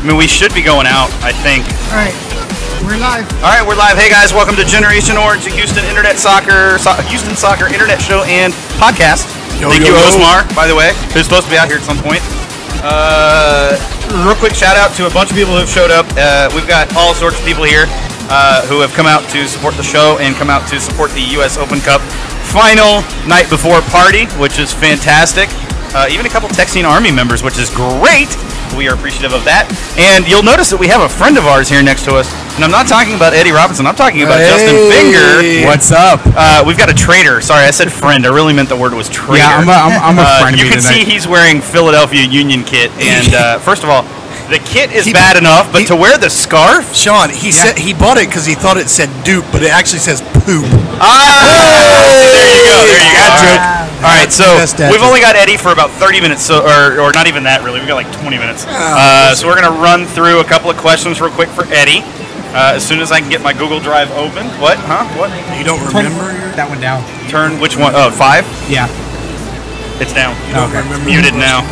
I mean, we should be going out, I think. All right, we're live. All right, we're live. Hey guys, welcome to Generation Orange, the Houston Soccer Internet Show and podcast. Thank you, Osmar, by the way, who's supposed to be out here at some point. Real quick shout out to a bunch of people who have showed up. We've got all sorts of people here who have come out to support the show and come out to support the U.S. Open Cup final night before party, which is fantastic. Even a couple Texan Army members, which is great. We are appreciative of that. And you'll notice that we have a friend of ours here next to us. And I'm not talking about Eddie Robinson. I'm talking about Justin Finger. What's up? We've got a trader. Sorry, I said friend. I really meant the word was trader. Yeah, I'm a friend of you me can tonight. see he's wearing Philadelphia Union kit. And first of all, the kit is bad enough, but to wear the scarf? Sean, said he bought it because he thought it said dupe, but it actually says poop. There you go. All right, so we've only got Eddie for about 30 minutes, or not even that really. We've got like 20 minutes. So we're going to run through a couple of questions real quick for Eddie. As soon as I can get my Google Drive open. What? Huh? What? You don't remember? That one down. Turn which one? Oh, 5? Yeah. It's down. You don't remember Muted now.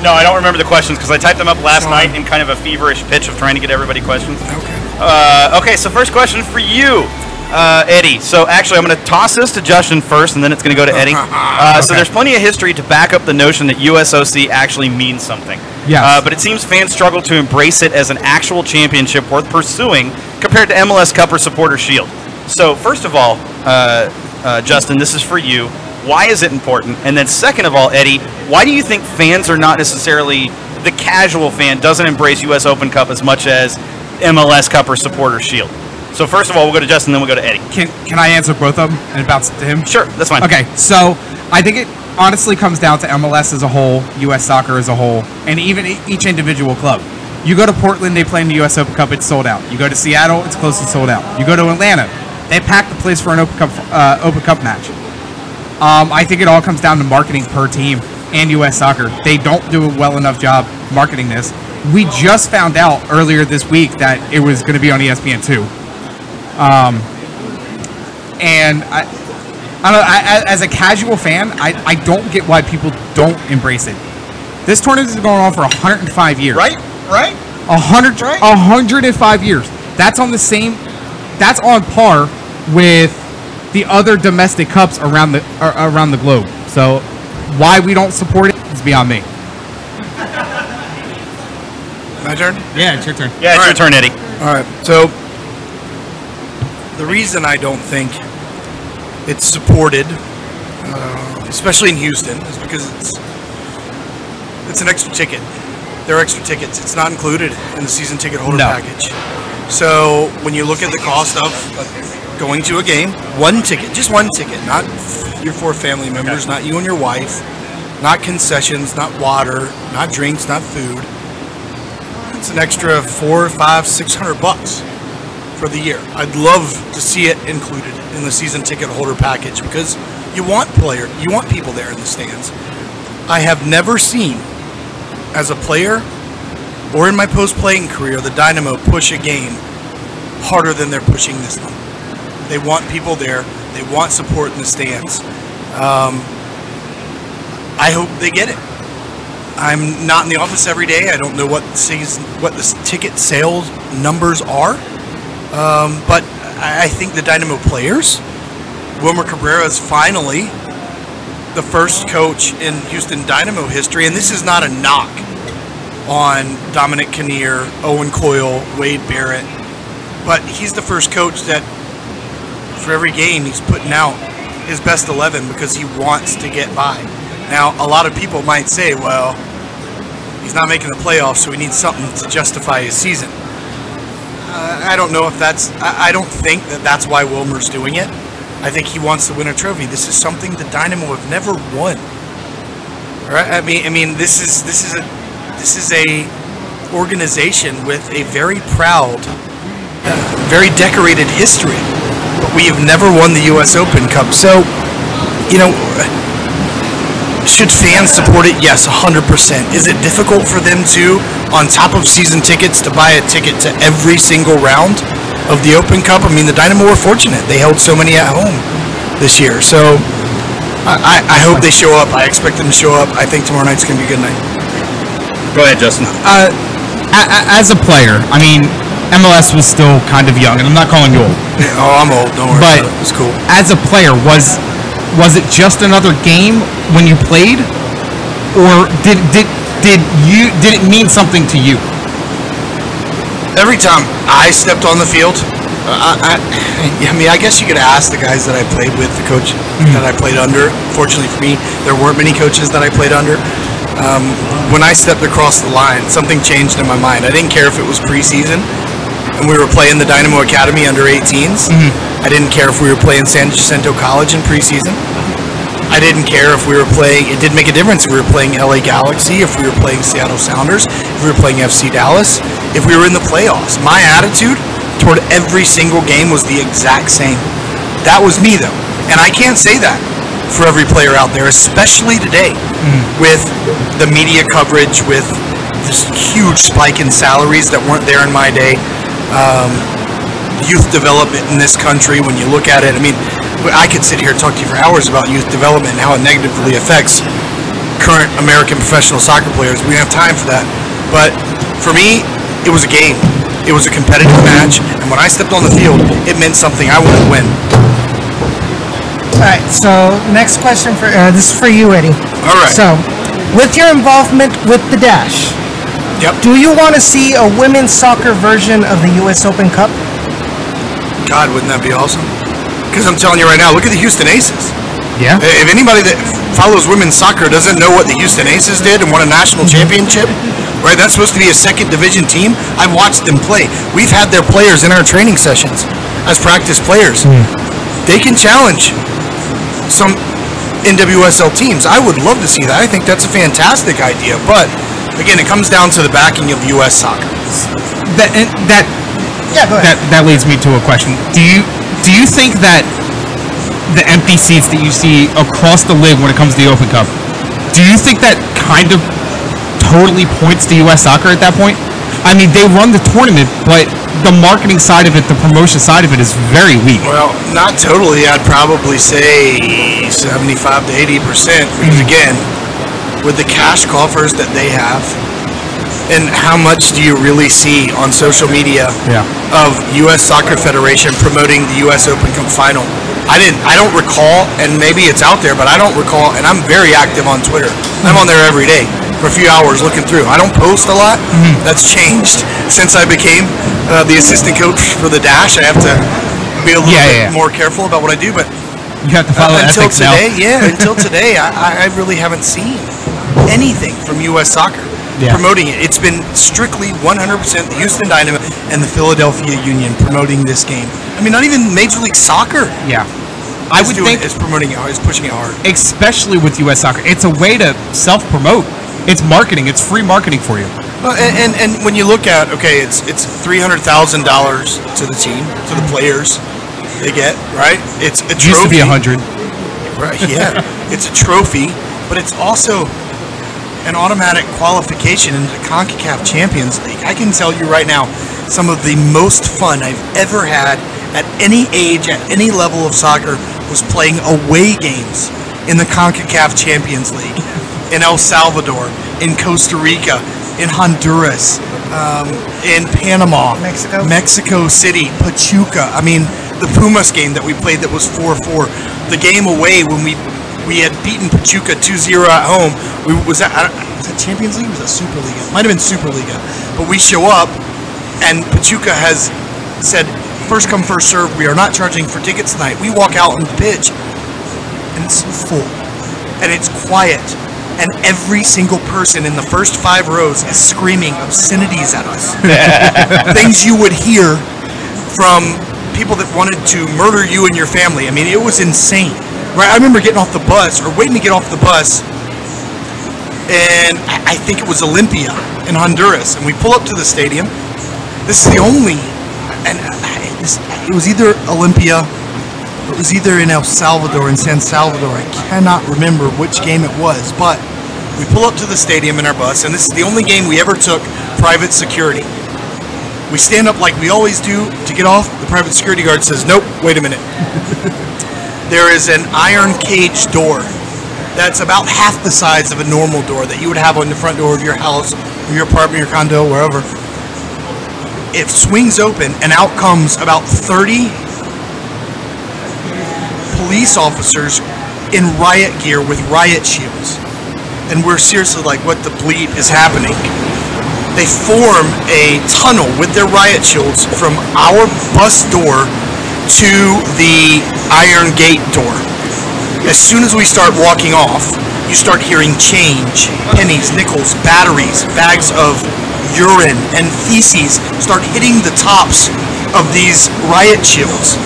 No, I don't remember the questions because I typed them up last night in kind of a feverish pitch of trying to get everybody questions. Okay. Okay, so first question for you, Eddie. So actually, I'm going to toss this to Justin first, and then it's going to go to Eddie. So there's plenty of history to back up the notion that USOC actually means something. Yes. But it seems fans struggle to embrace it as an actual championship worth pursuing compared to MLS Cup or Supporter Shield. So first of all, Justin, this is for you. Why is it important? And then second of all, Eddie, why do you think fans are not necessarily, the casual fan doesn't embrace U.S. Open Cup as much as MLS Cup or Supporter Shield? So first of all, we'll go to Justin, then we'll go to Eddie. Can I answer both of them and bounce it to him? Sure, that's fine. Okay, so I think it honestly comes down to MLS as a whole, U.S. Soccer as a whole, and even each individual club. You go to Portland, they play in the U.S. Open Cup, it's sold out. You go to Seattle, it's close to sold out. You go to Atlanta, they pack the place for an Open Cup match. I think it all comes down to marketing per team and U.S. Soccer. They don't do a well enough job marketing this. We just found out earlier this week that it was going to be on ESPN2. And I don't know, as a casual fan, I don't get why people don't embrace it. This tournament has been going on for 105 years. Right? 105 years. That's on par with the other domestic cups around the globe. So why we don't support it is beyond me. My turn? Yeah, it's your turn. Yeah, it's your turn, Eddie. All right. So the reason I don't think it's supported, especially in Houston, is because it's an extra ticket. They're extra tickets. It's not included in the season ticket holder package. So when you look at the cost of going to a game, one ticket, just one ticket, not your 4 family members, not you and your wife, not concessions, not water, not drinks, not food. It's an extra $400, $500, $600 for the year. I'd love to see it included in the season ticket holder package because you want people there in the stands. I have never seen, as a player or in my post-playing career, the Dynamo push a game harder than they're pushing this one. They want people there. They want support in the stands. I hope they get it. I'm not in the office every day. I don't know what the ticket sales numbers are. But I think the Dynamo players, Wilmer Cabrera is finally the first coach in Houston Dynamo history, and this is not a knock on Dominic Kinnear, Owen Coyle, Wade Barrett, but he's the first coach that for every game he's putting out his best 11 because he wants to get by. Now, a lot of people might say, well, he's not making the playoffs, so he needs something to justify his season. I don't know if I don't think that's why Wilmer's doing it. I think he wants to win a trophy. This is something the Dynamo have never won. All right? I mean, this is a organization with a very proud, very decorated history, but we have never won the U.S. Open Cup. So, should fans support it? Yes, 100%. Is it difficult for them to, on top of season tickets, to buy a ticket to every single round of the Open Cup? I mean, the Dynamo were fortunate. They held so many at home this year. So I hope they show up. I expect them to show up. I think tomorrow night's going to be a good night. Go ahead, Justin. as a player, I mean, MLS was still kind of young, and I'm not calling you old. Oh, I'm old. Don't worry But about it. It's cool. as a player, was it just another game when you played, or did it mean something to you? Every time I stepped on the field, I mean, I guess you could ask the guys that I played with, the coach that I played under. Fortunately for me, there weren't many coaches that I played under. When I stepped across the line, something changed in my mind. I didn't care if it was preseason and we were playing the Dynamo Academy under 18s. I didn't care if we were playing San Jacinto College in preseason. I didn't care if we were playing, it didn't make a difference if we were playing LA Galaxy, if we were playing Seattle Sounders, if we were playing FC Dallas, if we were in the playoffs. My attitude toward every single game was the exact same. That was me, though. And I can't say that for every player out there, especially today with the media coverage, with this huge spike in salaries that weren't there in my day. Youth development in this country, when you look at it, I mean, I could sit here and talk to you for hours about youth development and how it negatively affects current American professional soccer players. We don't have time for that. But for me, it was a game. It was a competitive match. And when I stepped on the field, it meant something. I wanted to win. All right, so next question for this is for you, Eddie. All right. So, with your involvement with the Dash, do you want to see a women's soccer version of the U.S. Open Cup? God, wouldn't that be awesome? Because I'm telling you right now, look at the Houston Aces. Yeah. If anybody that follows women's soccer doesn't know what the Houston Aces did and won a national championship, right? That's supposed to be a second division team. I've watched them play. We've had their players in our training sessions as practice players. They can challenge some NWSL teams. I would love to see that. I think that's a fantastic idea. But again, it comes down to the backing of U.S. soccer. That leads me to a question. Do you think that the empty seats that you see across the league when it comes to the Open Cup, do you think that kind of totally points to U.S. soccer at that point? I mean, they run the tournament, but the marketing side of it, the promotion side of it is very weak. Well, not totally. I'd probably say 75 to 80%. Because again, with the cash coffers that they have, and how much do you really see on social media of U.S. Soccer Federation promoting the U.S. Open Cup final? I don't recall, and maybe it's out there, but I don't recall, and I'm very active on Twitter. I'm on there every day for a few hours looking through. I don't post a lot. That's changed since I became the assistant coach for the Dash. I have to be a little bit more careful about what I do, but you have to follow until ethics today, now. until today, I really haven't seen anything from U.S. Soccer promoting it. It's been strictly 100% the Houston Dynamo and the Philadelphia Union promoting this game. I mean, not even Major League Soccer. Yeah. I would think is promoting it, is pushing it hard. Especially with U.S. soccer, it's a way to self-promote. It's marketing. It's free marketing for you. And when you look at, okay, it's $300,000 to the team, to the players they get, right? It's a trophy. Used to be 100. Right, yeah. It's a trophy, but it's also an automatic qualification into the CONCACAF Champions League. I can tell you right now, some of the most fun I've ever had at any age, at any level of soccer, was playing away games in the CONCACAF Champions League, in El Salvador, in Costa Rica, in Honduras, in Panama, Mexico City, Pachuca. I mean, the Pumas game that we played that was 4-4. The game away when we had beaten Pachuca 2-0 at home. Was that Champions League? Was that Superliga? Might have been Superliga. But we show up, and Pachuca has said, first come, first serve. We are not charging for tickets tonight. We walk out on the pitch, and it's full, and it's quiet, and every single person in the first 5 rows is screaming obscenities at us. Things you would hear from people that wanted to murder you and your family. I mean, it was insane. Right? I remember getting off the bus, or waiting to get off the bus, and I think it was Olympia in Honduras, and we pull up to the stadium. This is the only, and it was either Olympia, or it was either in El Salvador, in San Salvador. I cannot remember which game it was, but we pull up to the stadium in our bus, and this is the only game we ever took private security. We stand up like we always do to get off. The private security guard says, nope, wait a minute. There is an iron cage door that's about half the size of a normal door that you would have on the front door of your house, or your apartment, your condo, wherever. it swings open, and out comes about 30 police officers in riot gear with riot shields. And we're seriously like, what the bleep is happening? They form a tunnel with their riot shields from our bus door to the iron gate door. As soon as we start walking off, you start hearing change, pennies, nickels, batteries, bags of urine and feces start hitting the tops of these riot shields.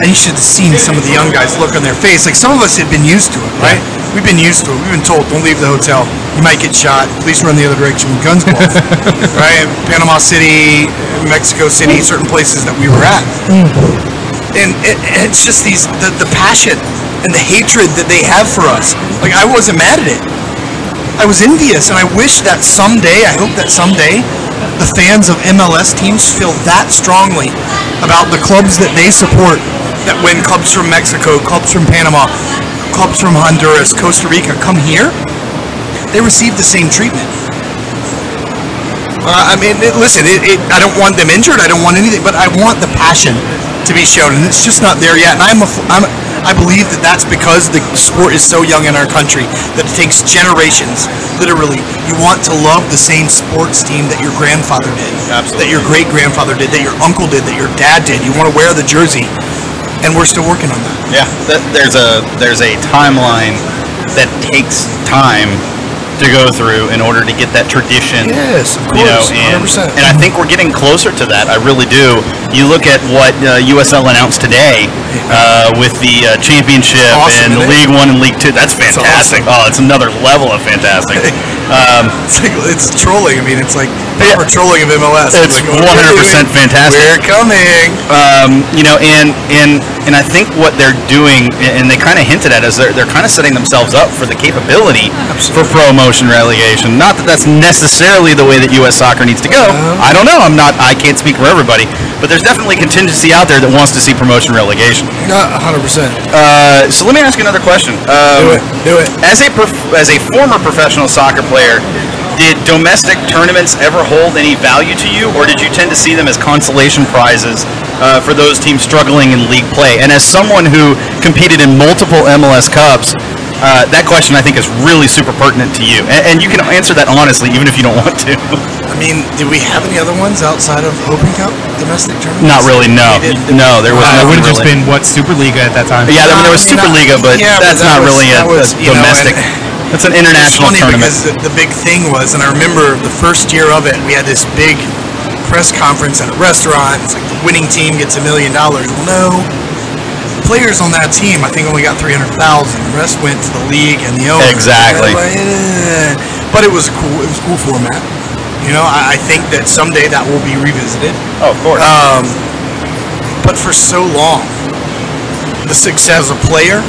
And you should have seen some of the young guys look on their face. Like, some of us had been used to it, right? We've been used to it. We've been told, don't leave the hotel. You might get shot. Police run the other direction with guns go off. Right? Panama City, Mexico City, certain places that we were at. And it's just the passion and the hatred that they have for us. Like, I wasn't mad at it. I was envious, and I wish that someday, I hope that someday, the fans of MLS teams feel that strongly about the clubs that they support. That when clubs from Mexico, clubs from Panama, clubs from Honduras, Costa Rica come here, they receive the same treatment. I mean, listen, I don't want them injured, I don't want anything, but I want the passion to be shown, and it's just not there yet. And I believe that that's because the sport is so young in our country that it takes generations. Literally, you want to love the same sports team that your grandfather did, that your great grandfather did, that your uncle did, that your dad did. You want to wear the jersey. And we're still working on that. Yeah, there's a timeline that takes time to go through in order to get that tradition. Yes, of course, 100%. And I think we're getting closer to that. I really do. You look at what USL announced today with the championship and League One and League Two. That's fantastic. Awesome. Oh, it's another level of fantastic. It's trolling. I mean, it's like proper trolling of MLS. It's like, 100% fantastic. We're coming. And I think what they're doing, and they kind of hinted at, is they're kind of setting themselves up for the capability for promotion relegation. Not that that's necessarily the way that U.S. soccer needs to go. I don't know. I can't speak for everybody, but there's definitely contingency out there that wants to see promotion relegation. 100%. So let me ask you another question. Do it. As a former professional soccer player, did domestic tournaments ever hold any value to you, or did you tend to see them as consolation prizes for those teams struggling in league play? And as someone who competed in multiple MLS Cups, that question I think is really super pertinent to you. And you can answer that honestly, even if you don't want to. I mean, did we have any other ones outside of Open Cup domestic tournaments? Not really, no. No, there was It would have just really. been, Superliga at that time? Yeah, I mean, there was Superliga, but that's not really a domestic. It's an international tournament. It's funny because the big thing was, and I remember the first year of it, we had this big press conference at a restaurant. It's like the winning team gets $1 million. Well, no, players on that team, I think, only got $300,000. The rest went to the league and the owner. Exactly. But it was a cool format. You know, I think that someday that will be revisited. Oh, of course. But for so long, the success of a player,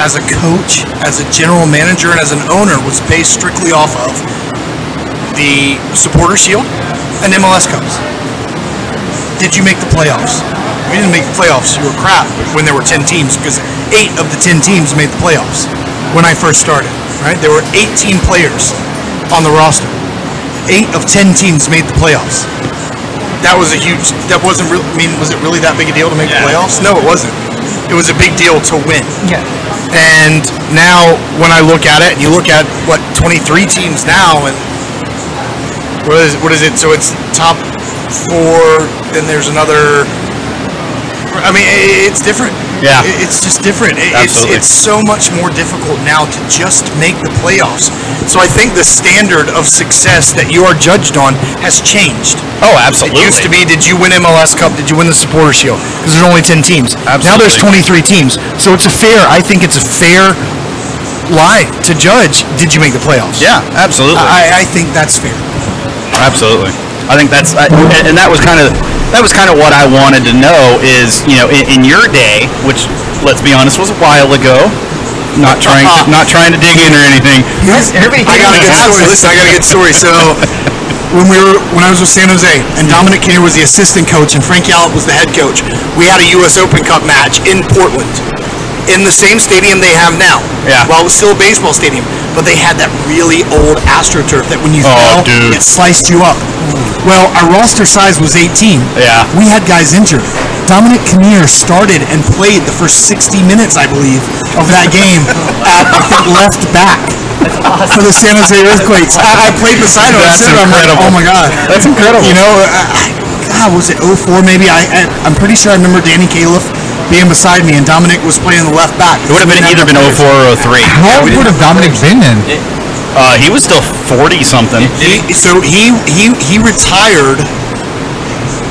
as a coach, as a general manager, and as an owner was based strictly off of the Supporter Shield and MLS Cups. Did you make the playoffs? If you didn't make the playoffs, you were crap when there were 10 teams, because 8 of the 10 teams made the playoffs when I first started, right? There were 18 players on the roster. 8 of 10 teams made the playoffs. That was wasn't really, I mean, was it really that big a deal to make the playoffs? No, it wasn't. It was a big deal to win. Yeah. And now, when I look at it, and you look at, 23 teams now, and what is it? So it's top 4, then there's another. I mean, it's different. Yeah. It's just different. Absolutely. It's so much more difficult now to just make the playoffs. So I think the standard of success that you are judged on has changed. Oh, absolutely. It used to be, did you win MLS Cup? Did you win the Supporter Shield? Because there's only 10 teams. Absolutely. Now there's 23 teams. So I think it's a fair line to judge, did you make the playoffs? Yeah, absolutely. I think that's fair. Absolutely. I think that's, and that was kind of what I wanted to know is, in your day, which, let's be honest, was a while ago. Not trying to dig in or anything. I got a good story. Listen, I got a good story. So when I was with San Jose, and Dominic Kinnear was the assistant coach, and Frank Yallop was the head coach, we had a U.S. Open Cup match in Portland. in the same stadium they have now. Yeah. Well, it was still a baseball stadium, but they had that really old AstroTurf that when you fell, dude. it sliced you up. Well, our roster size was 18. Yeah. We had guys injured. Dominic Kinnear started and played the first 60 minutes, I believe, of that game at, I think, left back for the San Jose Earthquakes. I played beside him. That's I'm like, incredible. oh my God. That's incredible. You know, God, was it 04 maybe? I'm pretty sure I remember Danny Califf being beside me, and Dominic was playing the left back. It would have been either been 04 or 03. How old would have Dominic been then? He was still 40-something. He retired.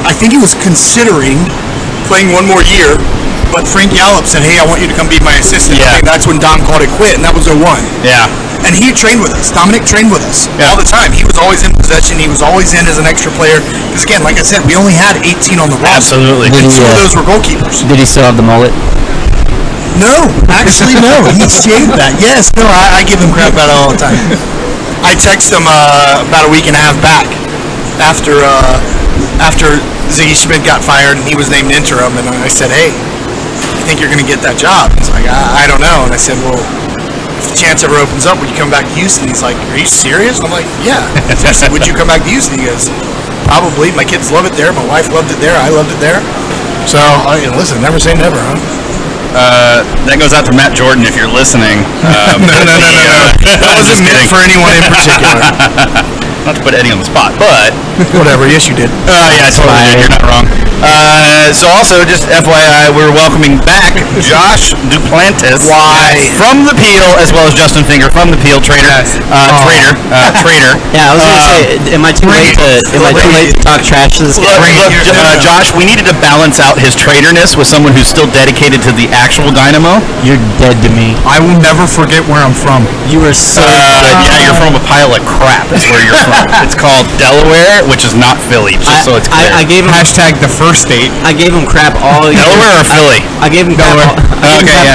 I think he was considering playing one more year, but Frank Yallop said, "Hey, I want you to come be my assistant." Yeah. I think that's when Dom called it quit, and that was 01. Yeah. And he trained with us. Dominic trained with us all the time. He was always in possession. He was always in as an extra player. Because again, like I said, we only had 18 on the roster. Absolutely. And two of those were goalkeepers. Did he still have the mullet? No, actually, no. He shaved that. Yes, no, I give him crap about it all the time. I text him about a week and a half back after Ziggy Schmidt got fired and he was named interim, and I said, "Hey, you think you're going to get that job?" He's like, I don't know. And I said, "Well, if the chance ever opens up, would you come back to Houston?" He's like, "Are you serious?" I'm like, "Yeah, seriously, would you come back to Houston?" He goes, "Probably. My kids love it there. My wife loved it there. I loved it there. So, listen, never say never, huh?" That goes out to Matt Jordan if you're listening. No. That wasn't meant for anyone in particular. Not to put Eddie on the spot, but Whatever. Yes, you did. yeah, I totally did. You're not wrong. So also, just FYI, we're welcoming back Josh Duplantis. Why? From the Peel, as well as Justin Finger from the Peel, Trader. Trader. Yeah, I was gonna say, am I too late to talk trash to this guy? Josh, we needed to balance out his traiterness with someone who's still dedicated to the actual Dynamo. You're dead to me. I will never forget where I'm from. You are so Yeah, you're from a pile of crap. Is where you're from. It's called Delaware, which is not Philly. Just so it's clear. I gave him Hashtag the first state. I gave him crap all year. Delaware or Philly? I gave him crap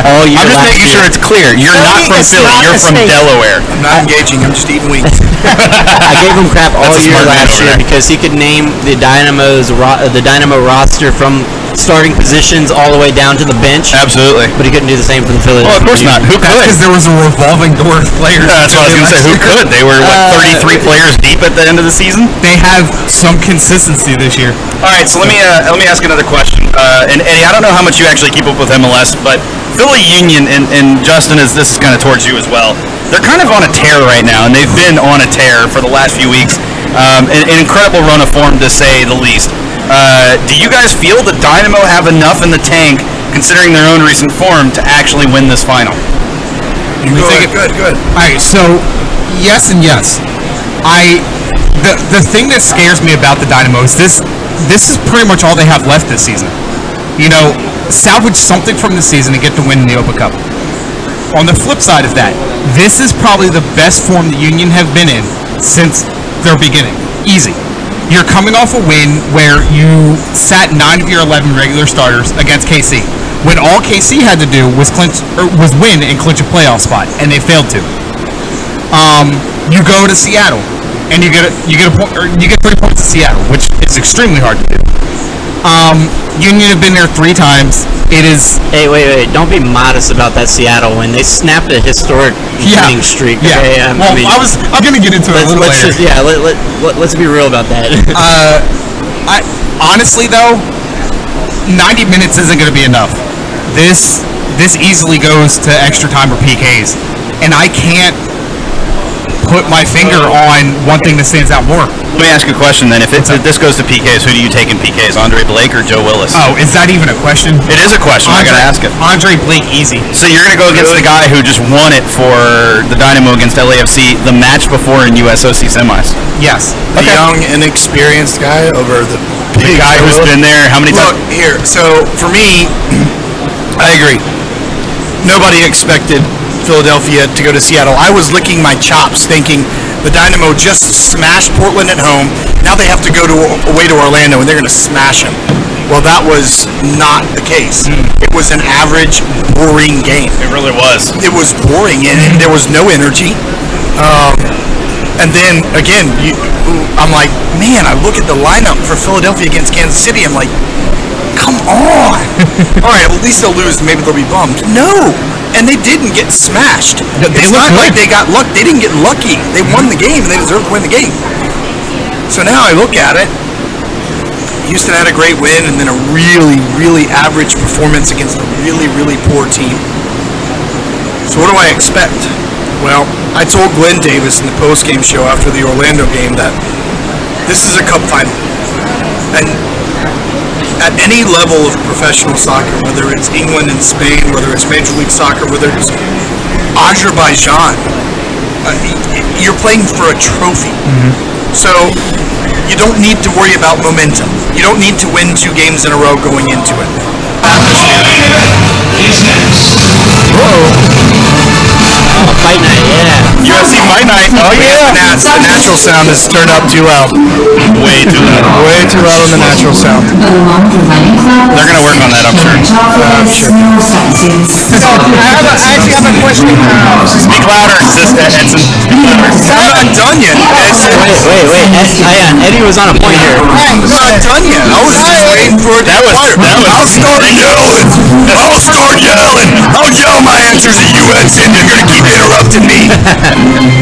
all year. I'm just last making year. sure it's clear. You're not from It's Philly. not You're a from state. Delaware. I'm not engaging. I'm just eating wings. I gave him crap all That's a year smart man last over year there. because he could name the Dynamo roster from starting positions all the way down to the bench, Absolutely. but he couldn't do the same for the Philly. Well, of course not. Who could? Because there was a revolving door of players. That's what I was going to say. Who could? They were, 33 players deep at the end of the season? They have some consistency this year. All right, so let me ask another question. And Eddie, I don't know how much you actually keep up with MLS, but Philly Union, and Justin, this is kind of towards you as well, they're kind of on a tear right now, and they've been on a tear for the last few weeks. An incredible run of form, to say the least. Do you guys feel the Dynamo have enough in the tank, considering their own recent form, to actually win this final? Good. All right, so yes and yes. The thing that scares me about the Dynamo is this is pretty much all they have left this season. You know, salvage something from the season and get to win the Open Cup. On the flip side of that, this is probably the best form the Union have been in since their beginning. Easy. You're coming off a win where you sat 9 of your 11 regular starters against KC, when all KC had to do was win and clinch a playoff spot, and they failed to. You go to Seattle, and you get 3 points to Seattle, which is extremely hard to do. Union have been there 3 times. It is Hey, wait! Don't be modest about that Seattle win. They snapped a historic winning streak. Yeah. Okay? I'm gonna get into it a little later. Let's be real about that. I honestly though, 90 minutes isn't going to be enough. This easily goes to extra time or PKs, and I can't put my finger on one thing that stands out more. Let me ask you a question then. If this goes to PKs, who do you take in PKs? Andre Blake or Joe Willis? Oh, is that even a question? It is a question. I gotta ask it. Andre Blake, easy. So you're gonna go against the guy who just won it for the Dynamo against LAFC the match before in USOC semis. Yes. The young, inexperienced guy over the big guy who's been there how many times? Look, here, so for me, I agree. Nobody expected Philadelphia to go to Seattle. I was licking my chops thinking the Dynamo just smashed Portland at home. Now they have to go away to Orlando, and they're going to smash them. Well, that was not the case. It was an average, boring game. It really was. It was boring, and there was no energy. And then, again, I'm like, man, I look at the lineup for Philadelphia against Kansas City. I'm like, come on. All right, well, at least they'll lose. Maybe they'll be bummed. No. And they didn't get smashed. It's not like they got luck. They didn't get lucky. They won the game, and they deserved to win the game. So now I look at it. Houston had a great win, and then a really, really average performance against a really, really poor team. So what do I expect? Well, I told Glenn Davis in the post-game show after the Orlando game that this is a cup final. And at any level of professional soccer, whether it's England and Spain, whether it's Major League Soccer, whether it's Azerbaijan, you're playing for a trophy. So you don't need to worry about momentum. You don't need to win 2 games in a row going into it. Oh, fight night, yeah. UFC Fight Night. Oh yeah. The natural sound is turned up too loud. Way too loud. Way too loud on the natural sound. They're gonna work on that, I'm sure. So I actually have a question. Speak louder, Edson. Speak louder. I'm not done yet. Wait. Eddie was on a point here. I'm not done yet. I was just waiting for it to expire. I'll start yelling. I'll yell my answers at you, Edson. You're gonna keep interrupting me.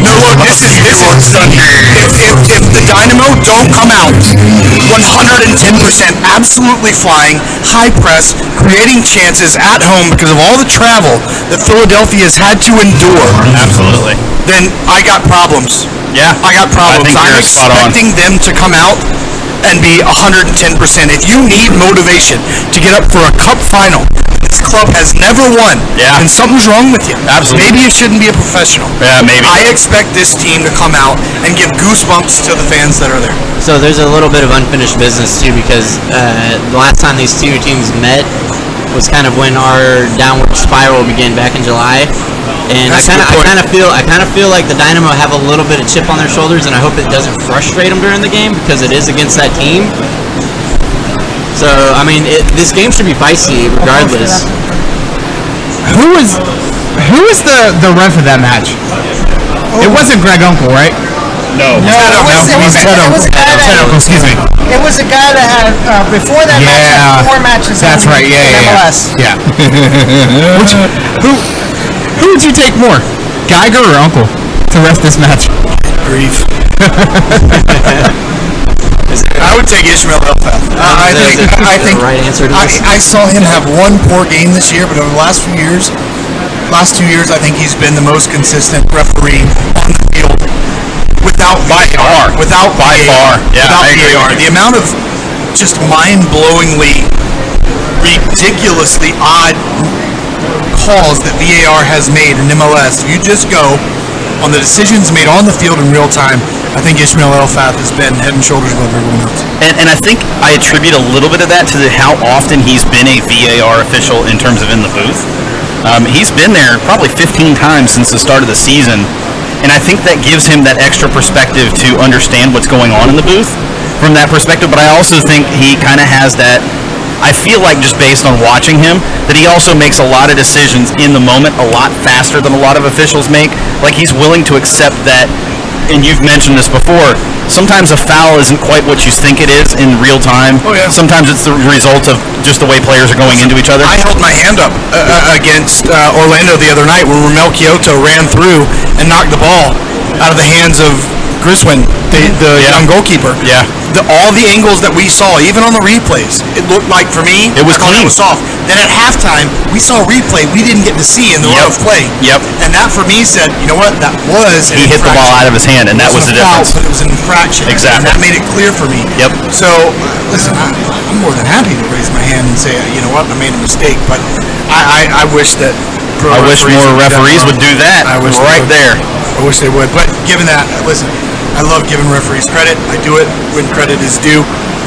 No, look, this is if the Dynamo don't come out 110% absolutely flying, high press, creating chances at home because of all the travel that Philadelphia has had to endure, Absolutely. then I got problems. Yeah. I got problems. I think I'm you're spot on. expecting them to come out and be 110%. If you need motivation to get up for a cup final, this club has never won. Yeah. And something's wrong with you. Absolutely. Maybe you shouldn't be a professional. Yeah, maybe. I expect this team to come out and give goosebumps to the fans that are there. So there's a little bit of unfinished business too, because the last time these two teams met was kind of when our downward spiral began back in July. And That's I a good point. kind of feel like the Dynamo have a little bit of chip on their shoulders, and I hope it doesn't frustrate them during the game because it is against that team. So I mean, this game should be feisty regardless. Who was the ref of that match? It wasn't Greg Uncle, right? No. It was a guy that- Excuse me. It was a guy that had before that match had 4 matches. That's in right. Yeah. MLS. Yeah. Who would you take more, Geiger or Uncle, to ref this match? Grief. I would take Ishmael Elfath. I think the right answer to this. I saw him have one poor game this year, but over the last 2 years, I think he's been the most consistent referee on the field without VAR. Without By VAR. far. Yeah, Without I agree VAR. with you. The amount of just mind-blowingly, ridiculously odd calls that VAR has made in MLS. You just go on the decisions made on the field in real time. I think Ishmael Elfath has been head and shoulders above everyone else. And I think I attribute a little bit of that to how often he's been a VAR official in terms of in the booth. He's been there probably 15 times since the start of the season, and I think that gives him that extra perspective to understand what's going on in the booth from that perspective. But I also think he kind of has that. I feel like just based on watching him, that he also makes a lot of decisions in the moment a lot faster than a lot of officials make. Like he's willing to accept that, and you've mentioned this before, sometimes a foul isn't quite what you think it is in real time. Oh, yeah. Sometimes it's the result of just the way players are going into each other. I held my hand up against Orlando the other night when Ramel Kyoto ran through and knocked the ball out of the hands of Griswin, the young goalkeeper. Yeah. All the angles that we saw, even on the replays, it looked like, for me, It was I thought clean. it was soft. Then at halftime, we saw a replay we didn't get to see in the run of play. Yep. And that, for me, said, you know what, that was an He hit the ball infraction. out of his hand, and that was the It wasn't a foul, difference. but it was an infraction. Exactly. And that made it clear for me. Yep. So, listen, I'm more than happy to raise my hand and say, you know what, I made a mistake, but I wish that pro I wish referees more would do that referees more. would do that I wish they right would. there. I wish they would. But given that, listen, I love giving referees credit. I do it when credit is due.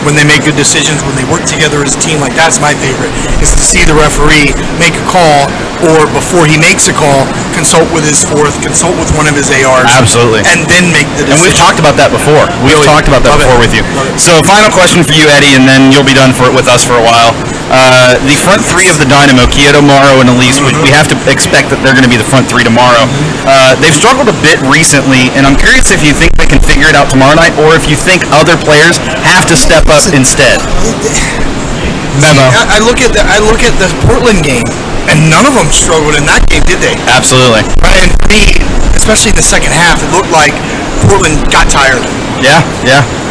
When they make good decisions, when they work together as a team, like that's my favorite, is to see the referee make a call, or before he makes a call, consult with his fourth, consult with one of his ARs. Absolutely. And then make the decision. And we've talked about that before. We've Really? talked about that Love it. before with you. Love it. So final question for you, Eddie, and then you'll be done with us for a while. The front three of the Dynamo, Kyoto, Morrow, and Elise, we have to expect that they're going to be the front three tomorrow. They've struggled a bit recently, and I'm curious if you think they can figure it out tomorrow night, or if you think other players have to step up instead. Memo. I look at the Portland game, and none of them struggled in that game, did they? Absolutely. Right, and for me, especially in the second half, it looked like Portland got tired. Yeah.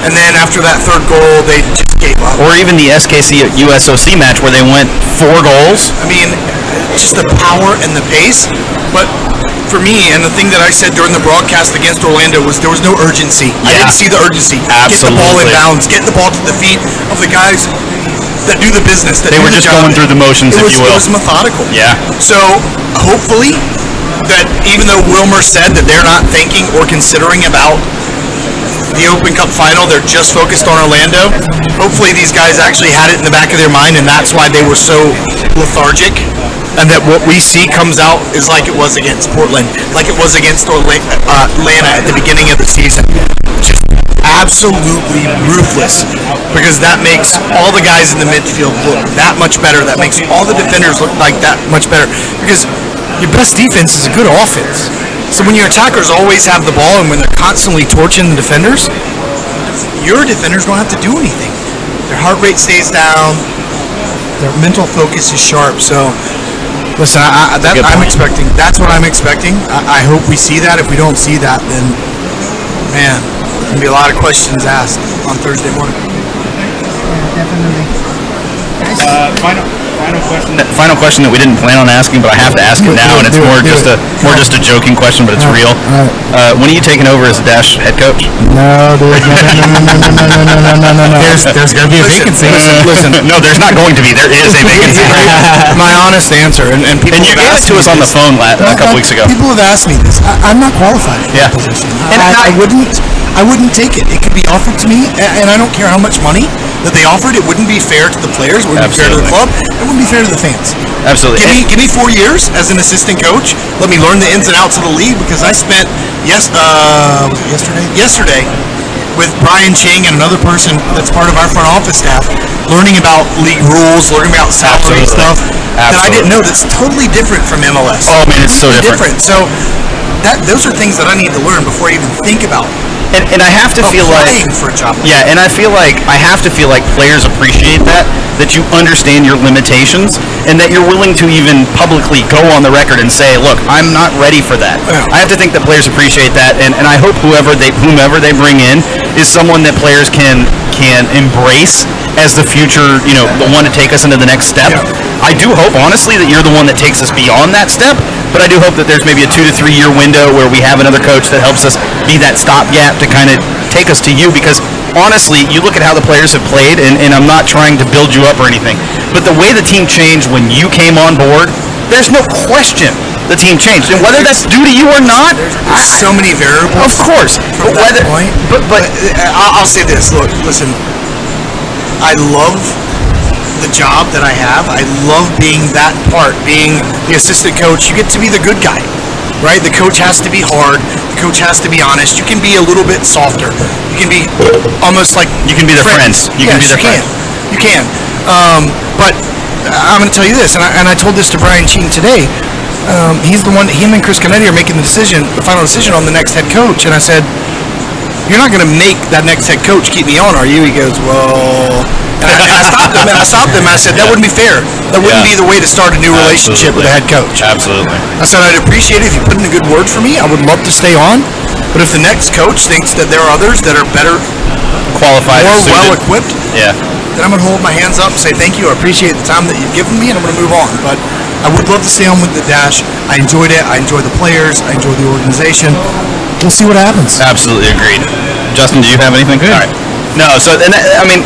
And then after that third goal, they just gave up. Or even the SKC USOC match where they went 4 goals. I mean, just the power and the pace. But for me, and the thing that I said during the broadcast against Orlando was there was no urgency. Yeah. I didn't see the urgency. Absolutely. Get the ball in bounds. Get the ball to the feet of the guys that do the business. That They were just going through the motions, if you will. It was methodical. Yeah. So hopefully that even though Wilmer said that they're not thinking or considering about the Open Cup final, they're just focused on Orlando. Hopefully these guys actually had it in the back of their mind, and that's why they were so lethargic, and that what we see comes out is like it was against Portland, like it was against Atlanta at the beginning of the season. Just absolutely ruthless, because that makes all the guys in the midfield look that much better. That makes all the defenders look like that much better, because your best defense is a good offense. So when your attackers always have the ball and when they're constantly torching the defenders, your defenders don't have to do anything. Their heart rate stays down. Their mental focus is sharp. So, listen, I'm expecting. That's what I'm expecting. I hope we see that. If we don't see that, then, man, there's going to be a lot of questions asked on Thursday morning. Yeah, definitely. Final question that we didn't plan on asking, but I have to ask it now, and it's more just a joking question, but it's real. When are you taking over as Dash head coach? No, dude. No. There's going to be a vacancy. Listen. No, there's not going to be. There is a vacancy. My honest answer, and people And you have gave it asked to me us on the this. phone a couple weeks ago. People have asked me this. I'm not qualified for Yeah. that position. And I wouldn't take it. It could be offered to me, and I don't care how much money that they offered. It wouldn't be fair to the players. It wouldn't be fair to the club. It wouldn't be fair to the fans. Absolutely. Give me 4 years as an assistant coach. Let me learn the ins and outs of the league, because I spent yesterday with Brian Ching and another person that's part of our front office staff, learning about league rules, learning about salary stuff that I didn't know. That's totally different from MLS. Oh man, it's so different. So those are things that I need to learn before I even think about. And I have to feel like applying for a job. Yeah, and I have to feel like players appreciate that you understand your limitations, and that you're willing to even publicly go on the record and say, look, I'm not ready for that. Yeah. I have to think that players appreciate that, and I hope whomever they bring in is someone that players can embrace as the future, the one to take us into the next step. Yeah. I do hope, honestly, that you're the one that takes us beyond that step, but I do hope that there's maybe a 2 to 3 year window where we have another coach that helps us be that stopgap to kind of take us to you, because honestly, you look at how the players have played, and I'm not trying to build you up or anything, but the way the team changed when you came on board, there's no question the team changed, and whether that's due to you or not, There's so many variables. of course. From But that point. but I'll say this. Look, listen. I love the job that I have. I love being that part, being the assistant coach. You get to be the good guy, right? The coach has to be hard. The coach has to be honest. You can be a little bit softer. You can be almost like You can be their friends. You can be their friends. You can. But I'm going to tell you this, and I told this to Brian Ching today. He's the one. Him and Chris Canetti are making the final decision on the next head coach. And I said, "You're not going to make that next head coach keep me on, are you?" He goes, "Well." And I stopped him. And I said, "That wouldn't be fair. That wouldn't be the way to start a new relationship with a head coach." Absolutely. I said, "I'd appreciate it if you put in a good word for me. I would love to stay on. But if the next coach thinks that there are others that are better, Qualified, more suited. well equipped, Yeah. then I'm going to hold my hands up and say thank you. I appreciate the time that you've given me, and I'm going to move on. But I would love to stay on with the Dash. I enjoyed it. I enjoy the players. I enjoy the organization. We'll see what happens." Absolutely agreed. Justin, do you have anything? All right. No, so, and I mean,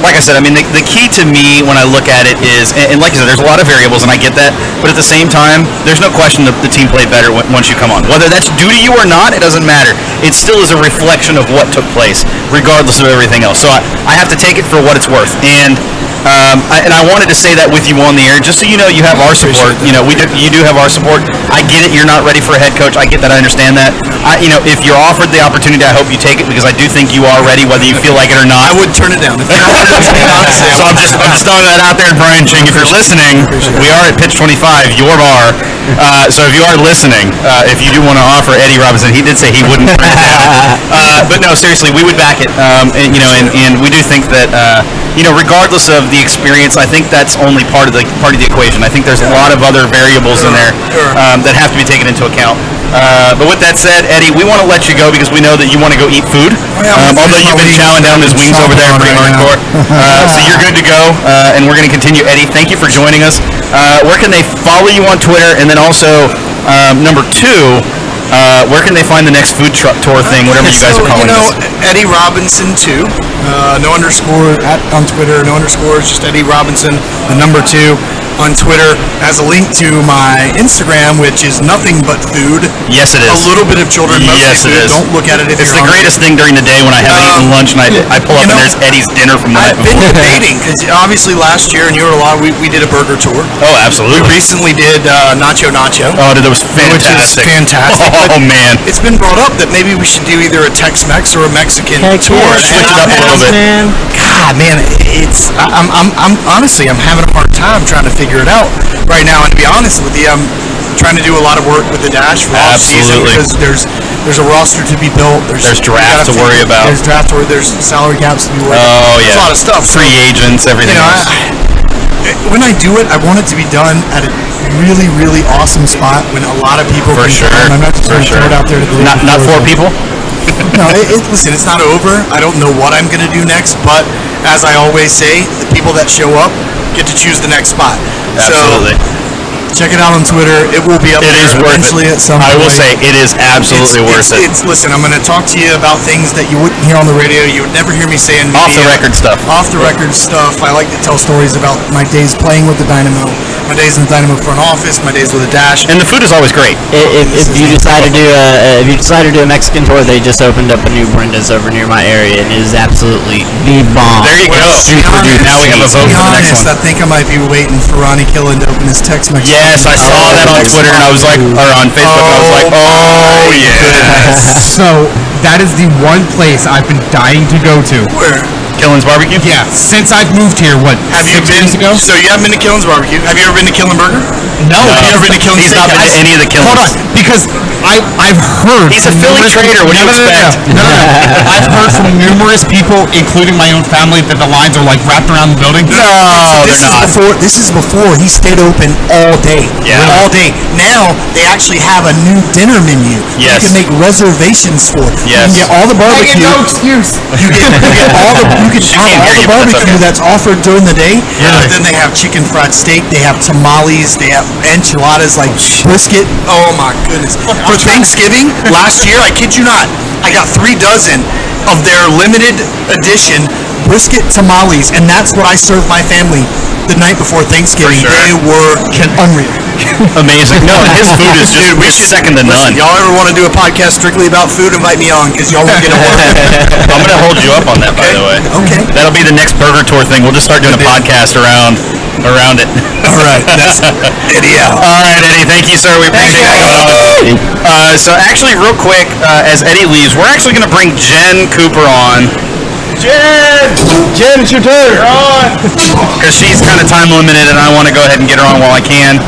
like I said, I mean, the key to me when I look at it is, and like you said, there's a lot of variables, and I get that, but at the same time, there's no question that the team played better once you come on. Whether that's due to you or not, it doesn't matter. It still is a reflection of what took place, regardless of everything else. So I have to take it for what it's worth. And I wanted to say that with you on the air, just so you know you have our support. You do have our support. I get it. You're not ready for a head coach. I get that. I understand that. if you're offered the opportunity, I hope you take it because I do think you are ready, whether you feel like it or not. I would turn it down. If honestly, So I'm just throwing that out there, Brian Ching. If you're listening, we are at Pitch 25, your bar. So if you are listening, if you do want to offer Eddie Robinson, he did say he wouldn't turn it down. But no, seriously, we would back it. And we do think that regardless of the experience, I think that's only part of the equation. I think there's a lot of other variables in there that have to be taken into account. But with that said, Eddie, we want to let you go because we know that you want to go eat food. Although you've been chowing down his wings over there pretty hardcore. So you're good to go, and we're going to continue. Eddie, thank you for joining us. Where can they follow you on Twitter? And then also, number 2, where can they find the next food truck tour thing, whatever you guys are calling this? Eddie Robinson 2, no underscore on Twitter, no underscores, just Eddie Robinson, the number 2 on Twitter, has a link to my Instagram, which is nothing but food. Yes, it is. A little bit of children, mostly yes, food. It is. Don't look at it if it's you're the greatest thing during the day when I haven't eaten lunch and I pull up and there's Eddie's dinner from the night before. I've been debating, because obviously last year, and you were a lot, we did a burger tour. Oh, absolutely. We recently did Nacho. Oh, that was fantastic. Which is fantastic. Oh, man. It's been brought up that maybe we should do either a Tex-Mex or a Mexican tour. Switch it up a little bit. God, man, I'm honestly, I'm having a hard time trying to figure it out right now. And to be honest with you, I'm trying to do a lot of work with the Dash for off season because there's a roster to be built. There's drafts to worry about. There's drafts where there's salary caps to be worried Oh, about. yeah. There's a lot of stuff. Free agents, everything else. When I do it, I want it to be done at a really, really awesome spot when a lot of people for can sure. come. I'm not just going to throw it out there to the not 4 people. No, listen, it's not over. I don't know what I'm going to do next, but as I always say, the people that show up get to choose the next spot. Absolutely. So, check it out on Twitter. It will be up there eventually at some point. I will say it is absolutely worth it. Listen, I'm going to talk to you about things that you wouldn't hear on the radio. You would never hear me say in media. Off the record stuff. Off the record stuff. I like to tell stories about my days playing with the Dynamo, my days in the Dynamo front office, my days with the Dash. And the food is always great. If you decide to do a Mexican tour, they just opened up a new Brenda's over near my area, and it is absolutely the bomb. There you go. Now we have a vote for the next one. I think I might be waiting for Ronnie Killen to open his Tex-Mex. Yes, I saw that on Twitter, and I was like, or on Facebook, I was like, oh yes. So that is the one place I've been dying to go to. Where? Killen's Barbecue? Yeah, since I've moved here, have you 6 been, years ago? So you haven't been to Killen's Barbecue? Have you ever been to Killen Burger? No. Have you ever been to Killen's? He's not been to any of the Killens. Hold on, because I've heard. He's a Philly trader. What do you expect? No. I've heard from numerous people, including my own family, that the lines are like wrapped around the building. No, they're not. This is before he stayed open all day. Yeah. All day. Now they actually have a new dinner menu. Yes. You can make reservations for. Yes. You can get all the barbecue. No excuse. You get all the barbecue that's offered during the day. Yeah. But then they have chicken fried steak. They have tamales. They have enchiladas like brisket. Oh my goodness! For Thanksgiving last year, I kid you not, I got 3 dozen of their limited edition brisket tamales, and that's what I served my family the night before Thanksgiving. For sure. They were unreal. Amazing. No, his food is just second to none. Y'all ever want to do a podcast strictly about food, invite me on, because y'all won't get a word. I'm going to hold you up on that, by the way. Okay. That'll be the next burger tour thing. We'll just start doing a podcast around it. All right. That's Eddie out. All right, Eddie. Thank you, sir. We appreciate it. So actually, real quick, as Eddie leaves, we're actually going to bring Jen Cooper on. Jen, it's your turn. You're on. Because she's kind of time limited, and I want to go ahead and get her on while I can.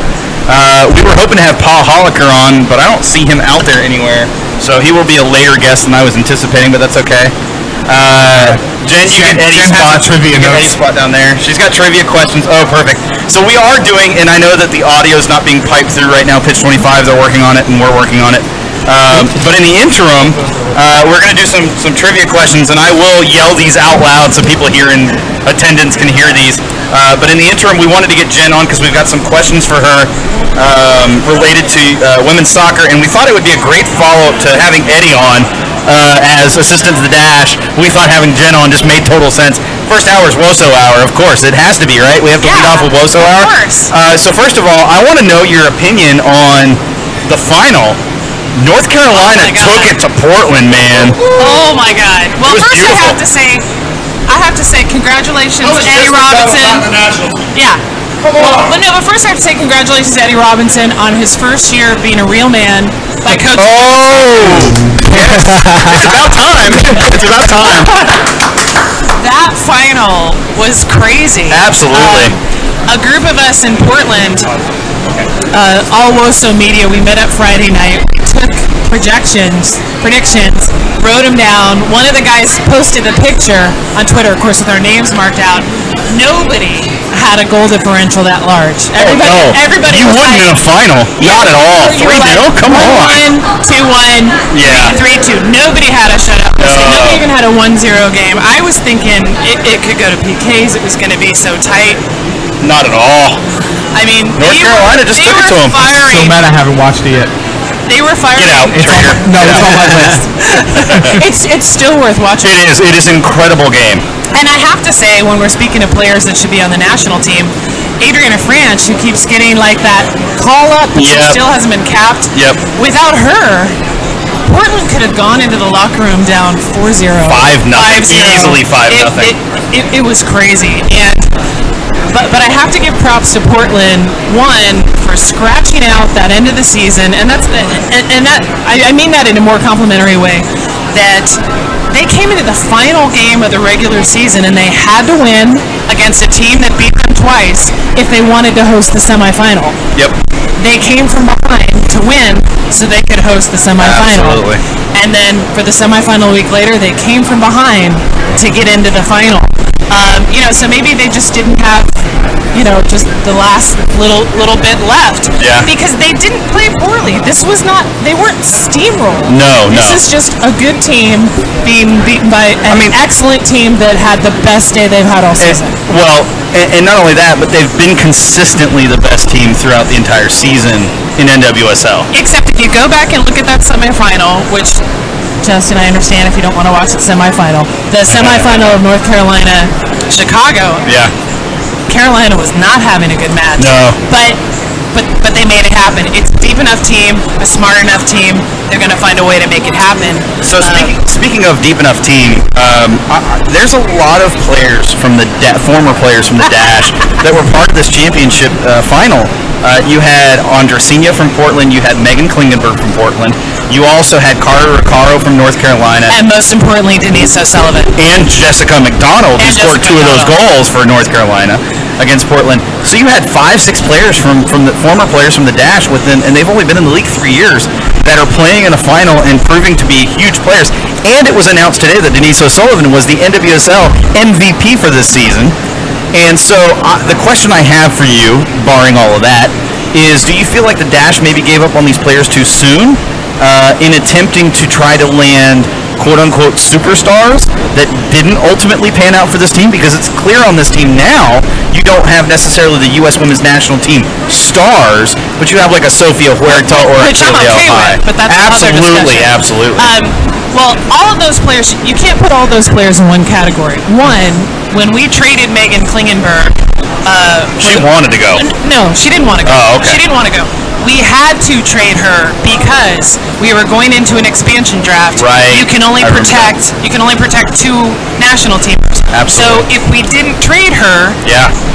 We were hoping to have Paul Holliker on, but I don't see him out there anywhere. So he will be a later guest than I was anticipating, but that's okay. Jen, you get Eddie's spot. Eddie's spot down there. She's got trivia questions. Oh, perfect. So we are doing, and I know that the audio is not being piped through right now. Pitch 25, they're working on it, and we're working on it. But in the interim, we're going to do some trivia questions, and I will yell these out loud so people here in attendance can hear these. But in the interim, we wanted to get Jen on because we've got some questions for her related to women's soccer, and we thought it would be a great follow-up to having Eddie on as assistant to the Dash. We thought having Jen on just made total sense. First hour is Woso hour, of course. It has to be, right? We have to lead off with Woso hour. Of course. So first of all, I want to know your opinion on the final. North Carolina took it to Portland, man. Oh my God! Well, first beautiful. I have to say, congratulations, Eddie Robinson. Yeah, But no, but first I have to say congratulations to Eddie Robinson on his first year of being a real man by coaching. Yes. It's about time. It's about time. That final was crazy. Absolutely. A group of us in Portland, all WOSO media, we met up Friday night, took predictions, wrote them down. One of the guys posted a picture on Twitter, of course, with our names marked out. Nobody had a goal differential that large. Everybody You was wouldn't in a final. Not at all. 3-0? Come on. 1-1, 2-1, Yeah. 3-2. Nobody had a shutout. Nobody even had a 1-0 game. I was thinking it could go to PKs. It was going to be so tight. Not at all. I mean, North Carolina just took it to them. So mad I haven't watched it yet. They were firing. Get out, traitor. No, it's on my list. It's still worth watching. It is. It is an incredible game. And I have to say, when we're speaking of players that should be on the national team, Adriana France, who keeps getting like that call up, but she still hasn't been capped. Yep. Without her, Portland could have gone into the locker room down 4-0. 5-0. Easily 5-0. It was crazy. And But I have to give props to Portland, one, for scratching out that end of the season, and that I mean that in a more complimentary way, that they came into the final game of the regular season and they had to win against a team that beat them twice if they wanted to host the semifinal. Yep. They came from behind to win so they could host the semifinal. Absolutely. And then for the semifinal a week later, they came from behind to get into the final. So maybe they just didn't have, just the last little bit left. Yeah. Because they didn't play poorly. They weren't steamrolled. No. This is just a good team being beaten by an excellent team that had the best day they've had all season. And not only that, but they've been consistently the best team throughout the entire season in NWSL. Except if you go back and look at that semifinal, which, Justin, I understand if you don't want to watch the semifinal. The semifinal of North Carolina, Chicago. Yeah. Carolina was not having a good match. No. But they made it happen. It's a deep enough team, a smart enough team. They're going to find a way to make it happen. So speaking of deep enough team, there's a lot of players from former players from the Dash that were part of this championship final. You had Andresina from Portland. You had Megan Klingenberg from Portland. You also had Carter Recaro from North Carolina. And most importantly, Denise O'Sullivan. And Jessica McDonald, who scored two of those goals for North Carolina against Portland. So you had 5-6 players from the former players from the Dash and they've only been in the league 3 years, that are playing in a final and proving to be huge players. And it was announced today that Denise O'Sullivan was the NWSL MVP for this season. And so the question I have for you, barring all of that, is do you feel like the Dash maybe gave up on these players too soon in attempting to try to land quote-unquote superstars that didn't ultimately pan out for this team? Because it's clear on this team now, you don't have necessarily the U.S. Women's National Team stars, but you have like a Sophia Huerta or a Kaylee O'Hai. But that's absolutely. Well, all of those players, you can't put all those players in one category. One, when we traded Megan Klingenberg, she wanted to go. No, she didn't want to go. Oh, okay. She didn't want to go. We had to trade her because we were going into an expansion draft. Right. You can only protect 2 national teamers. Absolutely. So if we didn't trade her,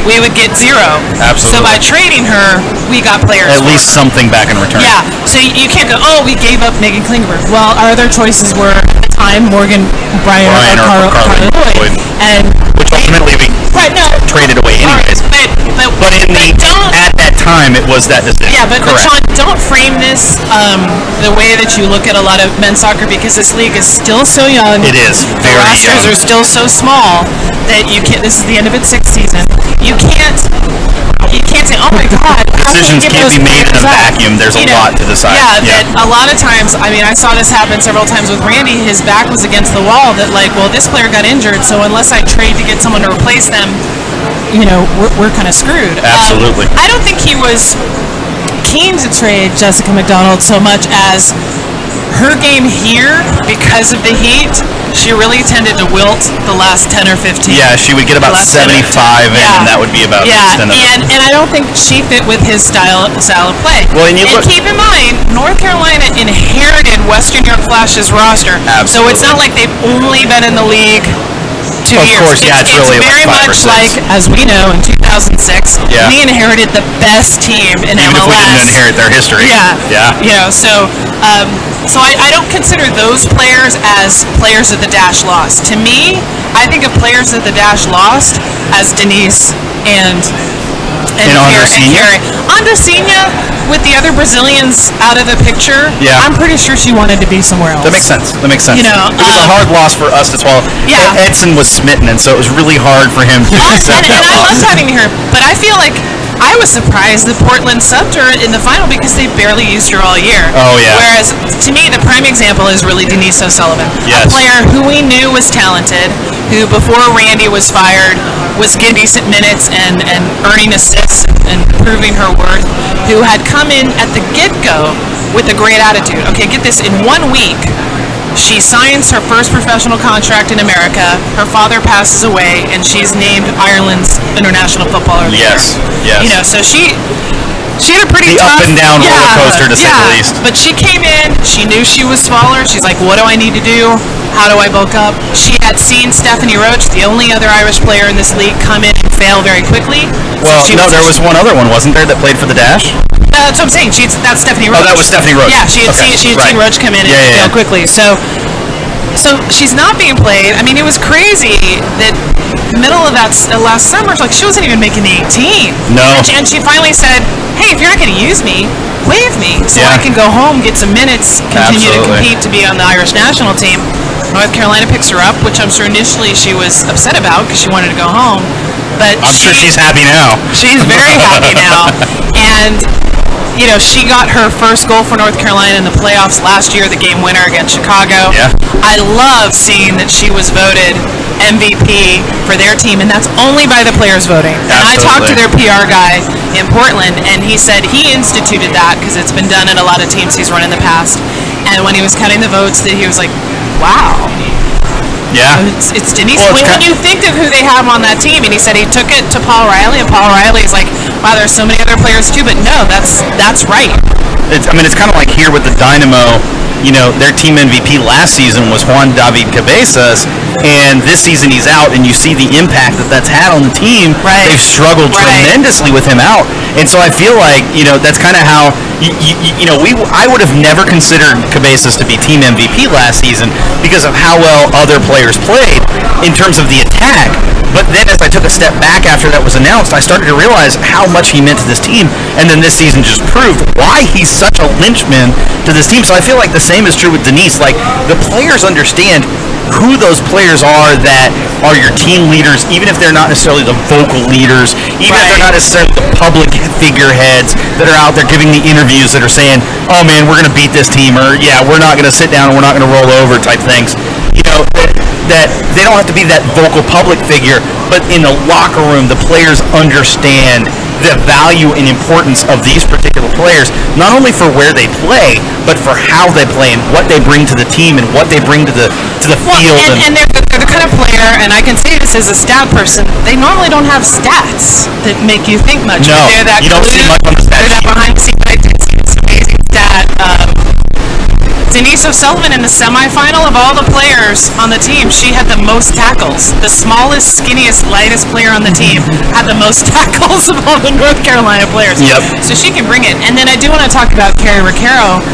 we would get 0. Absolutely. So by trading her, we got players. At least something back in return. Yeah. So you can't go, we gave up Megan Klingenberg. Well, our other choices were at the time Morgan Bryan or Carly Lloyd. And which ultimately we traded away anyways. But at that time, it was that decision. Yeah, but Sean, don't frame this the way that you look at a lot of men's soccer, because this league is still so young. It is The rosters are still so small that you can't. This is the end of its 6th season. You can't say, oh my God. Decisions can't be made in a vacuum. There's a lot to decide. Yeah, that a lot of times, I saw this happen several times with Randy. His back was against the wall that this player got injured, so unless I trade to get someone to replace them, we're kind of screwed. Absolutely. I don't think he was keen to trade Jessica McDonald so much as her game here, because of the heat, she really tended to wilt the last 10 or 15. Yeah, she would get about 75 in, and that would be about the extent of it. And I don't think she fit with his style of play. Well, and keep in mind, North Carolina inherited Western New York Flash's roster. Absolutely. So it's not like they've only been in the league 2 2 Of years. course, yeah, it's really very like 5 or much 6. like, as we know, in 2006, Yeah. we inherited the best team in Even MLS. if we didn't inherit their history. Yeah. Yeah. You know, so I don't consider those players as players that the Dash lost. To me, I think of players that the Dash lost as Denise and Andressinha? Andressinha, with the other Brazilians out of the picture, Yeah. I'm pretty sure she wanted to be somewhere else. That makes sense. You know, it was a hard loss for us to swallow. Yeah. Edson was smitten, and so it was really hard for him to accept and that I loss. loved having her, but I feel like I was surprised that Portland subbed her in the final because they barely used her all year. Oh, yeah. Whereas, to me, the prime example is really Denise O'Sullivan. Yes. A player who we knew was talented, who before Randy was fired was getting decent minutes and earning assists and proving her worth, who had come in at the get-go with a great attitude. Okay, get this, in 1 week, she signs her first professional contract in America. Her father passes away, and she's named Ireland's International Footballer of the Year. Yes. You know, so she had a pretty The tough, up and down roller coaster, to say the least. But she came in. She knew she was smaller. She's like, "What do I need to do? How do I bulk up?" She had seen Stephanie Roach, the only other Irish player in this league, come in and fail very quickly. Well, So there was one other one, wasn't there, that played for the Dash? That's what I'm saying. That's Stephanie Roach. Oh, that was Stephanie Roach. Yeah, she had Okay, seen right. Roach come in and fail quickly. So she's not being played. I mean, it was crazy that middle of that last summer, like she wasn't even making the 18. No. And she finally said, "Hey, if you're not going to use me, waive me so Yeah. I can go home, get some minutes, continue to Absolutely. compete to be on the Irish national team." North Carolina picks her up, which I'm sure initially she was upset about because she wanted to go home. But I'm sure she's happy now. She's very happy now. And, you know, she got her first goal for North Carolina in the playoffs last year, the game winner against Chicago. Yeah. I love seeing that she was voted MVP for their team, and that's only by the players voting. And I talked to their PR guy in Portland, and he said he instituted that because it's been done in a lot of teams he's run in the past. And when he was counting the votes, that he was like, wow. Yeah. It's Denise. Well, when you think of who they have on that team, and he said he took it to Paul Riley, and Paul Riley's like, wow, there's so many other players too, but no, that's right. It's kind of like here with the Dynamo. You know, their team MVP last season was Juan David Cabezas, and this season he's out, and you see the impact that's had on the team. Right. They've struggled tremendously with him out, and so I feel like, you know, that's kind of how, I would have never considered Cabezas to be team MVP last season because of how well other players played in terms of the attack. But then as I took a step back after that was announced, I started to realize how much he meant to this team, and then this season just proved why he's such a linchpin to this team. So I feel like the same is true with Denise. Like, the players understand who those players are that are your team leaders, even if they're not necessarily the vocal leaders, even if they're not necessarily the public figureheads that are out there giving the interviews that are saying, oh man, we're going to beat this team, or yeah, we're not going to sit down and we're not going to roll over type things. You know, that they don't have to be that vocal public figure, but in the locker room, the players understand the value and importance of these particular players, not only for where they play, but for how they play and what they bring to the team and what they bring to the field. And they're the kind of player, and I can say this as a stat person, they normally don't have stats that make you think much. No, they're that you don't see much on the stat They're that sheet. behind the scenes. I did see this amazing stat. Denise O'Sullivan in the semifinal of all the players on the team, she had the most tackles. The smallest, skinniest, lightest player on the team had the most tackles of all the North Carolina players. Yep. So she can bring it. And then I do want to talk about Carrie Recaro.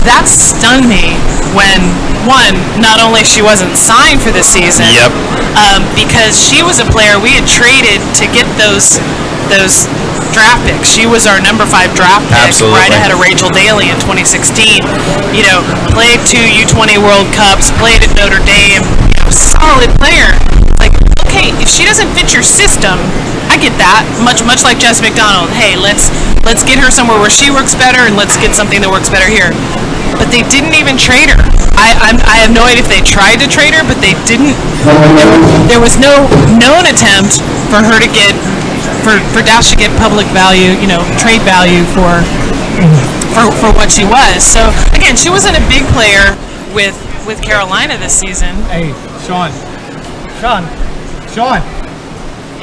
That stunned me when, one, not only she wasn't signed for this season, Yep. Because she was a player we had traded to get those draft picks. She was our number 5 draft pick, Absolutely. right ahead of Rachel Daly in 2016. You know, played 2 U20 World Cups, played at Notre Dame. You know, solid player. Like, okay, if she doesn't fit your system, I get that. Much like Jess McDonald. Hey, let's get her somewhere where she works better, and let's get something that works better here. But they didn't even trade her. I have no idea if they tried to trade her, but they didn't. There was no known attempt for her to get. For Dash to get public value, you know, trade value for what she was. So again, she wasn't a big player with Carolina this season. Hey, Sean.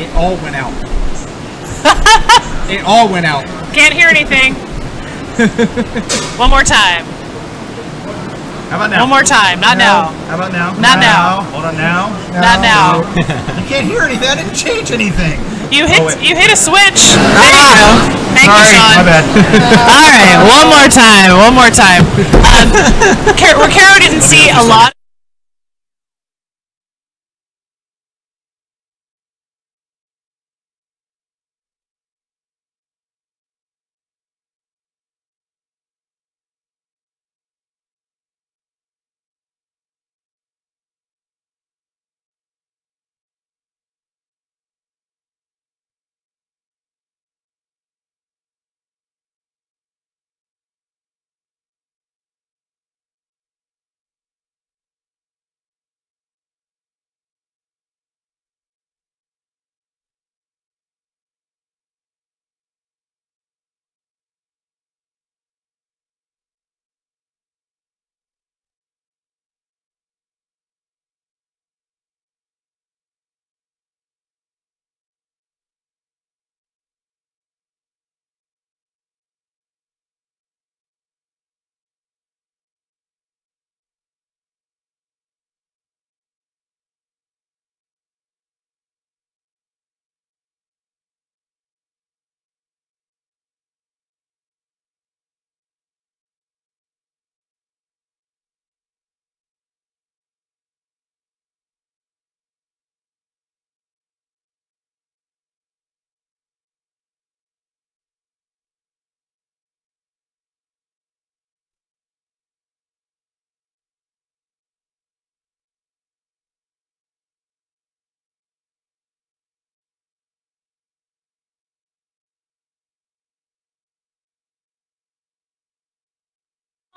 It all went out. It all went out. Can't hear anything. One more time. How about now? One more time. Not now. How about now? Not now. Hold on now. Not now. You can't hear anything. I didn't change anything. You hit wait. you hit a switch. There you go. Thank you, Sorry, Sean. my bad. All right, one more time. One more time. Where Caro didn't see a lot.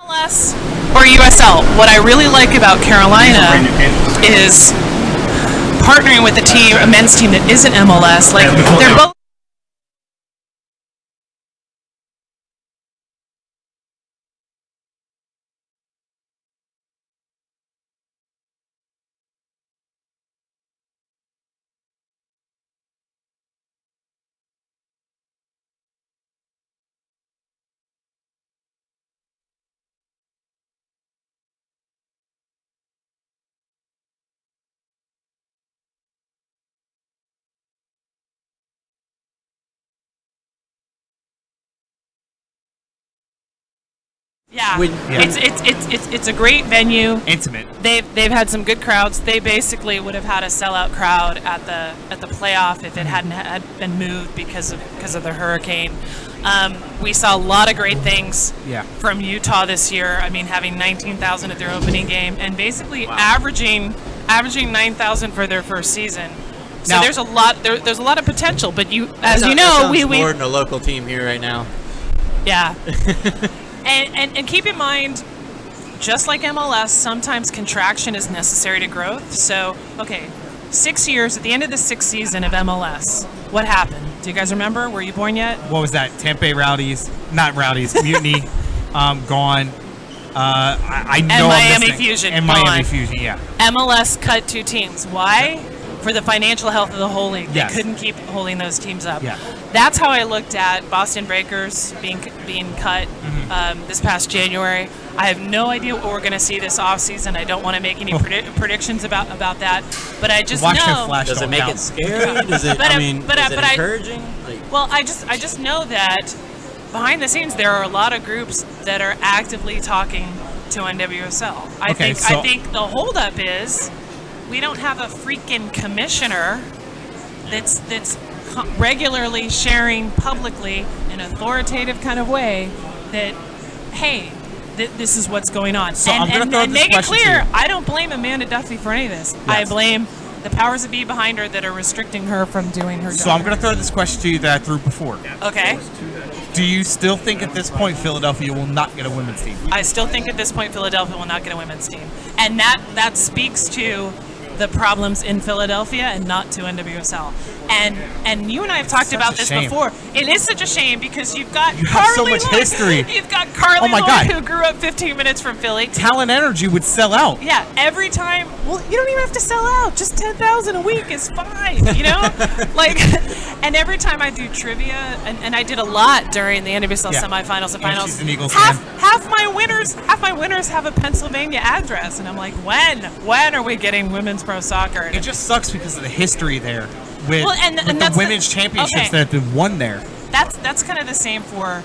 MLS or USL. What I really like about Carolina is partnering with a men's team that isn't MLS. Like they're both. Yeah, it's a great venue. Intimate. They've had some good crowds. They basically would have had a sellout crowd at the playoff if it hadn't had been moved because of the hurricane. We saw a lot of great things from Utah this year. I mean, having 19,000 at their opening game and basically averaging 9,000 for their first season. So there's a lot of potential. But as you know, we more than a local team here right now. Yeah. And keep in mind, just like MLS, sometimes contraction is necessary to growth. So, okay, 6 years, at the end of the sixth season of MLS, what happened? Do you guys remember? Were you born yet? What was that? Tampa Rowdies, not Rowdies, Mutiny, gone. I know. And Miami Fusion. And Miami Fusion, yeah. MLS cut 2 teams. Why? For the financial health of the whole league. Yes. They couldn't keep holding those teams up. Yeah. That's how I looked at Boston Breakers being cut this past January. I have no idea what we're going to see this offseason. I don't want to make any predictions about that, but I just know. Does it make it scary? Does it? Is it encouraging? Well, I just know that behind the scenes there are a lot of groups that are actively talking to NWSL. I think the holdup is we don't have a freaking commissioner that's regularly sharing publicly in an authoritative kind of way that, hey, this is what's going on. So and make it clear, I don't blame Amanda Duffy for any of this. Yes. I blame the powers that be behind her that are restricting her from doing her job. So I'm going to throw this question to you that I threw before. Okay. Do you still think at this point Philadelphia will not get a women's team? I still think at this point Philadelphia will not get a women's team. And that speaks to the problems in Philadelphia and not to NWSL. And you and I have talked about this before. It is such a shame because you have so much history. You've got Carly my Lloyd, God. who grew up 15 minutes from Philly. Talent Energy would sell out. Yeah, every time. Well, you don't even have to sell out. Just 10,000 a week is fine. You know, like. And every time I do trivia, and I did a lot during the NWSL semifinals and finals. She's an Eagles half my winners have a Pennsylvania address, and I'm like, when are we getting women's pro soccer? It just sucks because of the history there with, and with the women's championships that have been won there. That's kind of the same for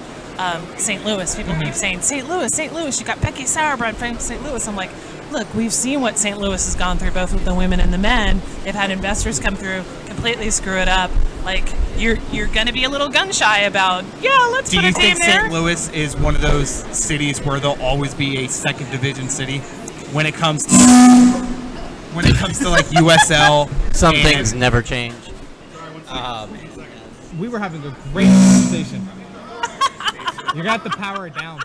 St. Louis. People keep saying St. Louis. You got Becky Sauerbrunn from St. Louis. I'm like, look, we've seen what St. Louis has gone through, both with the women and the men. They've had investors come through, completely screw it up. Like, you're going to be a little gun shy about, let's put a team there. Do you think St. Louis is one of those cities where there'll always be a second division city when it comes to like USL? Some things never change. We were having a great conversation. You got to power it down.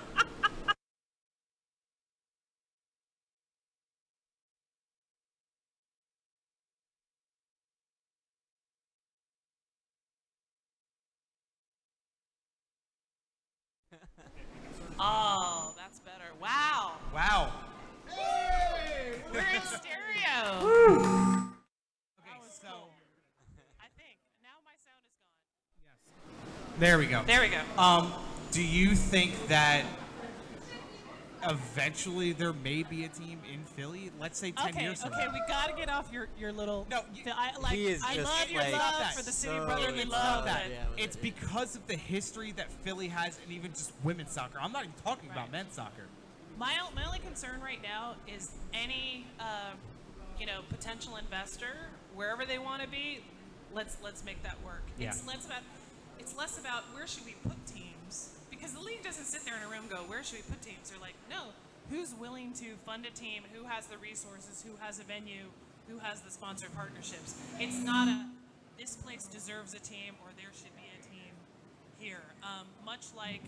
Oh, that's better. Wow. Wow. Hey, we're in stereo. Okay, so I think now my sound is gone. yes. There we go. There we go. Do you think that eventually there may be a team in Philly? Let's say 10 years from Okay, now. we gotta get off your little. No, I love your love for the city brotherly love. That. It's because of the history that Philly has, and even just women's soccer. I'm not even talking about men's soccer. My only concern right now is any potential investor, wherever they want to be, let's make that work. Yeah. It's less about where should we put teams, because the league doesn't sit there in a room and go, where should we put teams? They're like, no, who's willing to fund a team, who has the resources, who has a venue, who has the sponsored partnerships. It's not this place deserves a team or there should be a team here. Much like,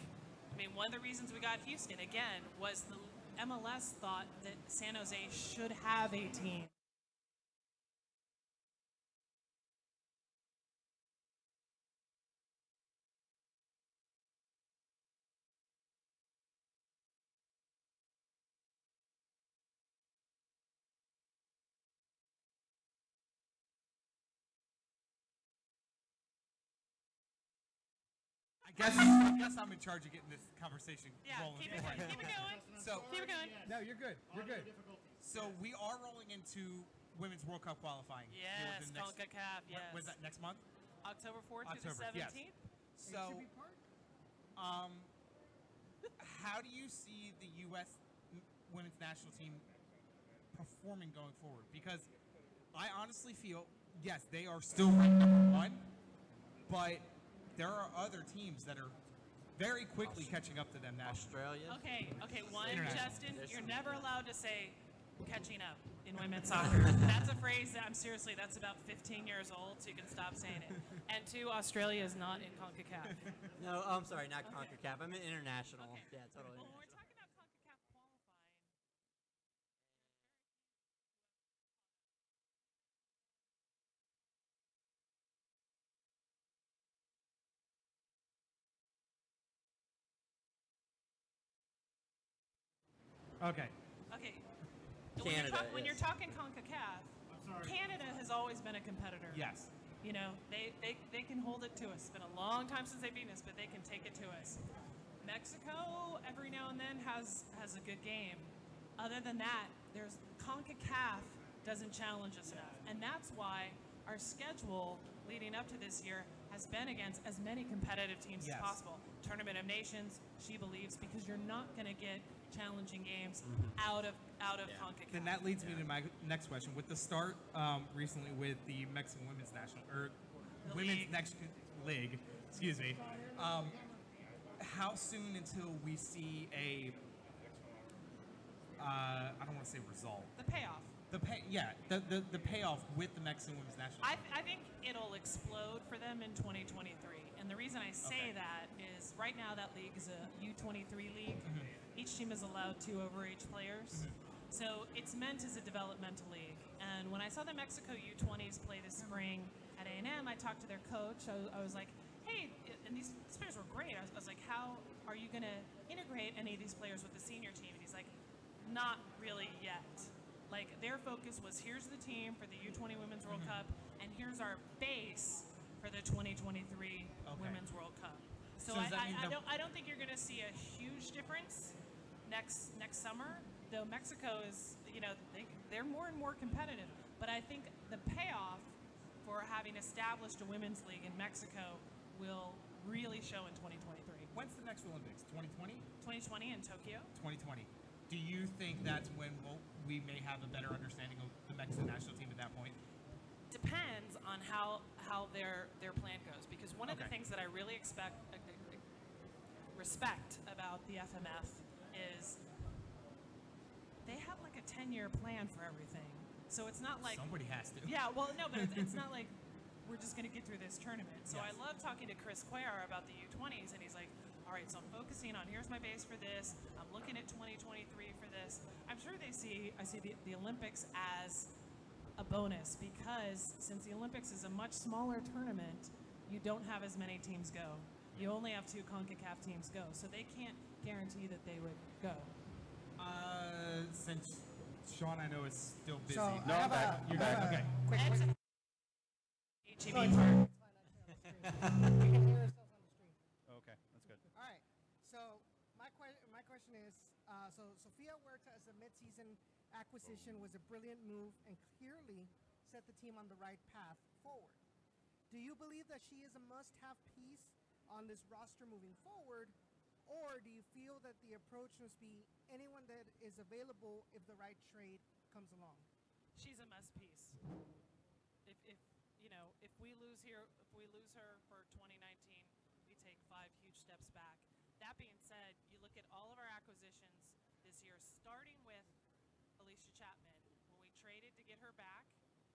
one of the reasons we got Houston, again, was the MLS thought that San Jose should have a team. I guess I'm in charge of getting this conversation rolling. Keep it going. Keep it going. No, you're good. You're good. So we are rolling into Women's World Cup qualifying. Yes, CONCACAF, yes. Was that next month? October 4th through the 17th? Yes. So, how do you see the U.S. women's national team performing going forward? Because I honestly feel, yes, they are still ranked #1, but there are other teams that are very quickly catching up to them nationally. Australia. Okay. One, Justin, you're never allowed to say catching up in women's soccer. That's a phrase that that's about 15 years old, so you can stop saying it. And two, Australia is not in CONCACAF. No, I'm sorry, not CONCACAF. I mean international. Okay. Yeah, totally. Well, when we're talking about CONCACAF qualifying. Okay. Canada, When you're talking CONCACAF, Canada has always been a competitor. Yes. They can hold it to us. It's been a long time since they've beaten us, but they can take it to us. Mexico, every now and then, has a good game. Other than that, there's CONCACAF doesn't challenge us enough. And that's why our schedule leading up to this year has been against as many competitive teams as possible. Tournament of Nations, she believes, because you're not going to get challenging games out of CONCACAF. Then that leads me to my next question. With the start recently with the Mexican Women's National, or The Women's league. Next League, excuse me, how soon until we see a, I don't want to say result. The payoff. The payoff with the Mexican Women's National. I think it'll explode for them in 2023. And the reason I say that is right now that league is a U23 league. Each team is allowed 2 overage players. So it's meant as a developmental league. And when I saw the Mexico U20s play this spring at A&M, I talked to their coach. I was like, hey, and these players were great. I was like, how are you going to integrate any of these players with the senior team? And he's like, not really yet. Like, their focus was, here's the team for the U20 Women's World Cup, and here's our base for the 2023 Women's World Cup. So I don't think you're going to see a huge difference next summer, though Mexico is, they're more and more competitive. But I think the payoff for having established a women's league in Mexico will really show in 2023. When's the next Olympics? 2020? 2020 in Tokyo. 2020. Do you think that's when we may have a better understanding of the Mexican national team at that point? Depends on how their plan goes, because one of the things that I really respect about the FMF is they have like a 10-year plan for everything. So it's not like somebody has to. Yeah, well, no, but it's not like we're just going to get through this tournament. So Yes. I love talking to Chris Cuellar about the U20s, and he's like, all right, so I'm focusing on here's my base for this. I'm looking at 2023 for this. I'm sure I see the Olympics as a bonus, because since the Olympics is a much smaller tournament, you don't have as many teams go. You only have 2 CONCACAF teams go, so they can't guarantee that they would go. Since Sean, I know, is still busy. So I have a quick HEB part. we can hear ourselves on the stream. Okay, that's good. All right. So my question is, so Sofia Huerta as a midseason acquisition was a brilliant move and clearly set the team on the right path forward. Do you believe that she is a must-have piece on this roster moving forward, or do you feel that the approach must be anyone that is available if the right trade comes along? She's a must piece. If we lose her for 2019, we take 5 huge steps back. That being said, you look at all of our acquisitions this year, starting with Alicia Chapman. When we traded to get her back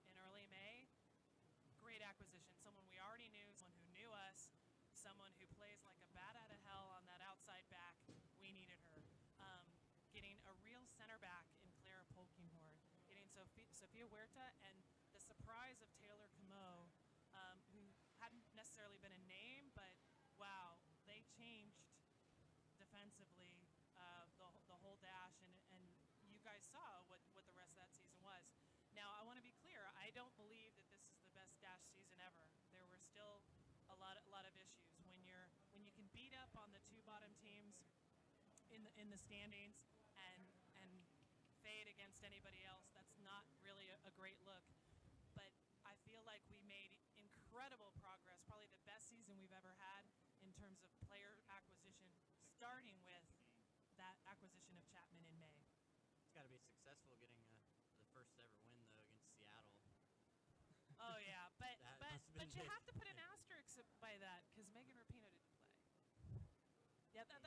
in early May, great acquisition. Someone we already knew, someone who knew us, someone who plays like a bat out of hell on that outside back. We needed her. Getting a real center back in Clara Polkinghorn. Getting Sofia Huerta, and the surprise of Taylor Camo, who hadn't necessarily been a name, but wow, they changed defensively the whole dash, and you guys saw what the rest of that season was. Now, I want to be clear. I don't believe that this is the best dash season ever. There were still a lot of issues when you can beat up on the 2 bottom teams in the standings and fade against anybody else. That's not really a great look. But I feel like we made incredible progress, probably the best season we've ever had in terms of player acquisition, starting with that acquisition of Chapman in May. It's got to be successful getting the first ever win, though, against Seattle. Oh, yeah, but you have to put an Yeah. asterisk by that, because Megan Rapinoe didn't play. Yeah, Touche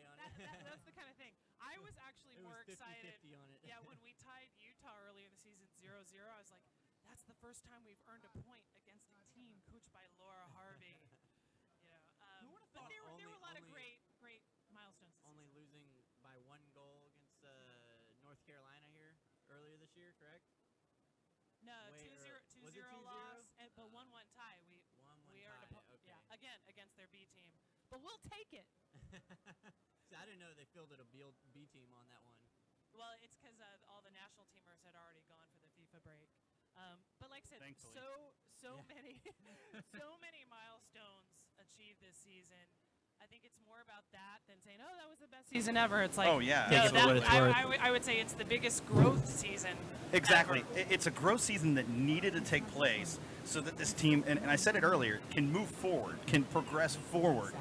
on it. That's the kind of thing. I was actually It was more excited. 50-50 on it. Yeah, when we tied Utah earlier in the season 0-0, I was like, that's the first time we've earned a point against a team coached by Laura Harvey. But there were a lot of great milestones. This Only season. losing by 1 goal against North Carolina here earlier this year, correct? No, Wait, 2-0 was it 2-0? loss, but 1-1 tie. We 1-1 earned a tie, point. okay. Yeah, again against their B team, but we'll take it. See, I didn't know they fielded a B team on that one. Well, it's because all the national teamers had already gone for the FIFA break. But like I said, Thankfully. so many milestones achieved this season. I think it's more about that than saying, "Oh, that was the best season ever." It's like, Oh, yeah. no, Take it for what it's worth. I would say it's the biggest growth season. Exactly. ever. It's a growth season that needed to take place so that this team, and I said it earlier, can move forward, can progress forward.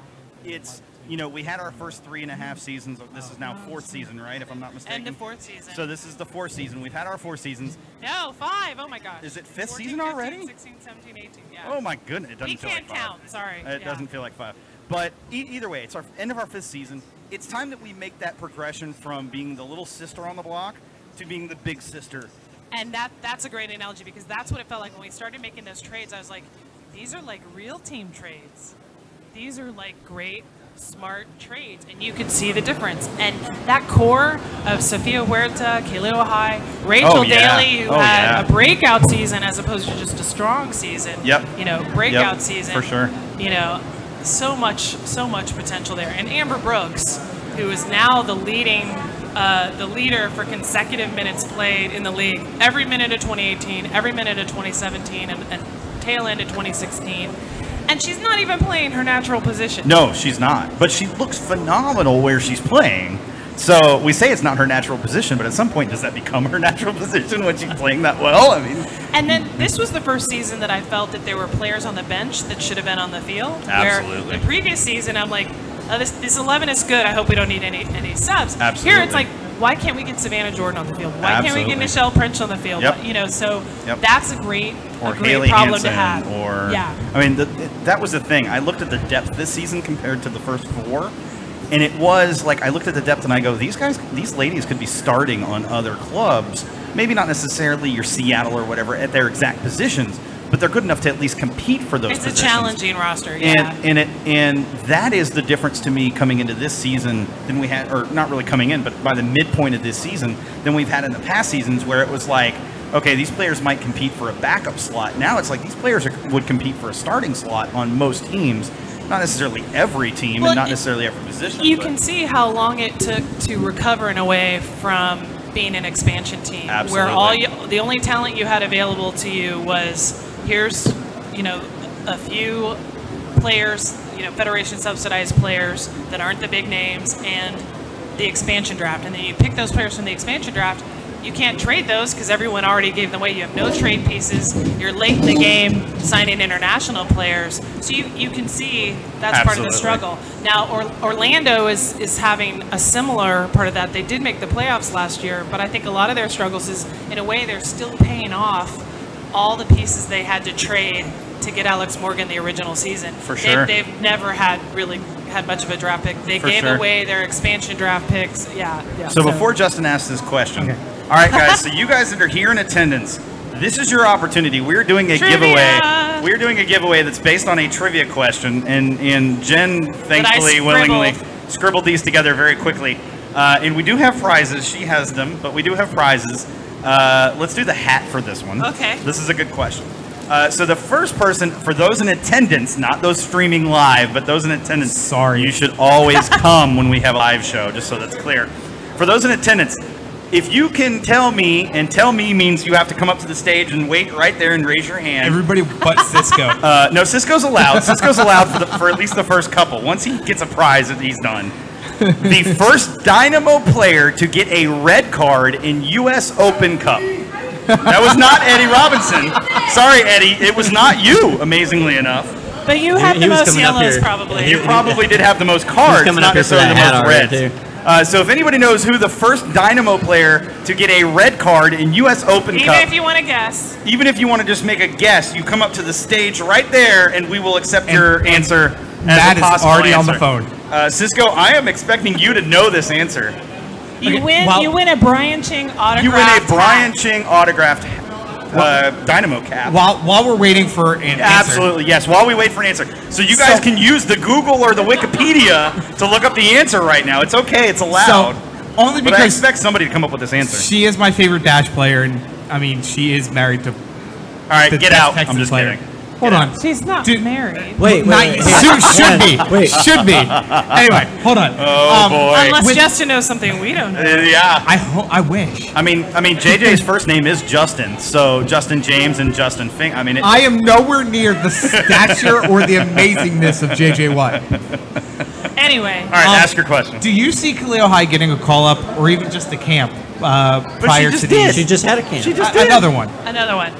It's, we had our first 3.5 seasons. This is now 4th season, right, if I'm not mistaken? And the 4th season. So this is the 4th season. We've had our 4 seasons. No, 5. Oh my gosh. Is it 5th 14, season 15, already? 16, 17, 18. Yeah. Oh my goodness, it doesn't We feel can't like 5. count. Sorry. It Yeah. doesn't feel like 5. But either way, it's our end of our 5th season. It's time that we make that progression from being the little sister on the block to being the big sister. And that's a great analogy, because that's what it felt like when we started making those trades. I was like, these are like real team trades. These are like great smart trades, and you could see the difference. And that core of Sofia Huerta, Kealia Ohai, Rachel Daly, who had a breakout season as opposed to just a strong season. Breakout season for sure. So much potential there. And Amber Brooks, who is now the leader for consecutive minutes played in the league. Every minute of 2018, every minute of 2017, and tail end of 2016. And she's not even playing her natural position. No, she's not. But she looks phenomenal where she's playing. So we say it's not her natural position, but at some point, does that become her natural position when she's playing that well? I mean. And then this was the first season that I felt that there were players on the bench that should have been on the field. Absolutely. Where the previous season, I'm like, oh, this 11 is good. I hope we don't need any subs. Absolutely. Here, it's like, why can't we get Savannah Jordan on the field? Why can't we get Michelle Prince on the field? That's a great Haley problem Hansen, to have. I mean, that was the thing. I looked at the depth this season compared to the first 4. And it was like I looked at the depth and I go, these ladies could be starting on other clubs. Maybe not necessarily your Seattle or whatever at their exact positions, but they're good enough to at least compete for those positions. It's a challenging roster, And that is the difference to me coming into this season than we had, or not really coming in, but by the midpoint of this season than we've had in the past seasons, where it was like, okay, these players might compete for a backup slot. Now it's like these players would compete for a starting slot on most teams. Not necessarily every team and not necessarily every position. You can see how long it took to recover in a way from being an expansion team. Absolutely. Where the only talent you had available to you was, here's, a few players, Federation subsidized players that aren't the big names, and the expansion draft. And then you pick those players from the expansion draft. You can't trade those because everyone already gave them away. You have no trade pieces. You're late in the game signing international players. So you can see that's part of the struggle. Now, Orlando is having a similar part of that. They did make the playoffs last year, but I think a lot of their struggles is, in a way, they're still paying off all the pieces they had to trade to get Alex Morgan the original season. For sure. They've never had much of a draft pick. They gave away their expansion draft picks. So before Justin asks this question, all right, guys, so you guys that are here in attendance, this is your opportunity. We're doing a giveaway. We're doing a giveaway that's based on a trivia question, and Jen, thankfully, willingly scribbled these together very quickly. And we do have prizes. She has them, but we do have prizes. Let's do the hat for this one. Okay. This is a good question. So the first person, for those in attendance, not those streaming live, but those in attendance, you should always come when we have a live show, just so that's clear. For those in attendance, if you can tell me, and tell me means you have to come up to the stage and wait right there and raise your hand. Everybody but Cisco. No, Cisco's allowed. Cisco's allowed for at least the first couple. Once he gets a prize, he's done. The first Dynamo player to get a red card in U.S. Open Cup. That was not Eddie Robinson. Sorry, Eddie. It was not you, amazingly enough. But you had the most yellows, probably. You probably did have the most cards, not necessarily the most reds. So if anybody knows who the first Dynamo player to get a red card in U.S. Open Cup. Even if you want to guess. Even if you want to just make a guess, you come up to the stage right there, and we will accept your answer as a possible is already answer. on the phone. Cisco, I am expecting you to know this answer. You win a Brian Ching autographed. You win a Brian Ching autographed Dynamo cap. While we're waiting for an answer. Absolutely, yes. While we wait for an answer. So you guys can use the Google or the Wikipedia to look up the answer right now. It's okay. It's allowed. So, only because but I expect somebody to come up with this answer. She is my favorite Dash player, and I mean, she is married to. All right, get out. Texas I'm just player. kidding. Hold on. She's not married. Wait. Should be. Wait. Should be. Anyway, hold on. Oh boy. Unless Justin knows something we don't know. Yeah. I wish. I mean, JJ's first name is Justin, so Justin James and Justin Fink. I mean, I am nowhere near the stature or the amazingness of JJ Watt. Anyway. All right, ask your question. Do you see Kealia Ohai getting a call up, or even just a camp prior to these? She just had a camp. She just did. Another one. Another one.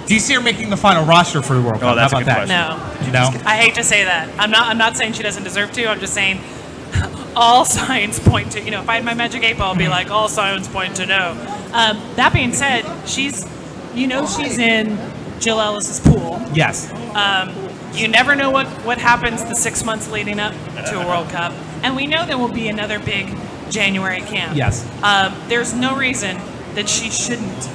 Do you see her making the final roster for the World Cup? Oh, that's How about a good that? question. No. No. I hate to say that. I'm not saying she doesn't deserve to. I'm just saying all signs point to, if I had my magic 8 ball, I'd be like, all signs point to no. That being said, she's in Jill Ellis's pool. Yes. You never know what happens the 6 months leading up to a World Cup. And we know there will be another big January camp. Yes. There's no reason that she shouldn't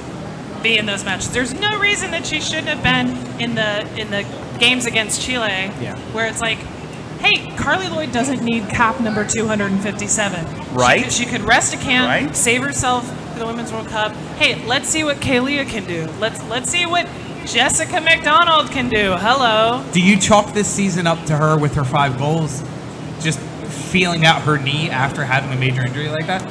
be in those matches. There's no reason that she shouldn't have been in the games against Chile, where it's like hey, Carly Lloyd doesn't need cap number 257. Right. She could rest a can, Right. save herself for the Women's World Cup. Hey, let's see what Kaylia can do. Let's see what Jessica McDonald can do. Hello. Do you chalk this season up to her with her 5 goals? Just feeling out her knee after having a major injury like that?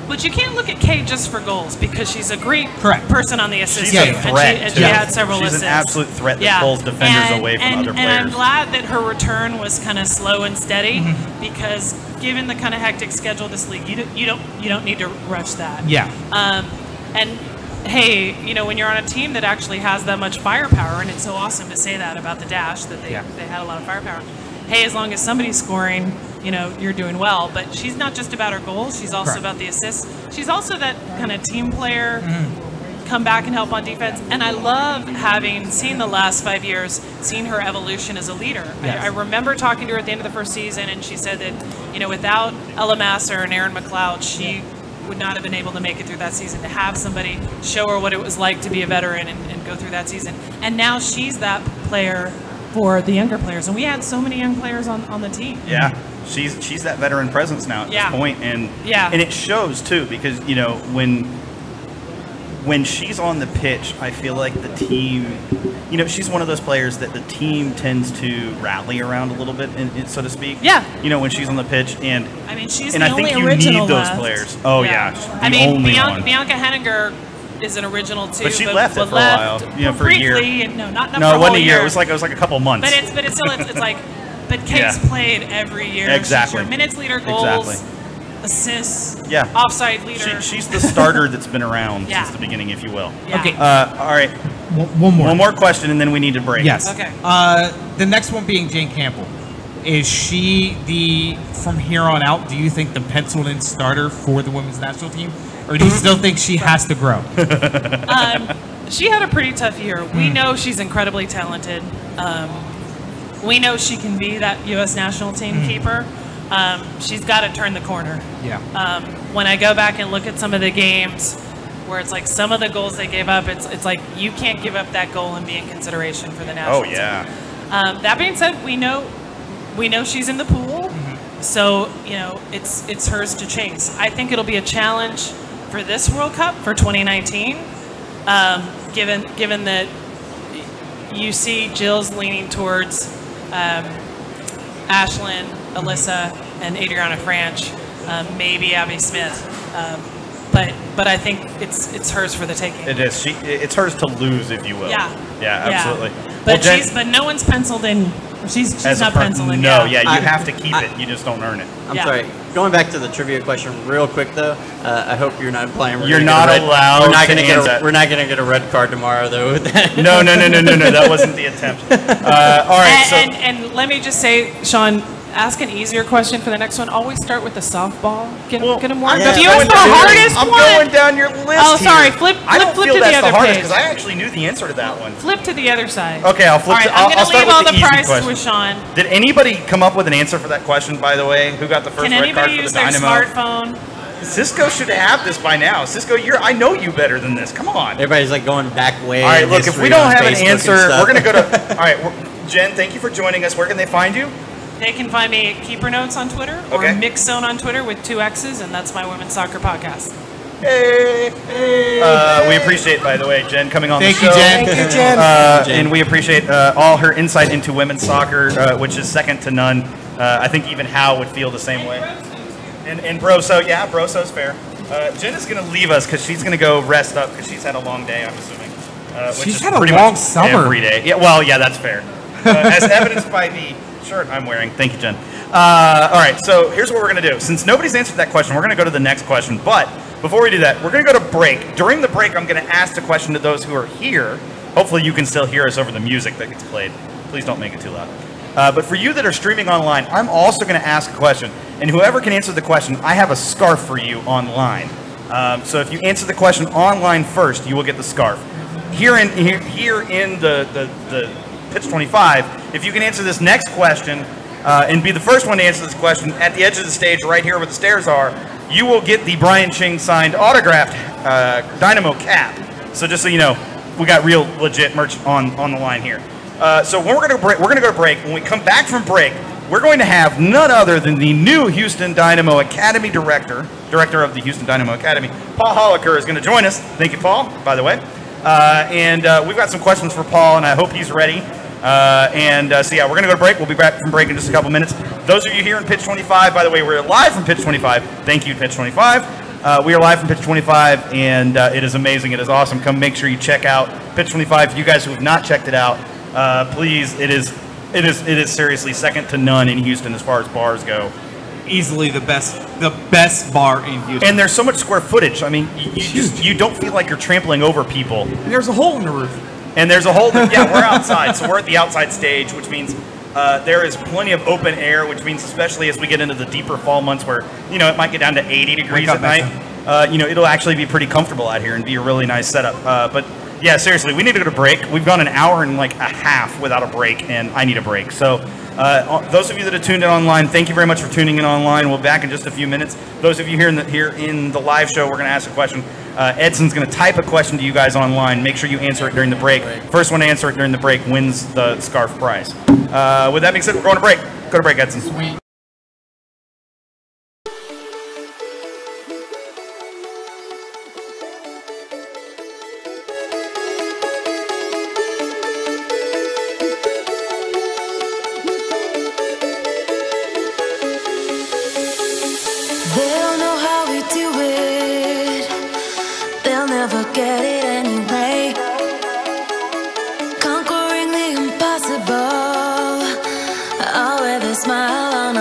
But you can't look at Kay just for goals because she's a great Correct. person on the assist She's a team. threat, and too. she had several She's assists. an absolute threat that pulls defenders away from other And I'm players. glad that her return was kind of slow and steady because given the kind of hectic schedule of this league, you don't need to rush that. Yeah. And hey, you know, when you're on a team that actually has that much firepower, and it's so awesome to say that about the Dash, that they had a lot of firepower. Hey, as long as somebody's scoring, you know, you're doing well. But she's not just about her goals. She's also about the assists. She's also that kind of team player, come back and help on defense. And I love having seen the last 5 years, seen her evolution as a leader. Yes. I remember talking to her at the end of the first season, and she said that, you know, without Ella Masser and Erin McLeod, she would not have been able to make it through that season, to have somebody show her what it was like to be a veteran and go through that season. And now she's that player for the younger players. And we had so many young players on the team. Yeah, she's that veteran presence now at this point, and it shows too, because you know when she's on the pitch, I feel like the team, you know, she's one of those players that the team tends to rally around a little bit, so to speak. Yeah. You know, when she's on the pitch, and I mean, she's and the I think only you original need those left. players. Oh yeah, I mean, only one. Bianca Henninger is an original too, But she left it for a while, you know, for a year. briefly, No, not No, for it a wasn't whole a year. It was like a couple months. But it's still it's like, but Kate's played every year. Exactly. She's your minutes leader, goals, Exactly. assists, Yeah. offside leader. She's the starter that's been around Yeah. since the beginning, if you will. Yeah. Okay. All right. One more. One more question, and then we need to break. Yes. Okay. The next one being Jane Campbell. Is she from here on out, do you think the penciled in starter for the women's national team? Or do you still think she has to grow? She had a pretty tough year. We know she's incredibly talented. We know she can be that U.S. national team keeper. She's got to turn the corner. Yeah. When I go back and look at some of the games where it's like some of the goals they gave up, it's like you can't give up that goal and be in consideration for the national team. That being said, we know she's in the pool, so you know it's hers to chase. I think it'll be a challenge for this World Cup for 2019, given that you see Jill's leaning towards Ashlyn, Alyssa, and Adriana Franch, maybe Abby Smith, but I think it's hers for the taking. It is. It's hers to lose, if you will. Yeah. Yeah, absolutely. But Jen, but no one's penciled in. She's not penciled in. No, yeah. you have to keep it. You just don't earn it. I'm sorry. Going back to the trivia question real quick though, I hope you're not implying You're not allowed We're not to going answer. We're not going to get a red card tomorrow though. With that. No. That wasn't the attempt. All right. And let me just say, Sean, ask an easier question for the next one. Always start with the softball. Get them warmed up. You asked the hardest I'm one. going down your list. Oh, sorry. Here. Flip I don't to feel the that's other the hardest page. because I actually knew the answer to that one. Flip to the other side. Okay, I'll flip. All right, I'll I'm going to start leave with all the the easy prizes question. with Sean. Did anybody come up with an answer for that question? By the way, who got the first Can red card anybody for use the their Dynamo? smartphone? Cisco should have this by now. Cisco, I know you better than this. Come on. Everybody's like going back way. All right, in look, if history we don't on have an Facebook and answer, stuff. we're going to go to. All right, Jen, thank you for joining us. Where can they find you? They can find me at Keeper Notes on Twitter or Mixzone on Twitter with 2 X's, and that's my women's soccer podcast. Hey. We appreciate, by the way, Jen coming on the show. Thank you, Jen. And we appreciate all her insight into women's soccer, which is second to none. I think even Hal would feel the same way. And Broso, yeah, Broso's fair. Jen is going to leave us because she's going to go rest up because she's had a long day, I'm assuming. She's had a long summer. Every day. Yeah, well, yeah, that's fair. As evidenced by the shirt I'm wearing. Thank you, Jen. All right, so here's what we're going to do. Since nobody's answered that question, we're going to go to the next question. But before we do that, we're going to go to break. During the break, I'm going to ask the question to those who are here. Hopefully you can still hear us over the music that gets played. Please don't make it too loud. But for you that are streaming online, I'm also going to ask a question. And whoever can answer the question, I have a scarf for you online. So if you answer the question online first, you will get the scarf. Here in the Pitch 25, if you can answer this next question and be the first one to answer this question at the edge of the stage right here where the stairs are, you will get the Brian Ching signed autographed Dynamo cap. So just so you know, we got real legit merch on the line here. So when we're going to go to break. When we come back from break, we're going to have none other than the new Houston Dynamo Academy director of the Houston Dynamo Academy, Paul Holliker, is going to join us. Thank you, Paul, by the way. And we've got some questions for Paul, and I hope he's ready. So yeah, we're going to go to break. We'll be back from break in just a couple minutes. Those of you here in Pitch 25, by the way, we're live from Pitch 25. Thank you, Pitch 25. We are live from Pitch 25, and it is amazing. It is awesome. Come make sure you check out Pitch 25. You guys who have not checked it out, please. It is seriously second to none in Houston as far as bars go. Easily the best bar in Houston. And there's so much square footage. I mean, you don't feel like you're trampling over people. And there's a hole in the roof. And there's a hole. Yeah, we're outside, so we're at the outside stage, which means there is plenty of open air, which means especially as we get into the deeper fall months where, you know, it might get down to 80 degrees at night, you know, it'll actually be pretty comfortable out here and be a really nice setup. But yeah, seriously, we need to go to break. We've gone an hour and like a half without a break, and I need a break. So those of you that have tuned in online, thank you very much for tuning in online. We'll be back in just a few minutes. Those of you here in the live show, we're going to ask a question. Edson's going to type a question to you guys online. Make sure you answer it during the break. First one to answer it during the break wins the scarf prize. With that being said, we're going to break. Go to break, Edson. Sweet. Smile on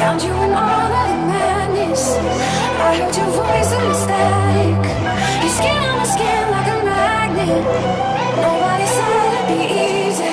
Found you in all of the madness. I heard your voice in the static. Your skin on my skin like a magnet. Nobody said it'd be easy.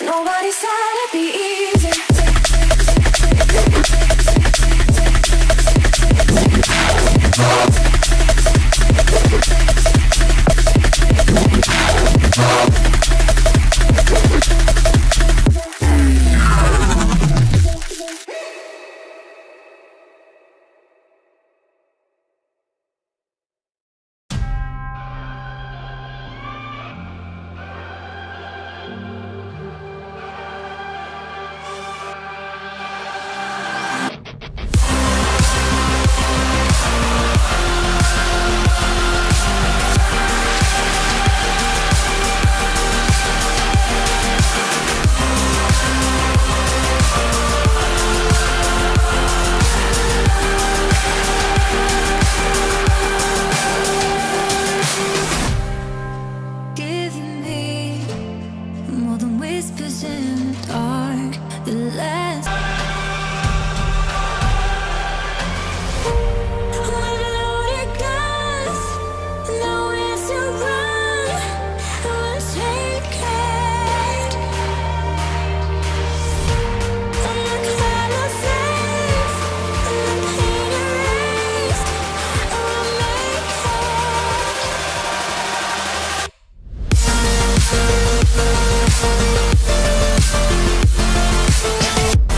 Nobody said it'd be easy. Giving me more than whispers in the dark. The last with loaded guns, nowhere to run. I won't take it. I'm not gonna safe. I'm not pain erased. I will make it.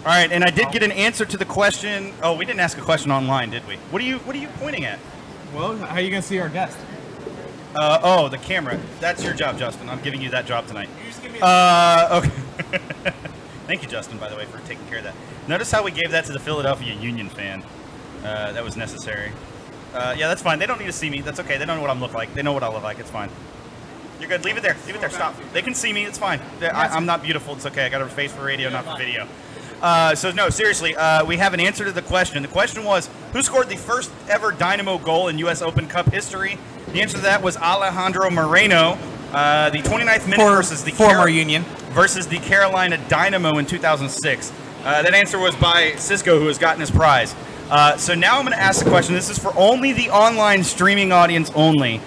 All right, and I did get an answer to the question. Oh, we didn't ask a question online, did we? What are you pointing at? Well, how are you gonna see our guest? Oh, the camera. That's your job, Justin. I'm giving you that job tonight. Okay. Thank you, Justin, by the way, for taking care of that. Notice how we gave that to the Philadelphia Union fan. That was necessary. Yeah, that's fine. They don't need to see me. That's okay. They don't know what I'm look like. They know what I look like. It's fine. You're good. Leave it there. Leave it there. Stop. They can see me. It's fine. I'm not beautiful. It's okay. I got a face for radio, not for video. So no, seriously, we have an answer to the question. The question was, who scored the first ever Dynamo goal in U.S. Open Cup history? The answer to that was Alejandro Moreno, the 29th minute versus the former Union versus the Carolina Dynamo in 2006. That answer was by Cisco, who has gotten his prize. So now I'm going to ask the question. This is for only the online streaming audience only.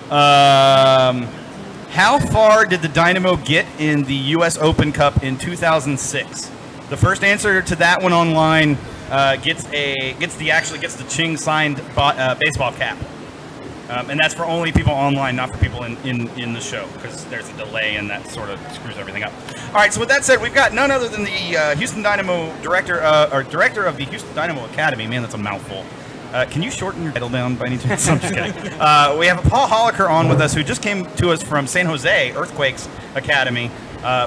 How far did the Dynamo get in the U.S. Open Cup in 2006? The first answer to that one online gets the Ching signed baseball cap, and that's for only people online, not for people in the show, because there's a delay and that sort of screws everything up. All right, so with that said, we've got none other than the Houston Dynamo director of the Houston Dynamo Academy. Man, that's a mouthful. Can you shorten your title down by any chance? I'm just kidding. We have Paul Holliker on with us, who just came to us from San Jose Earthquakes Academy.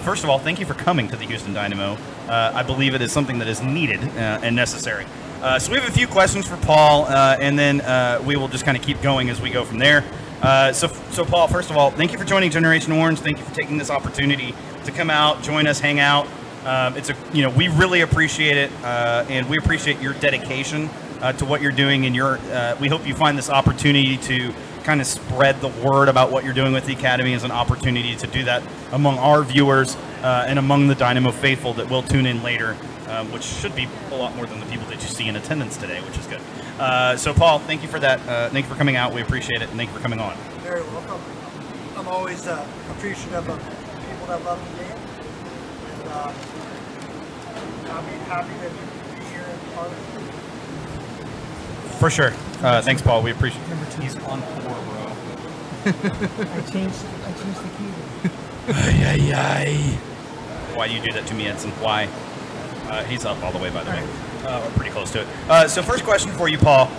First of all, thank you for coming to the Houston Dynamo. I believe it is something that is needed and necessary. So we have a few questions for Paul, and then we will just kind of keep going as we go from there. So Paul, first of all, thank you for joining Generation Orange. Thank you for taking this opportunity to come out, join us, hang out. We really appreciate it, and we appreciate your dedication to what you're doing, and we hope you find this opportunity to kind of spread the word about what you're doing with the Academy as an opportunity to do that among our viewers and among the Dynamo faithful that will tune in later, which should be a lot more than the people that you see in attendance today, which is good. So Paul, thank you for that. Thank you for coming out. We appreciate it, and thank you for coming on. Very welcome. I'm always appreciative of people that love the game, and I'm happy to be here and part of it. For sure. Thanks, Paul. We appreciate it. Number 2 is on 4, bro. I changed the key. Why you do that to me, Edson? Why? He's up all the way, by the way. We're pretty close to it. So first question for you, Paul.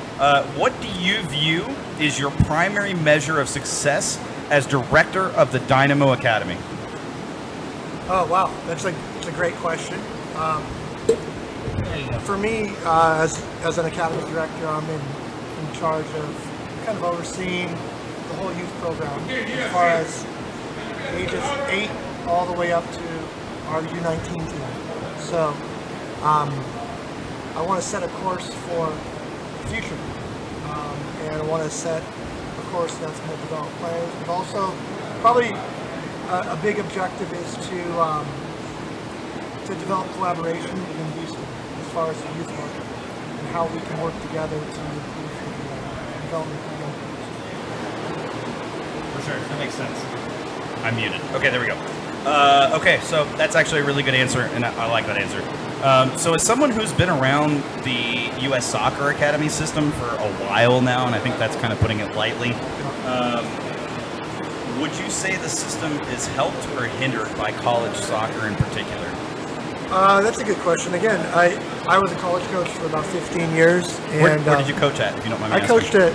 What do you view is your primary measure of success as director of the Dynamo Academy? Oh, wow. That's a great question. For me, as an academy director, I'm in charge of kind of overseeing the whole youth program as far as ages 8 all the way up to our U19 team. So I want to set a course for the future, and I want to set a course that's going to develop players, but also probably a big objective is to develop collaboration within Houston as far as the youth market and how we can work together to improve the development of young players. For sure, that makes sense. I'm muted. Okay, there we go. Okay, so that's actually a really good answer, and I like that answer. So as someone who's been around the U.S. Soccer Academy system for a while now, and I think that's kind of putting it lightly, would you say the system is helped or hindered by college soccer in particular? That's a good question. Again, I was a college coach for about 15 years. And where did you coach at, if you don't mind me asking? I coached at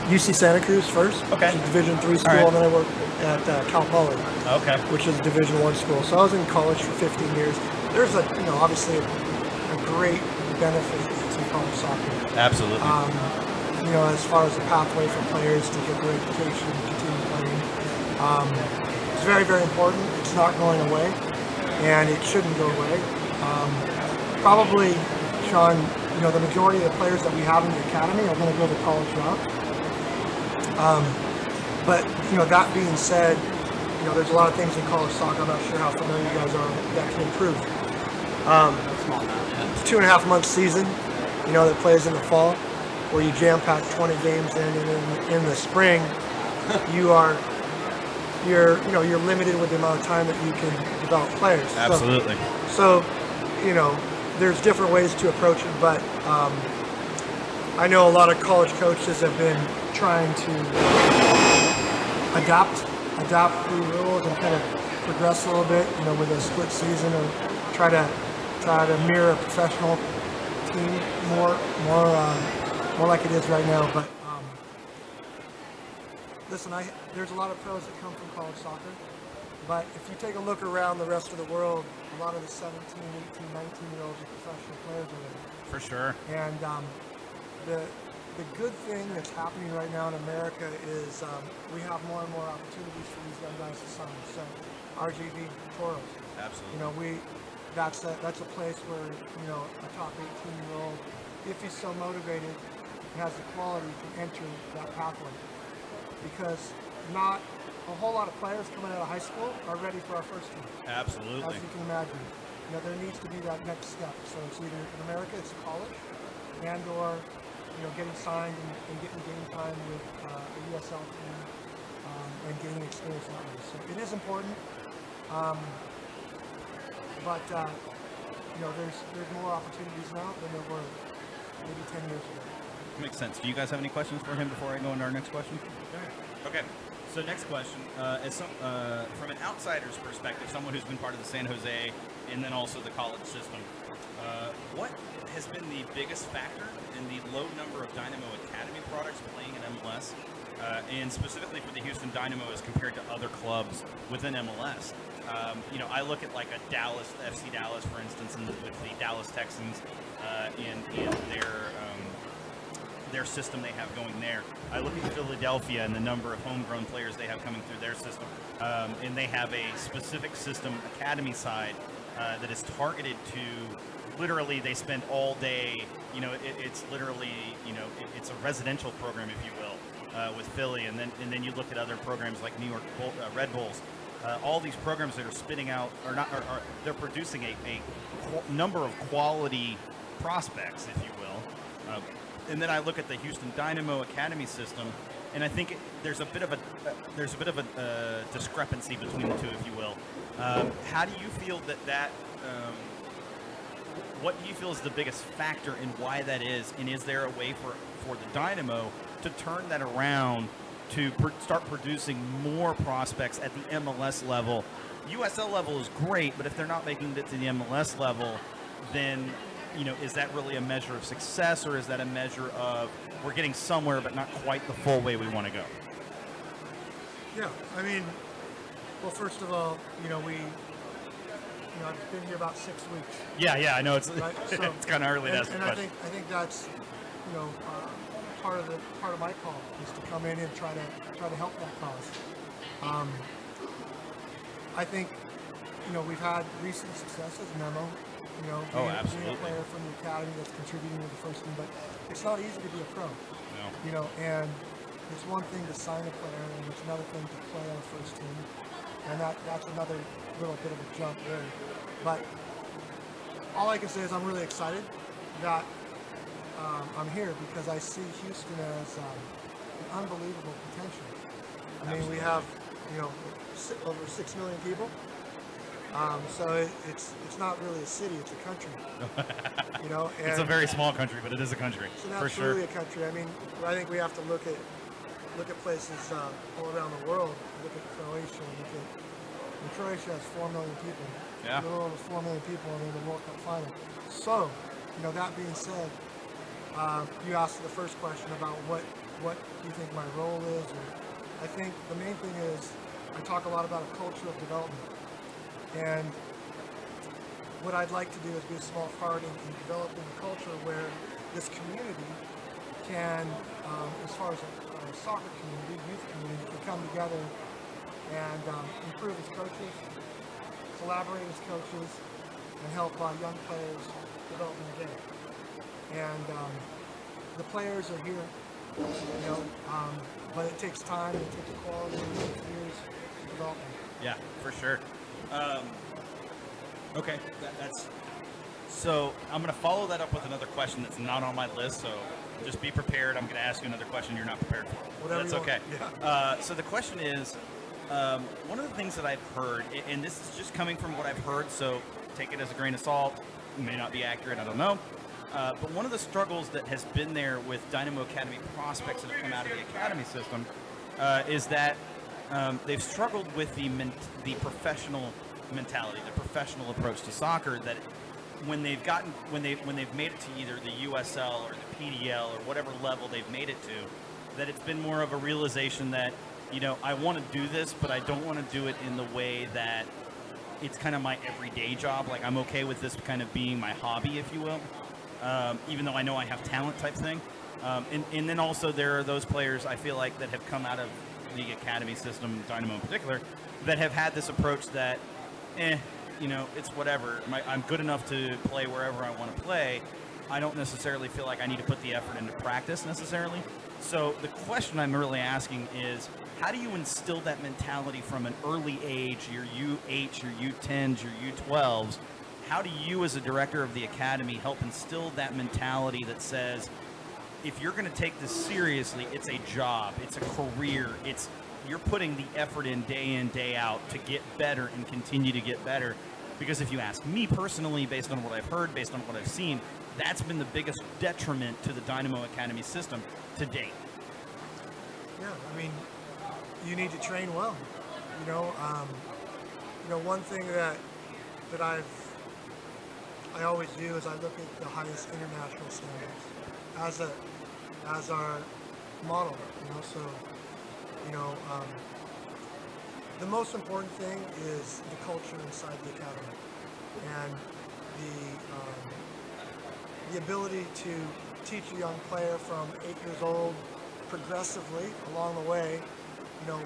UC Santa Cruz first, okay, which is a Division III school, and then I worked at Cal Poly, okay, which is a Division I school. So I was in college for 15 years. There's obviously a great benefit to college soccer. Absolutely. As far as the pathway for players to get their education and continue playing, it's very, very important. It's not going away, and it shouldn't go away. Probably, Sean, the majority of the players that we have in the academy are going to go the college route. But that being said, there's a lot of things in college soccer. I'm not sure how familiar you guys are that can improve. It's a 2.5-month season, that plays in the fall, where you jam-pack 20 games in, and in the spring, you're limited with the amount of time that you can develop players. Absolutely. So there's different ways to approach it, but I know a lot of college coaches have been trying to adapt the rules and kind of progress a little bit, with a split season, or try to try to mirror a professional team more like it is right now. But listen, there's a lot of pros that come from college soccer. But if you take a look around the rest of the world, a lot of the 17, 18, 19-year-olds are professional players already. For sure. And the good thing that's happening right now in America is we have more and more opportunities for these young guys to sign. So RGV Toros. Absolutely. You know, that's a place where, you know, a top 18-year-old, if he's so motivated, has the quality to enter that pathway. Because not a whole lot of players coming out of high school are ready for our first team. Absolutely. As you can imagine. You know, there needs to be that next step. So it's either in America, it's college, and or, you know, getting signed and getting game time with a USL team and gaining experience that way. So it is important. But you know, there's more opportunities now than there were maybe 10 years ago. Makes sense. Do you guys have any questions for him before I go into our next question? Okay. So next question, from an outsider's perspective, someone who's been part of the San Jose and then also the college system, what has been the biggest factor in the low number of Dynamo Academy products playing in MLS, and specifically for the Houston Dynamo as compared to other clubs within MLS? You know, I look at like a Dallas, FC Dallas, for instance, and with the Dallas Texans in their system they have going there. I look at Philadelphia and the number of homegrown players they have coming through their system, and they have a specific system, academy side, that is targeted to, literally they spend all day, you know, it's literally, you know, it's a residential program, if you will, with Philly, and then you look at other programs like New York Red Bulls. All these programs that are spitting out, they're producing a number of quality prospects, if you will. And then I look at the Houston Dynamo Academy system, and I think there's a bit of a discrepancy between the two, if you will. How do you feel what do you feel is the biggest factor in why that is, and is there a way for the Dynamo to turn that around to start producing more prospects at the MLS level? USL level is great, but if they're not making it to the MLS level, then, you know, is that really a measure of success, or is that a measure of we're getting somewhere but not quite the full way we want to go? Yeah, I mean, well, first of all, you know, I've been here about 6 weeks. Yeah, I know it's right? So, it's kind of early to ask the question. I think that's, you know, part of my call is to come in and try to help that cause. I think, you know, we've had recent successes. Memo, you know, being a player from the academy that's contributing to the first team, but it's not easy to be a pro. No. You know, and it's one thing to sign a player, and it's another thing to play on the first team, and that's another little bit of a jump there. But all I can say is I'm really excited that I'm here, because I see Houston as an unbelievable potential. I mean, we have, you know, over 6 million people. So it's not really a city; it's a country. You know, and it's a very small country, but it is a country, it's for sure. Absolutely a country. I mean, I think we have to look at places all around the world. Look at Croatia. Croatia has 4 million people. Yeah. A little over 4 million people in the World Cup final. So, you know, that being said, you asked the first question about what do you think my role is. I think the main thing is I talk a lot about a culture of development. And what I'd like to do is be a small part in developing a culture where this community can, as far as a soccer community, youth community, can come together and improve as coaches, collaborate as coaches, and help young players develop in the game. And the players are here, you know, but it takes time, it takes quality, it takes years to develop them. Yeah, for sure. Okay, that's so. I'm going to follow that up with another question that's not on my list. So just be prepared. I'm going to ask you another question you're not prepared for. Whatever that's you okay. want. Yeah. So the question is, one of the things that I've heard, and this is just coming from what I've heard, so take it as a grain of salt. It may not be accurate. I don't know. But one of the struggles that has been there with Dynamo Academy prospects that have come out of the academy system is that they've struggled with the professional mentality, the professional approach to soccer, that when they've made it to either the USL or the PDL or whatever level they've made it to, that it's been more of a realization that, I want to do this, but I don't want to do it in the way that it's kind of my everyday job. Like, I'm okay with this kind of being my hobby, if you will, even though I know I have talent type thing. And then also there are those players I feel like that have come out of the academy system, Dynamo in particular, that have had this approach that, it's whatever. I'm good enough to play wherever I want to play. I don't necessarily feel like I need to put the effort into practice necessarily. So the question I'm really asking is, how do you instill that mentality from an early age, your U8s, your U10s, your U12s? How do you as a director of the academy help instill that mentality that says, if you're going to take this seriously, it's a job, it's a career, you're putting the effort in, day out to get better and continue to get better? Because if you ask me personally, based on what I've heard, based on what I've seen, that's been the biggest detriment to the Dynamo Academy system to date. Yeah, I mean, you need to train well. One thing that I always do is I look at the highest international standards as our model. The most important thing is the culture inside the academy and the ability to teach a young player from 8 years old progressively along the way,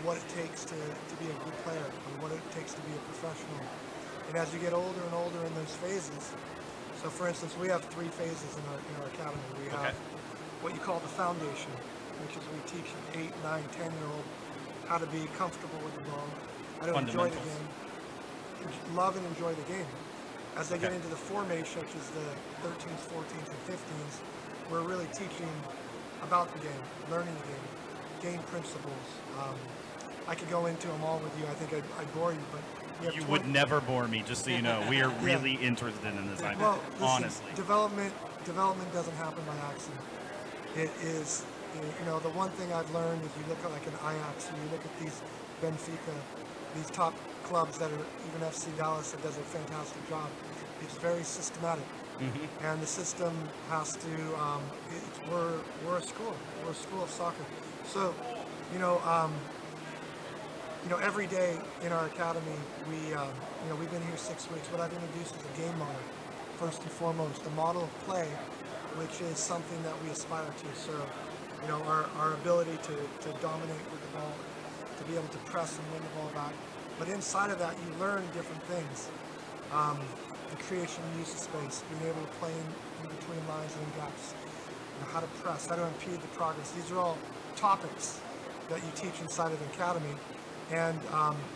what it takes to be a good player and what it takes to be a professional. And as you get older and older in those phases, so for instance, we have 3 phases in our academy. We have what you call the foundation, which is we teach an 8, 9, 10-year-old how to be comfortable with the ball, how to enjoy the game, love and enjoy the game. As they get into the formation, which is the 13s, 14s, and 15s, we're really teaching about the game, learning the game principles. I could go into them all with you. I think I'd bore you, but you would never bore me, just so you know. We are really interested in this. Well, listen, honestly. Development doesn't happen by accident. It is, the one thing I've learned is you look at like an Ajax, and you look at these Benfica, these top clubs that are, even FC Dallas that does a fantastic job. It's very systematic. And the system has to, we're a school of soccer. So, every day in our academy, we've been here 6 weeks. What I've introduced is a game model, first and foremost, a model of play, which is something that we aspire to. So, our ability to dominate with the ball, to be able to press and win the ball back. But inside of that, you learn different things. The creation and use of space, being able to play in between lines and in gaps, how to press, how to impede the progress. These are all topics that you teach inside of the academy, and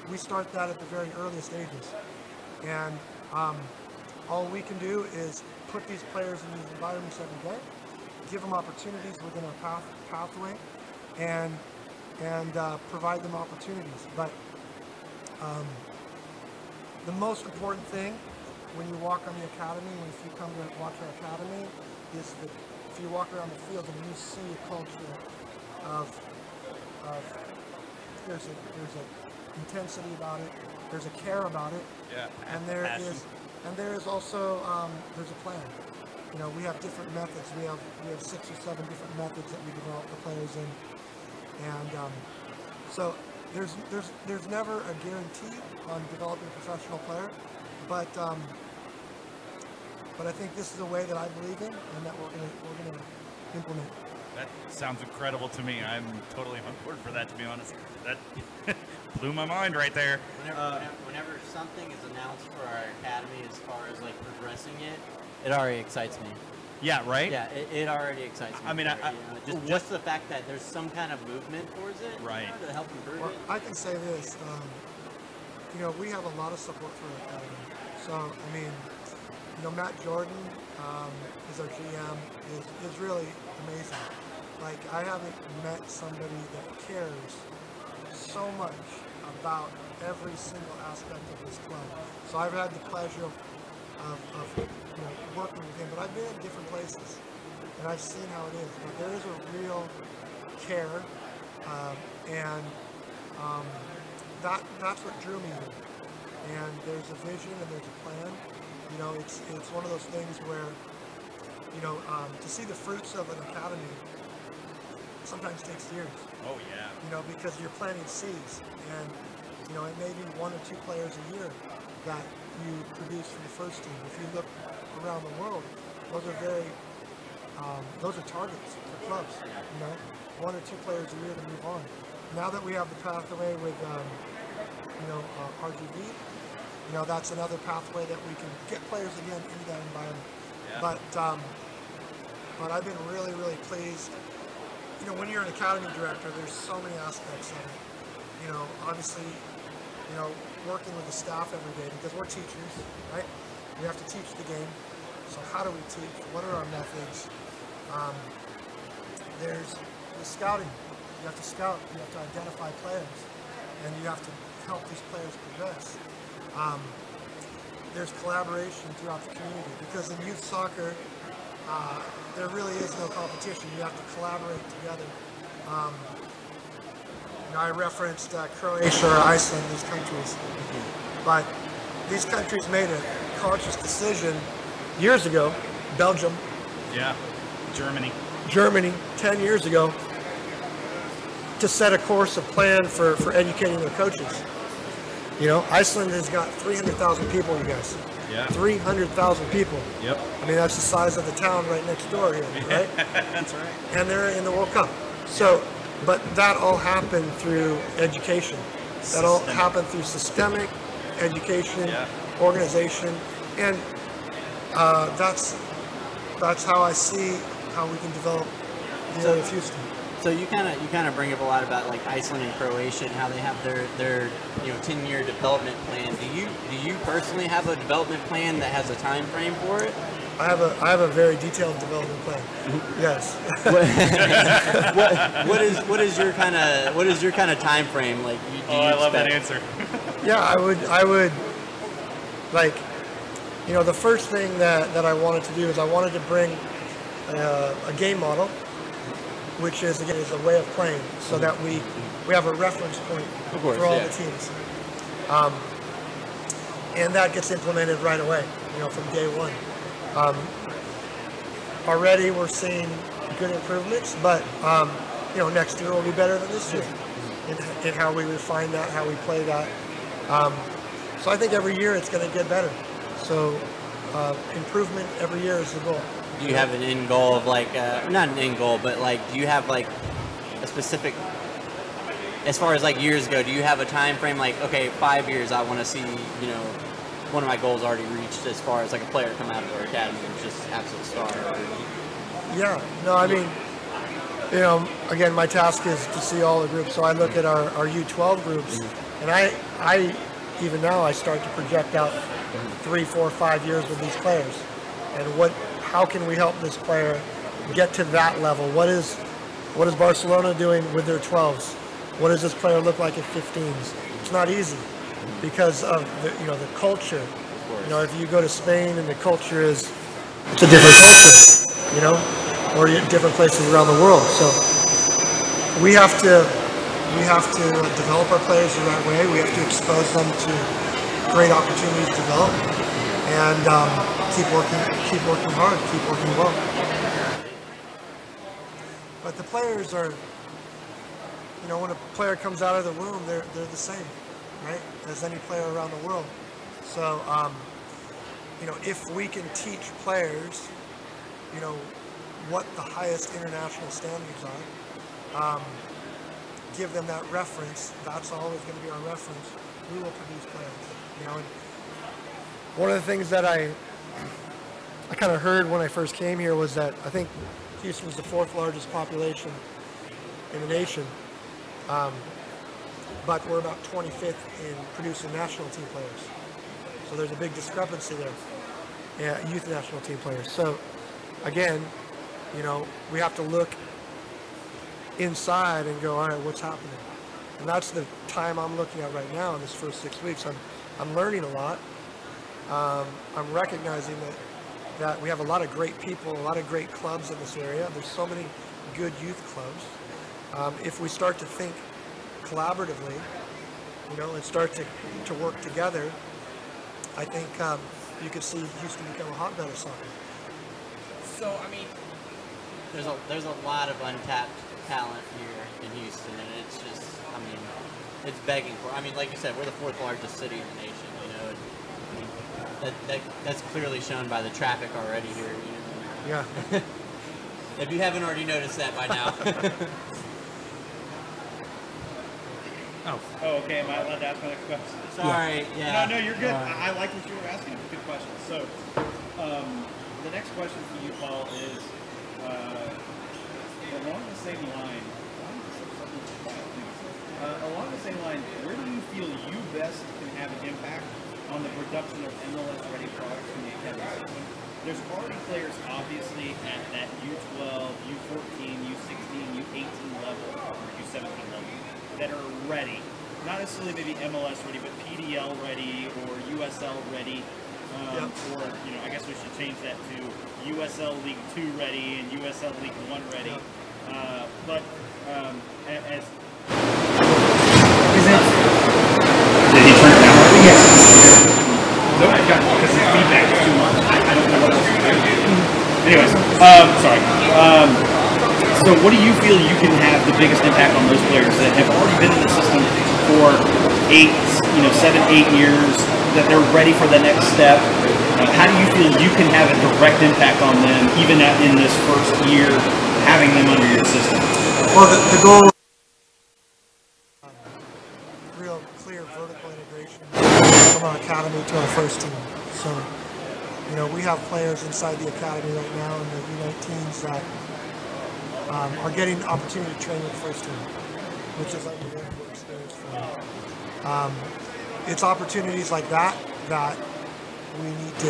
we start that at the very earliest ages. And all we can do is put these players in these environments every day, give them opportunities within our pathway, and provide them opportunities. But the most important thing when you walk on the academy, if you come to watch our academy, is that if you walk around the field and you see a culture of there's a intensity about it, there's a care about it, and there is also there's a plan. We have different methods. We have 6 or 7 different methods that we develop the players in, and so there's never a guarantee on developing a professional player, but I think this is a way that I believe in and that we're gonna implement. That sounds incredible to me. I'm totally on board for that, to be honest. That blew my mind right there. Whenever something is announced for our academy as far as like progressing it already excites me. Yeah, right? Yeah, it already excites me. I mean, just the fact that there's some kind of movement towards it, right, to help improve it. I can say this, we have a lot of support for our academy. So, I mean, Matt Jordan is our GM, is really amazing. Like, I haven't met somebody that cares so much about every single aspect of this club. So I've had the pleasure of working with him, but I've been in different places and I've seen how it is. But there is a real care, and that's what drew me here. And there's a vision and there's a plan, You know, it's one of those things where, you know, to see the fruits of an academy sometimes takes years. Oh yeah. You know, because you're planting seeds, and you know, it may be 1 or 2 players a year that you produce for the first team. If you look around the world, those are those are targets for clubs. You know, 1 or 2 players a year to move on. Now that we have the pathway with, you know, RGV, you know, that's another pathway that we can get players again in that environment. Yeah. But I've been really, really pleased. You know, when you're an academy director, there's so many aspects of it. You know, obviously, you know, working with the staff every day, because we're teachers, right? We have to teach the game. So how do we teach? What are our methods? There's the scouting. You have to scout. You have to identify players, and you have to help these players progress. There's collaboration throughout the community, because in youth soccer, there really is no competition. You have to collaborate together. You know, I referenced Croatia or Iceland, these countries, but these countries made a conscious decision years ago. Belgium, yeah, Germany, 10 years ago, to set a course of plan for educating their coaches. You know, Iceland has got 300,000 people, you guys. Yeah. 300,000 people. Yep. I mean, that's the size of the town right next door here, right? That's right. And they're in the World Cup. So, but that all happened through education. That all happened through systemic education, organization, and that's how I see how we can develop the area of Houston. So you kind of bring up a lot about like Iceland and Croatia and how they have their 10-year development plan. Do you personally have a development plan that has a time frame for it? I have a very detailed development plan. Yes. what is your kind of time frame like? I love that answer. Yeah, I would like, you know, the first thing that I wanted to do is I wanted to bring a game model, which is again is a way of playing, so that we have a reference point for all the teams, and that gets implemented right away, you know, from day one. Already we're seeing good improvements, but you know, next year will be better than this year in how we refine that, how we play that. So I think every year it's going to get better. So improvement every year is the goal. Do you have an end goal of like, not an end goal, but like, do you have like a specific, as far as like years go, do you have a time frame like, okay, 5 years I want to see, you know, one of my goals already reached as far as like a player come out of our academy and just absolute star? Yeah, no, I mean, you know, again, my task is to see all the groups. So I look at our U12 groups, and I even now I start to project out 3, 4, 5 years with these players, and how can we help this player get to that level? What is Barcelona doing with their 12s? What does this player look like at 15s? It's not easy because of the culture. You know, if you go to Spain and the culture it's a different culture, you know, or different places around the world. So we have to develop our players the right way. We have to expose them to great opportunities to develop, and keep working hard, keep working well. But the players are, you know, when a player comes out of the room, they're the same, right, as any player around the world. So, you know, if we can teach players, you know, what the highest international standards are, give them that reference, that's always going to be our reference, we will produce players, you know. And one of the things that I kind of heard when I first came here was that I think Houston was the 4th largest population in the nation, but we're about 25th in producing national team players. So there's a big discrepancy there, youth national team players. So again, you know, we have to look inside and go, all right, what's happening? And that's the time I'm looking at right now in this first 6 weeks. I'm learning a lot. I'm recognizing that we have a lot of great people, a lot of great clubs in this area. There's so many good youth clubs. If we start to think collaboratively, you know, and start to work together, I think you could see Houston become a hotbed of soccer. So, I mean, there's a lot of untapped talent here in Houston, and it's just, I mean, it's begging for. I mean, like you said, we're the 4th largest city in the nation. You know, and, I mean, that's clearly shown by the traffic already here. You know? Yeah. If you haven't already noticed that by now. Oh, okay. Am I allowed to ask my next question? Sorry. Yeah. No, you're good. I like what you were asking. Good question. So, the next question for you, Paul, is along the same line. Where do you feel you best can have an impact on the production of MLS-ready products from the academy system? There's already players, obviously, at that U12, U14, U16, U18 level, or U17 level, that are ready. Not necessarily maybe MLS ready, but PDL ready or USL ready. Or, you know, I guess we should change that to USL League 2 ready and USL League 1 ready. As... Did he turn it down? Yes. No, I got it because the feedback is too much. I don't know what else to do. Anyways, sorry. So what do you feel you can have the biggest impact on those players that have already been in the system for 7, 8 years, that they're ready for the next step? How do you feel you can have a direct impact on them, even in this first year, having them under your system? Well, the goal is real clear vertical integration from our academy to our first team. So, you know, we have players inside the academy right now in the U19s that are getting the opportunity to train with the first team, which is like a wonderful experience for them. It's opportunities like that that we need to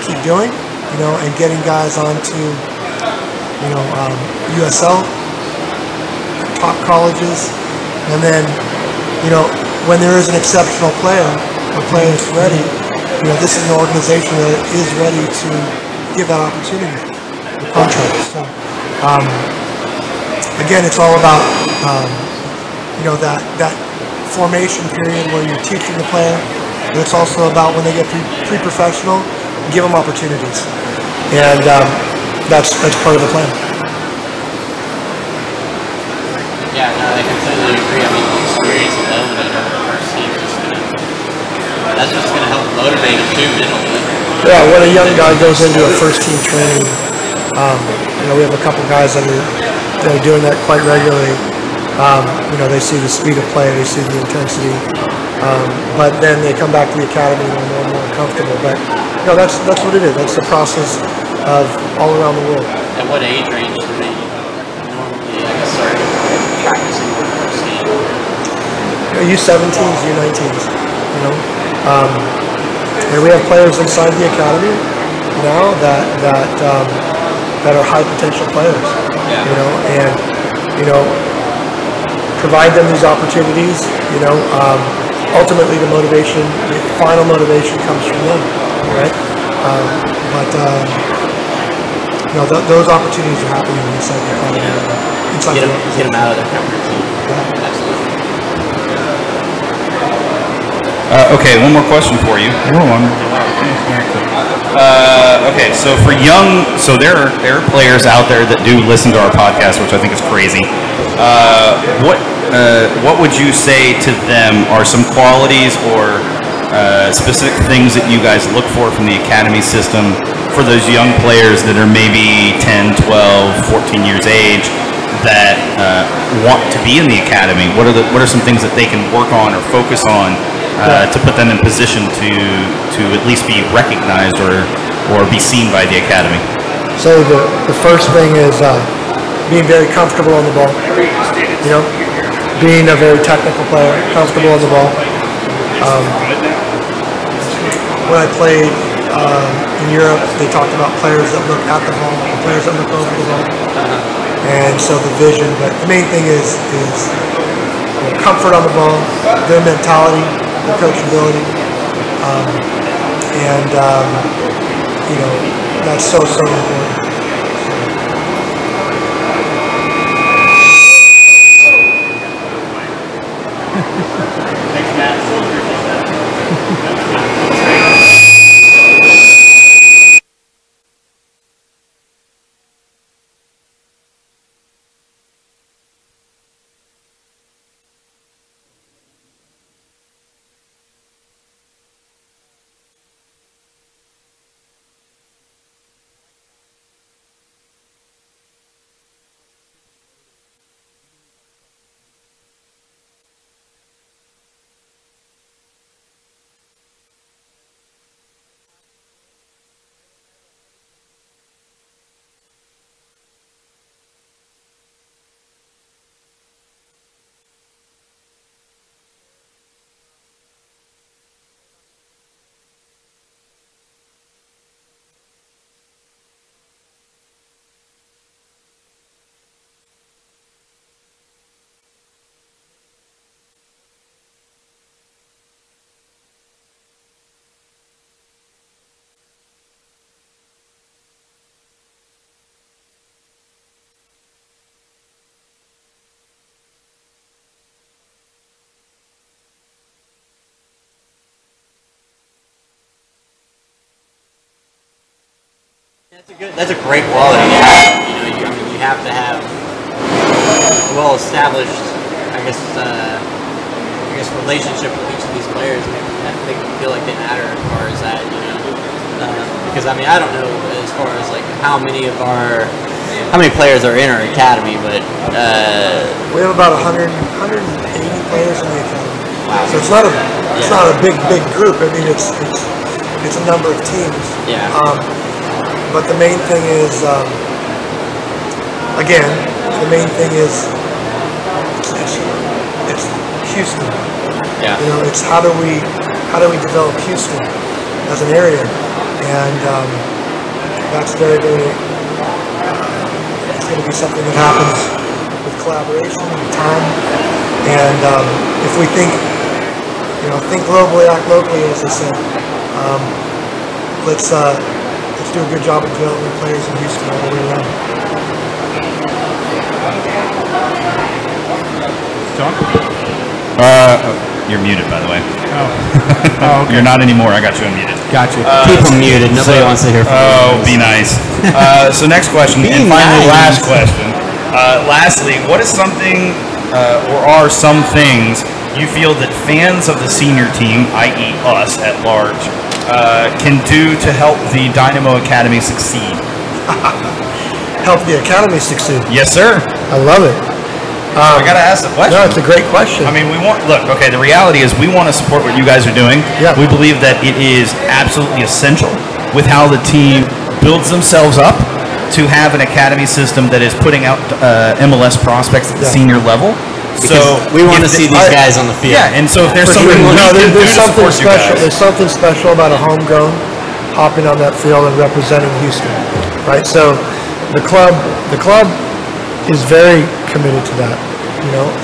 keep doing, you know, and getting guys onto, you know, USL, top colleges, and then, you know, when there is an exceptional player, a player that's ready, you know, this is an organization that is ready to give that opportunity, the contract. So, again, it's all about, you know, that formation period where you're teaching the player, but it's also about when they get pre-professional, give them opportunities, and that's part of the plan. Yeah, no, I completely agree. I mean, the experience alone in the first team is that's just going to help motivate them too mentally. Yeah, when a young guy goes into a first team training, you know, we have a couple guys that are doing that quite regularly. You know, they see the speed of play, they see the intensity, but then they come back to the academy and they're more and more comfortable. But you know, that's what it is. That's the process of all around the world. At what age range do they normally, I guess, start practicing with the first team? U17s, U19s. You know, and we have players inside the academy now that are high potential players. Yeah. You know, and you know, provide them these opportunities. You know, ultimately the motivation, the final motivation comes from them, right? But you know, those opportunities are happening inside the academy. Get them out of their comfort zone. Yeah. Absolutely. Okay, one more question for you. Okay, so for there are players out there that do listen to our podcast, which I think is crazy. What would you say to them are some qualities or specific things that you guys look for from the academy system for those young players that are maybe 10, 12, 14 years age that want to be in the academy? What are some things that they can work on or focus on to put them in position to at least be recognized or be seen by the academy? So the first thing is being very comfortable on the ball. You know, being a very technical player, comfortable on the ball. When I played in Europe, they talked about players that look at the ball, players that look over the ball, and so the vision. But the main thing is comfort on the ball, their mentality, their coachability, and you know, that's so important. Thanks, Matt. That's a great quality to have. You have to have a well-established, I guess, relationship with each of these players. That make them feel like they matter as far as that, because I don't know as far as like how many players are in our academy, but we have about 180 players in the academy. Wow. So it's not a big group. I mean, it's a number of teams. Yeah. But the main thing is, it's Houston. Yeah. It's how do we develop Houston as an area, and that's very, very. It's going to be something that happens with collaboration and time, and if we think globally, act locally, as I said. Let's do a good job of developing players in Houston all the way around. John? You're muted, by the way. Oh, okay. You're not anymore. I got you unmuted. Gotcha. Keep them muted. Nobody wants to hear from you. Oh, be nice. So next question, and finally last question. Lastly, what is something, or are some things you feel that fans of the senior team, i.e. us at large, can do to help the Dynamo Academy succeed? Help the Academy succeed? Yes, sir. I love it. I got to ask the question. No, it's a great question. I mean, the reality is we want to support what you guys are doing. Yeah. We believe that it is absolutely essential with how the team builds themselves up to have an academy system that is putting out MLS prospects at the senior level. Because we want to see these guys on the field. Yeah, and so if there's something there's something special. There's something special about a homegrown hopping on that field and representing Houston, right? So the club is very committed to that,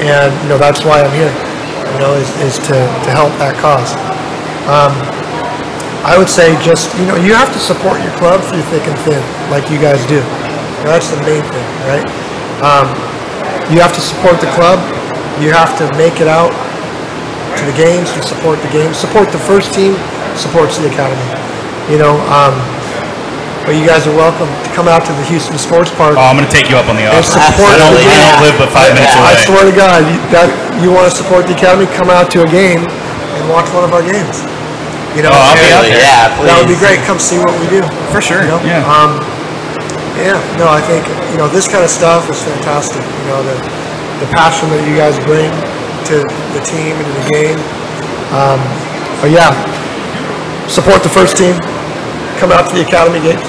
and that's why I'm here, is to help that cause. I would say just you have to support your club through thick and thin, like you guys do. That's the main thing, right? You have to support the club. You have to make it out to the games to support the games. Support the first team, supports the academy. But you guys are welcome to come out to the Houston Sports Park. Oh, I'm going to take you up on the offer. I don't live but 5 minutes away. I swear to God, you want to support the academy, come out to a game and watch one of our games. I'll be out there. Yeah, please. That would be great. Come see what we do. For sure. Yeah. I think this kind of stuff is fantastic. The passion that you guys bring to the team and to the game. But yeah, support the first team. Come out to the academy games.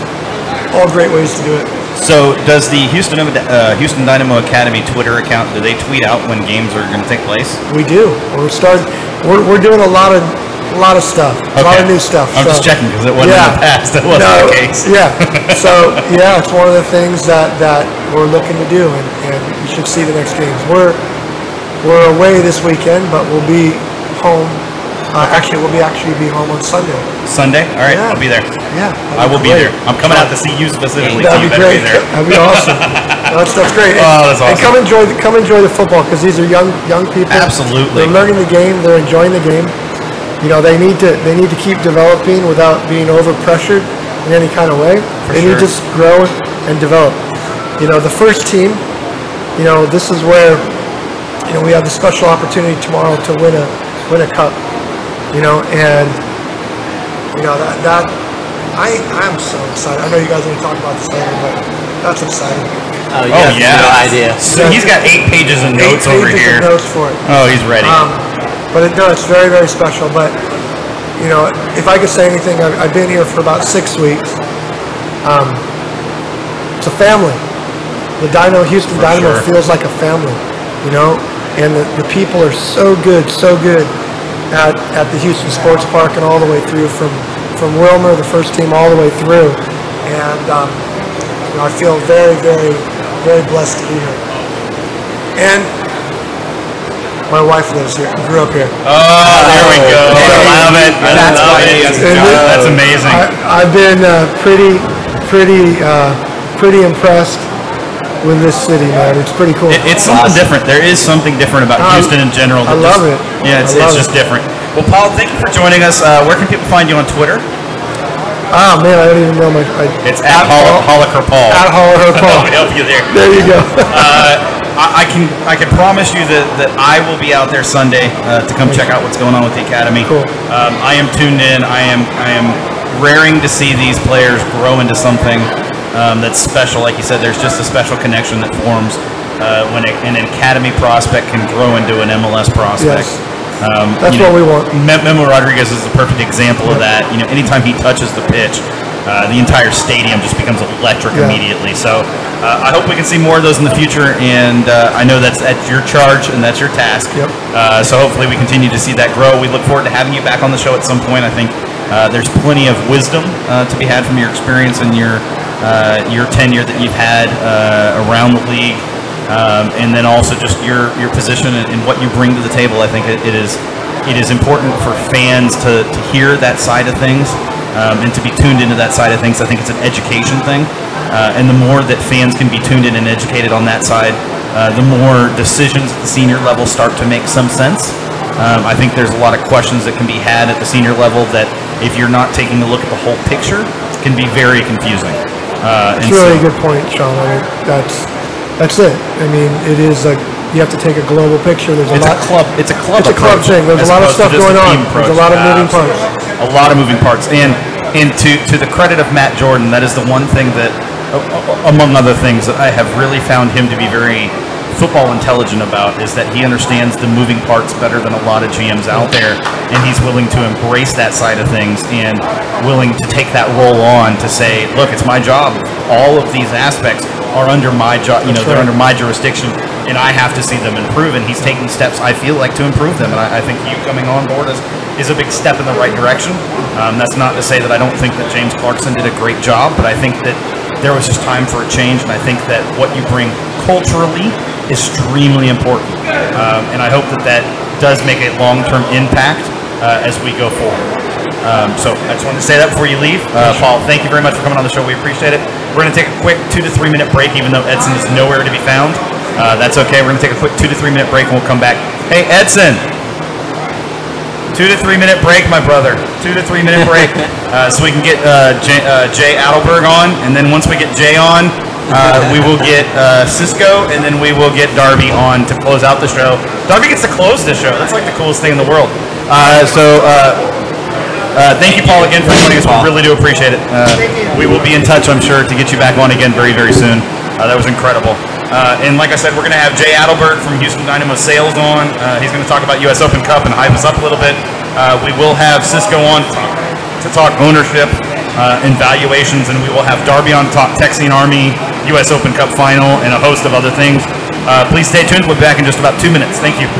All great ways to do it. So, does the Houston Dynamo Academy Twitter account, do they tweet out when games are going to take place? We do. We're doing a lot of stuff. A lot of new stuff. I'm just checking because it wasn't in the past. That wasn't the case. Yeah. So it's one of the things that we're looking to do, and you should see the next games. We're away this weekend, but we'll be home. We'll be home on Sunday. Sunday? All right, Yeah. I'll be there. Yeah. I will be there. I'm coming out to see you specifically. That'd be so you better great. be there. That'd be awesome. That's great. Oh, that's awesome. And come enjoy the football, because these are young people. Absolutely. They're learning the game. They're enjoying the game. They need to keep developing without being over pressured in any kind of way. They need to just grow and develop. The first team. This is where we have the special opportunity tomorrow to win a cup. And that I'm so excited. I know you guys are going to talk about this later, but that's exciting. Oh yeah, no idea. So he's got 8 pages of notes over here. Notes for it. Oh, he's ready. But it's very, very special. But if I could say anything, I've been here for about 6 weeks. It's a family. The Houston Dynamo feels like a family, and the people are so good at the Houston Sports Park and all the way through from Wilmer, the first team, all the way through. And I feel very, very, very blessed to be here. And my wife lives here, grew up here. Oh, there we go. I love it. That's amazing. I've been pretty impressed with this city, man. It's pretty cool. It's something different. There is something different about Houston in general. I love it. Yeah, it's just different. Well, Paul, thank you for joining us. Where can people find you on Twitter? Ah, man, I don't even know my. It's at Holliker Paul. At Holliker Paul. Let me help you there. There you go. I can promise you that I will be out there Sunday to come check out what's going on with the academy. Cool. I am tuned in. I am raring to see these players grow into something that's special. Like you said, there's just a special connection that forms when an academy prospect can grow into an MLS prospect. Yes. That's what we want. Memo Rodriguez is a perfect example of that. Anytime he touches the pitch, the entire stadium just becomes electric immediately. So I hope we can see more of those in the future, and I know that's at your charge and that's your task. Yep. So hopefully we continue to see that grow. We look forward to having you back on the show at some point. I think there's plenty of wisdom to be had from your experience and your tenure that you've had around the league. And then also just your position and what you bring to the table. I think it is important for fans to hear that side of things and to be tuned into that side of things. I think it's an education thing, and the more that fans can be tuned in and educated on that side, the more decisions at the senior level start to make some sense. I think there's a lot of questions that can be had at the senior level that if you're not taking a look at the whole picture, can be very confusing. It's really a good point, Sean. I mean, that's it. I mean, it is like you have to take a global picture. There's It's a club approach, thing. There's as a lot of opposed to stuff just going a on. team There's a approach. lot of moving parts. A lot of moving parts. And to the credit of Matt Jordan, that is the one thing that, among other things, that I have really found him to be very football intelligent about, is that he understands the moving parts better than a lot of GMs out there, and he's willing to embrace that side of things and willing to take that role on to say, look, it's my job. All of these aspects are under my job, they're under my jurisdiction, and I have to see them improve, and he's taking steps, I feel like, to improve them, and I think you coming on board is a big step in the right direction. That's not to say that I don't think that James Clarkson did a great job, but I think that there was just time for a change, and I think that what you bring culturally is extremely important, and I hope that does make a long-term impact as we go forward. So I just wanted to say that before you leave. Paul, thank you very much for coming on the show. We appreciate it. We're going to take a quick 2 to 3 minute break, even though Edson is nowhere to be found. That's okay. We're going to take a quick 2 to 3 minute break, and we'll come back. Hey, Edson! 2 to 3 minute break, my brother. 2 to 3 minute break, so we can get Jay Adelberg on, and then once we get Jay on, we will get Cisco, and then we will get Darby on to close out the show. Darby gets to close the show. That's like the coolest thing in the world. Thank you, Paul, again for joining us. We really do appreciate it. We will be in touch, I'm sure, to get you back on again very, very soon. That was incredible. And like I said, we're going to have Jay Adelberg from Houston Dynamo Sales on. He's going to talk about US Open Cup and hype us up a little bit. We will have Cisco on to talk ownership and valuations, and we will have Darby on to talk Texian Army, US Open Cup final, and a host of other things. Please stay tuned. We'll be back in just about 2 minutes. Thank you.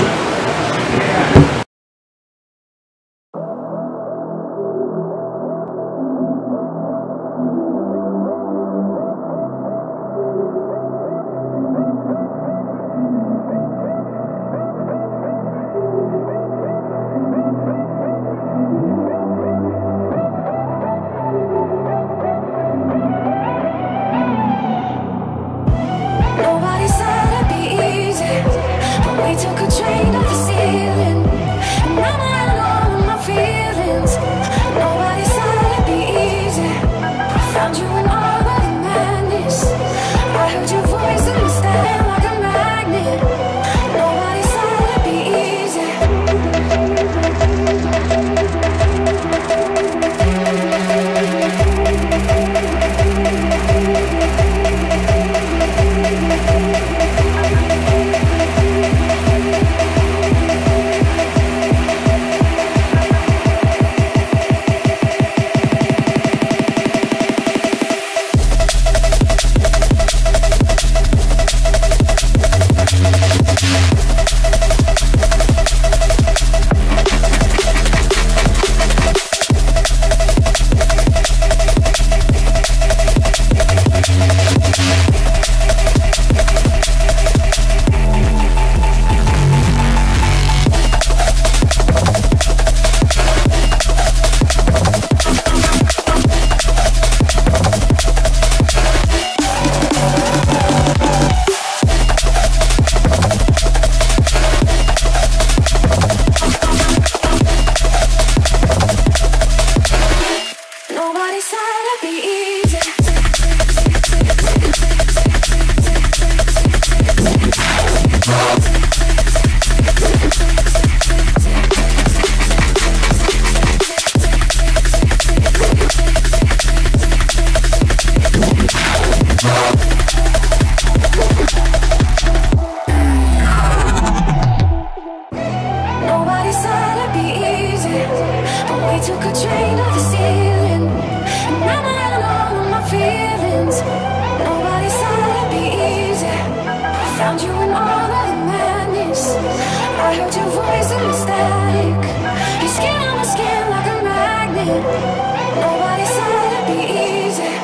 Nobody said it'd be easy, but we took a train to the ceiling. And I'm not alone in my feelings. Nobody said it'd be easy. I found you in all of the madness. I heard your voice in the stand like a magnet. Nobody said it'd be easy. I heard your voice in the static. Your skin on my skin like a magnet. Nobody said it'd be easy.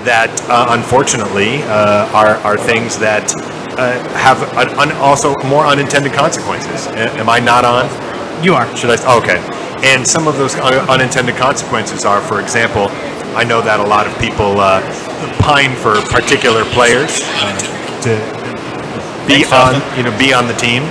that unfortunately are things that have also more unintended consequences. Am I not on? You are. Should I? Oh, okay. And some of those unintended consequences are, for example, I know that a lot of people pine for particular players to be on the team.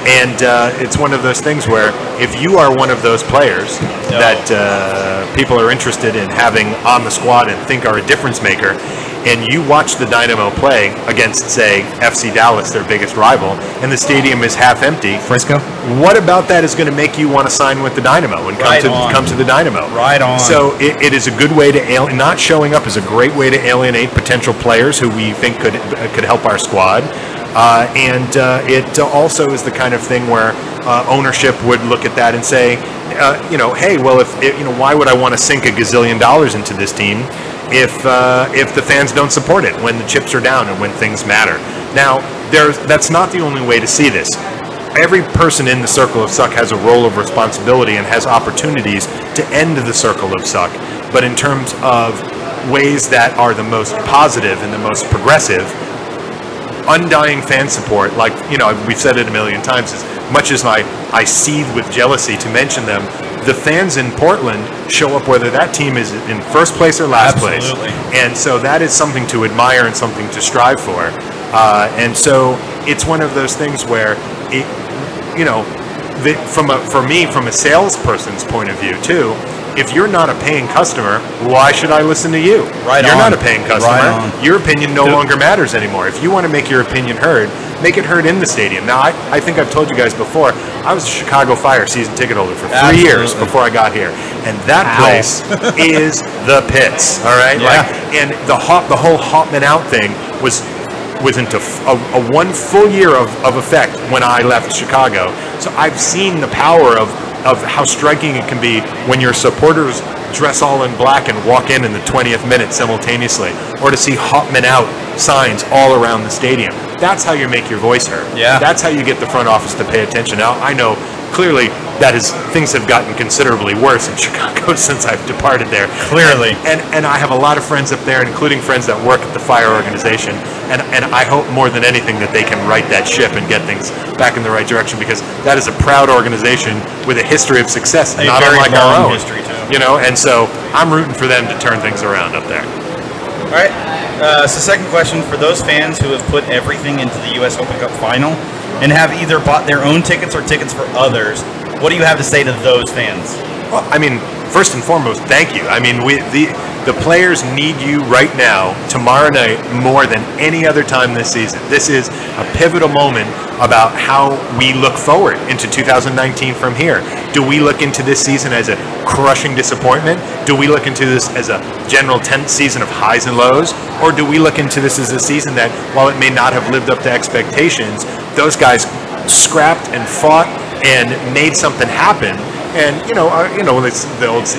And it's one of those things where if you are one of those players that people are interested in having on the squad and think are a difference maker, and you watch the Dynamo play against, say, FC Dallas, their biggest rival, and the stadium is half empty. Frisco. What about that is going to make you want to sign with the Dynamo and come to the Dynamo? Right on. So it is a good way to not showing up is a great way to alienate potential players who we think could help our squad. And it also is the kind of thing where ownership would look at that and say, hey, well, why would I want to sink $1 gazillion into this team if the fans don't support it when the chips are down and when things matter? Now, that's not the only way to see this. Every person in the circle of suck has a role of responsibility and has opportunities to end the circle of suck. But in terms of ways that are the most positive and the most progressive, undying fan support, like, we've said it a million times, as much as I seethe with jealousy to mention them, the fans in Portland show up whether that team is in first place or last place. And so that is something to admire and something to strive for. And so it's one of those things where, for me, from a salesperson's point of view too, if you're not a paying customer, why should I listen to you? You're not a paying customer. Your opinion no longer matters anymore. If you want to make your opinion heard, make it heard in the stadium. Now, I think I've told you guys before, I was a Chicago Fire season ticket holder for 3 years before I got here. And that place is the pits, all right? Yeah. And the whole Hopman out thing was into a 1 full year of effect when I left Chicago. So I've seen the power of how striking it can be when your supporters dress all in black and walk in the 20th minute simultaneously, or to see Hopman out signs all around the stadium. That's how you make your voice heard. Yeah. That's how you get the front office to pay attention. Now, I know clearly things have gotten considerably worse in Chicago since I've departed there. Clearly. And I have a lot of friends up there, including friends that work at the Fire organization. And I hope more than anything that they can right that ship and get things back in the right direction, because that is a proud organization with a history of success, not unlike our own. History too. And so I'm rooting for them to turn things around up there. All right. So second question, for those fans who have put everything into the U.S. Open Cup final and have either bought their own tickets or tickets for others, what do you have to say to those fans? Well, I mean, first and foremost, thank you. I mean, the players need you right now, tomorrow night, more than any other time this season. This is a pivotal moment about how we look forward into 2019 from here. Do we look into this season as a crushing disappointment? Do we look into this as a general 10th season of highs and lows? Or do we look into this as a season that, while it may not have lived up to expectations, those guys scrapped and fought and made something happen? And it's the old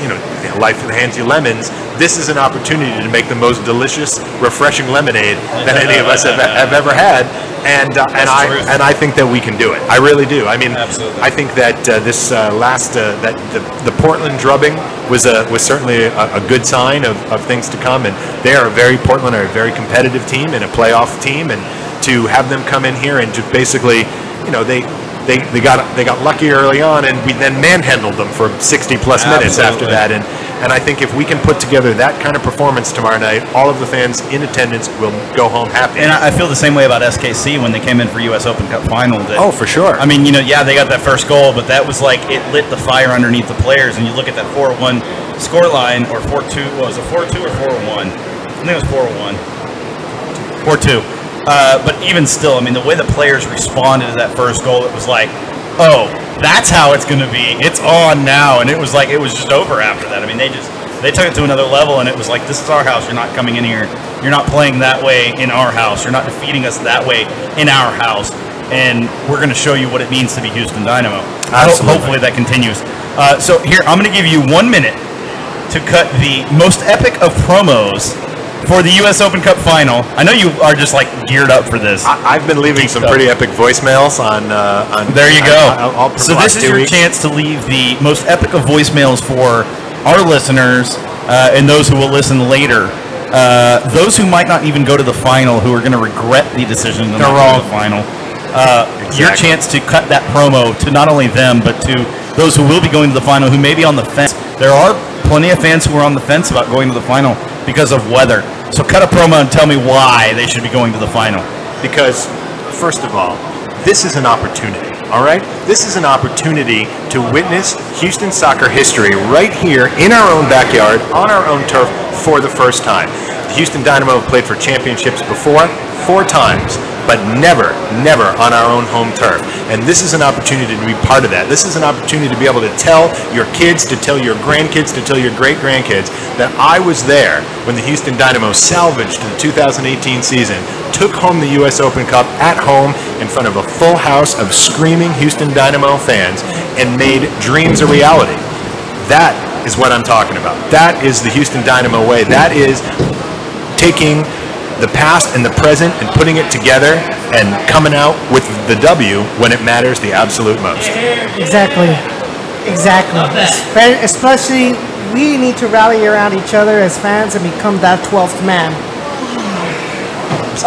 life hands you lemons. This is an opportunity to make the most delicious, refreshing lemonade that any of us have ever had, and I think that we can do it. I really do. I mean, absolutely. I think that this the Portland drubbing was certainly a good sign of things to come, and Portland are a very competitive team and a playoff team, and to have them come in here and just basically, They got lucky early on, and we then manhandled them for 60 plus minutes after that. And I think if we can put together that kind of performance tomorrow night, all of the fans in attendance will go home happy. And I feel the same way about SKC when they came in for U.S. Open Cup final. Oh, for sure. I mean, they got that first goal, but that was like it lit the fire underneath the players. And you look at that 4-1 scoreline, or 4-2. What was it, 4-2 or 4-1? I think it was 4-1. 4-2. But even still, I mean, the way the players responded to that first goal, it was like, oh, that's how it's going to be. It's on now. And it was like, it was just over after that. I mean, they took it to another level, and it was like, this is our house. You're not coming in here. You're not playing that way in our house. You're not defeating us that way in our house. And we're going to show you what it means to be Houston Dynamo. Hopefully that continues. So here, I'm going to give you 1 minute to cut the most epic of promos for the U.S. Open Cup final. I know you are just like geared up for this. I've been leaving some pretty epic voicemails on. There you go. So this is your chance to leave the most epic of voicemails for our listeners and those who will listen later. those who might not even go to the final, who are going to regret the decision to not go to the final, your chance to cut that promo to not only them, but to those who will be going to the final, who may be on the fence. There are plenty of fans who are on the fence about going to the final because of weather. So cut a promo and tell me why they should be going to the final. Because, first of all, this is an opportunity, all right? This is an opportunity to witness Houston soccer history right here in our own backyard, on our own turf, for the first time. The Houston Dynamo have played for championships before, 4 times, but never on our own home turf. And this is an opportunity to be part of that. This is an opportunity to be able to tell your kids, to tell your grandkids, to tell your great-grandkids that I was there when the Houston Dynamo salvaged the 2018 season, took home the U.S. Open Cup at home in front of a full house of screaming Houston Dynamo fans and made dreams a reality. That is what I'm talking about. That is the Houston Dynamo way. That is taking the past and the present and putting it together and coming out with the W when it matters the absolute most. Exactly. Especially, we need to rally around each other as fans and become that 12th man.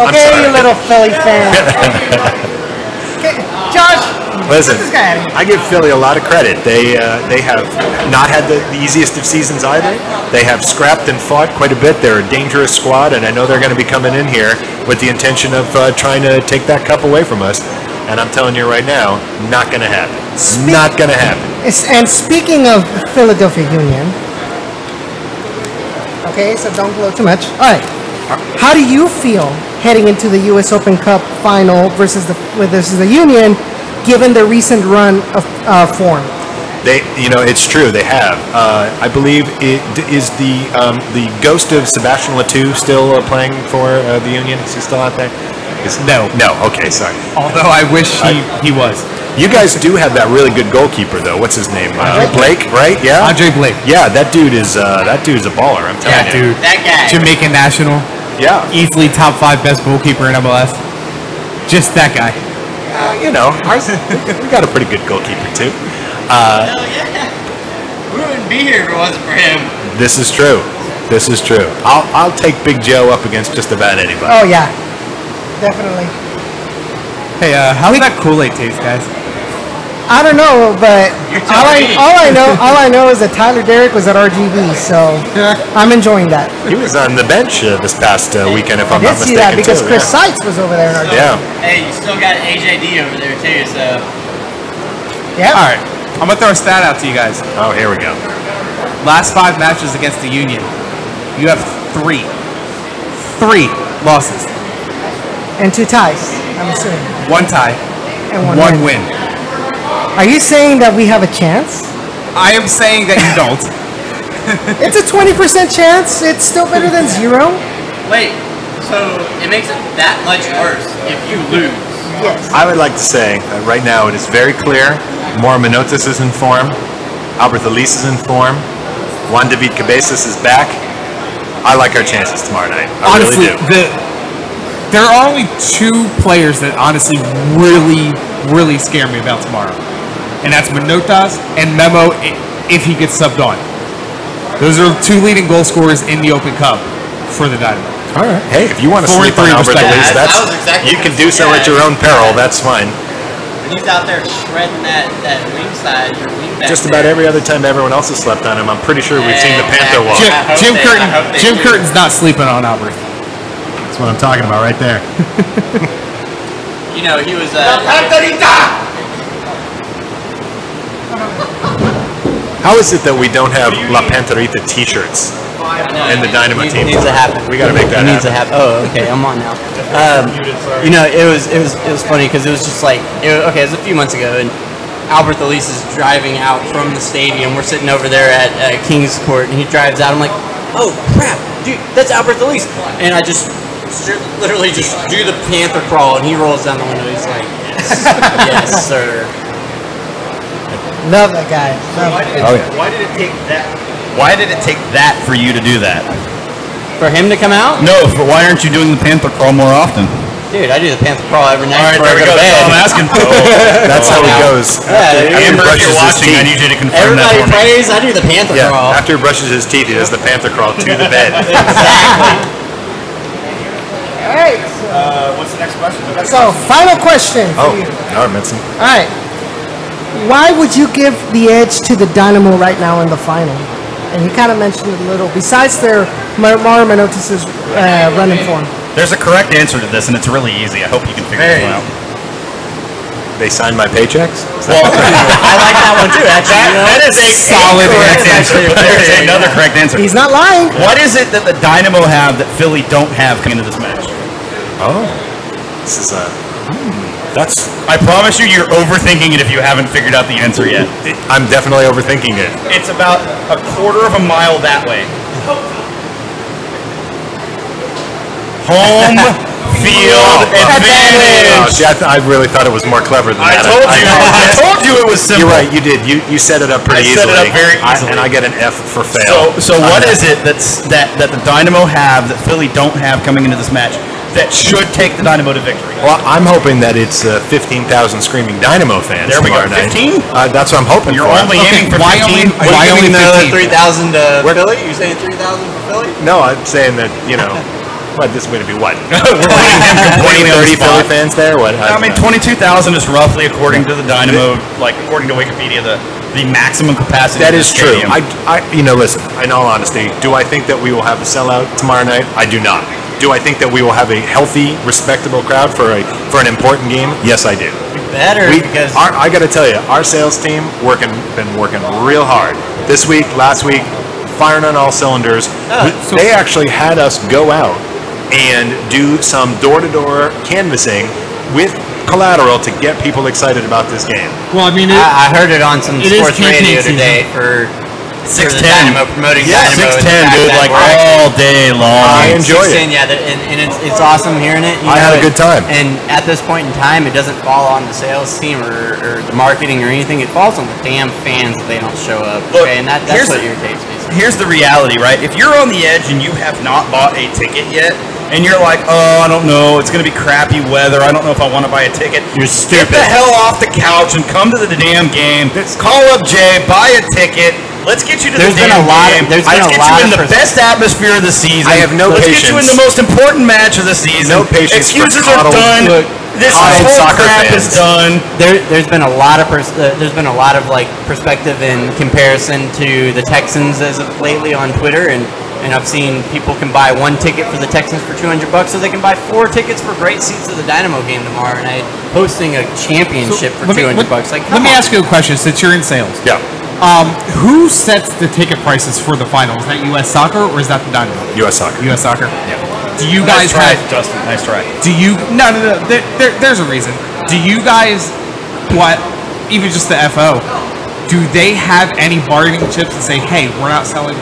Okay, you little Philly fan. Okay, Josh, listen, this guy. I give Philly a lot of credit. They have not had the easiest of seasons either. They have scrapped and fought quite a bit. They're a dangerous squad, and I know they're going to be coming in here with the intention of trying to take that cup away from us. And I'm telling you right now, not going to happen. Not going to happen. And speaking of Philadelphia Union, okay, so don't blow too much. All right, how do you feel heading into the U.S. Open Cup final versus the Union, given the recent run of form? It's true. They have. I believe it is the ghost of Sebastian Latou still playing for the Union. Is he still out there? No. Okay, sorry. Although I wish he was. You guys do have that really good goalkeeper, though. What's his name? Blake, right? Yeah. Andre Blake. Yeah, that dude is a baller. I'm telling you. Dude. That guy. Jamaican national. Yeah. Easily top 5 best goalkeeper in MLS. Just that guy. We got a pretty good goalkeeper too. Hell yeah. We wouldn't be here if it wasn't for him. This is true. I'll take Big Joe up against just about anybody. Oh yeah, definitely. Hey, how's that Kool-Aid taste, guys? I don't know, but all I know is that Tyler Derrick was at RGV, so I'm enjoying that. He was on the bench this past weekend, if I'm not mistaken. I did see that because Chris Seitz was over there in RGV. Yeah. Hey, you still got AJD over there too, so. Yeah. All right, I'm gonna throw a stat out to you guys. Oh, here we go. Last 5 matches against the Union, you have 3 losses And 2 ties, I'm assuming. 1 tie, And one win. Are you saying that we have a chance? I am saying that you don't. It's a 20% chance. It's still better than 0. Wait, so it makes it that much worse if you lose. Yes. I would like to say that right now it is very clear. Mauro Manotas is in form. Albert Elise is in form. Juan David Cabezas is back. I like our chances tomorrow night. I Honestly, really do. there are only 2 players that honestly really scare me about tomorrow. And that's Manotas and Memo if he gets subbed on. Those are 2 leading goal scorers in the Open Cup for the Dynamo. All right. Hey, if you want to sleep on Albert Elise, you can do so at your own peril. That's fine. He's out there shredding that wing side, your wing back. Just about every other time everyone else has slept on him, I'm pretty sure we've seen the Panther walk. Jim Curtin's not sleeping on Albert. That's what I'm talking about right there. You know, he was. How is it that we don't have La Panterita t-shirts in the Dynamo team? It needs to happen. We got to make that happen. It needs to happen. Oh, okay, I'm on now. It was funny because it was just like, it was a few months ago, and Albert Elise is driving out from the stadium. We're sitting over there at King's Court, and he drives out. I'm like, oh crap, dude, that's Albert Elise, and I just literally just do the Panther crawl, and he rolls down the window. He's like, yes, yes, sir. Love that guy. Why did it take that? Why did it take that for you to do that? For him to come out? No, why aren't you doing the Panther crawl more often? Dude, I do the panther crawl every night All right, before there we I go go. to That's bed. all I'm asking. That's how he goes. Yeah, Amber, if you're watching, I need you to confirm that Everybody for me. prays. I do the panther Yeah, crawl. after he brushes his teeth, he does the panther crawl to the bed. Exactly. All right. What's the next question? So, final question for Oh, you. all right, Menson. All right. Why would you give the edge to the Dynamo right now in the final? And he kind of mentioned it a little. Besides their Mauro Manotas' running form. There's a correct answer to this, and it's really easy. I hope you can figure this one out. They signed my paychecks? Well, I like that one too, actually. that is a Solid correct answer. answer. But there's another correct answer. He's not lying. What is it that the Dynamo have that Philly don't have coming into this match? Oh, this is that's. I promise you, you're overthinking it if you haven't figured out the answer yet. I'm definitely overthinking it. It's about a quarter of a mile that way. Home field advantage. Oh, see, I really thought it was more clever than that. I told you it was simple. You're right. You did. You set it up pretty I set easily. it up very easily. And I get an F for fail. So what is it that the Dynamo have that Philly don't have coming into this match that should take the Dynamo to victory? Well, I'm hoping that it's 15,000 screaming Dynamo fans. There we go. tomorrow night. 15? That's what I'm hoping You're for. only aiming for 15. Are you giving the 3,000 to We're- Philly? You're saying 3,000 for Philly? No, I'm saying that, what, this is going to be what? We're putting him 20, completely on the 30 spot. Philly fans there? What? I mean, 22,000 is roughly, according to the Dynamo, like according to Wikipedia, the maximum capacity. That of is the true. stadium. Listen, in all honesty, do I think that we will have a sellout tomorrow night? I do not. Do I think that we will have a healthy, respectable crowd for an important game? Yes, I do. Better because I got to tell you, our sales team been working real hard this week, last week, firing on all cylinders. They actually had us go out and do some door-to-door canvassing with collateral to get people excited about this game. Well, I mean, I heard it on some it is sports radio campaign today for 610. the Dynamo promoting Yeah, Dynamo. 610, dude, like all day long. I enjoy it. 610, yeah, and it's awesome hearing it. I had a good time. And at this point in time, it doesn't fall on the sales team or the marketing or anything. It falls on the damn fans that they don't show up. Look, Okay, and that's what irritates me. Here's the reality, right? If you're on the edge and you have not bought a ticket yet, and you're like, oh, I don't know, it's going to be crappy weather, I don't know if I want to buy a ticket. You're stupid. Get the hell off the couch and come to the damn game. Call up Jay, buy a ticket. Let's get you to the damn game. Let's get you in the best atmosphere of the season. I have no Let's patience. get you in the most important match of the season. No patience for Excuses are coddled- done. Look, This coddled whole soccer crap fans. is done. There's been a lot of like perspective in comparison to the Texans as of lately on Twitter, and I've seen people can buy one ticket for the Texans for $200, so they can buy 4 tickets for great seats to the Dynamo game tomorrow night, hosting a championship for $200. Let me ask you a question, since you're in sales. Yeah. Who sets the ticket prices for the final? Is that U.S. Soccer or is that the Dynamo? U.S. Soccer. U.S. Soccer. Yeah. Do you Nice guys try, have? Justin. Nice try. Do you? No. There's a reason. Do you guys, even just the FO, do they have any bargaining chips to say, hey, we're not selling,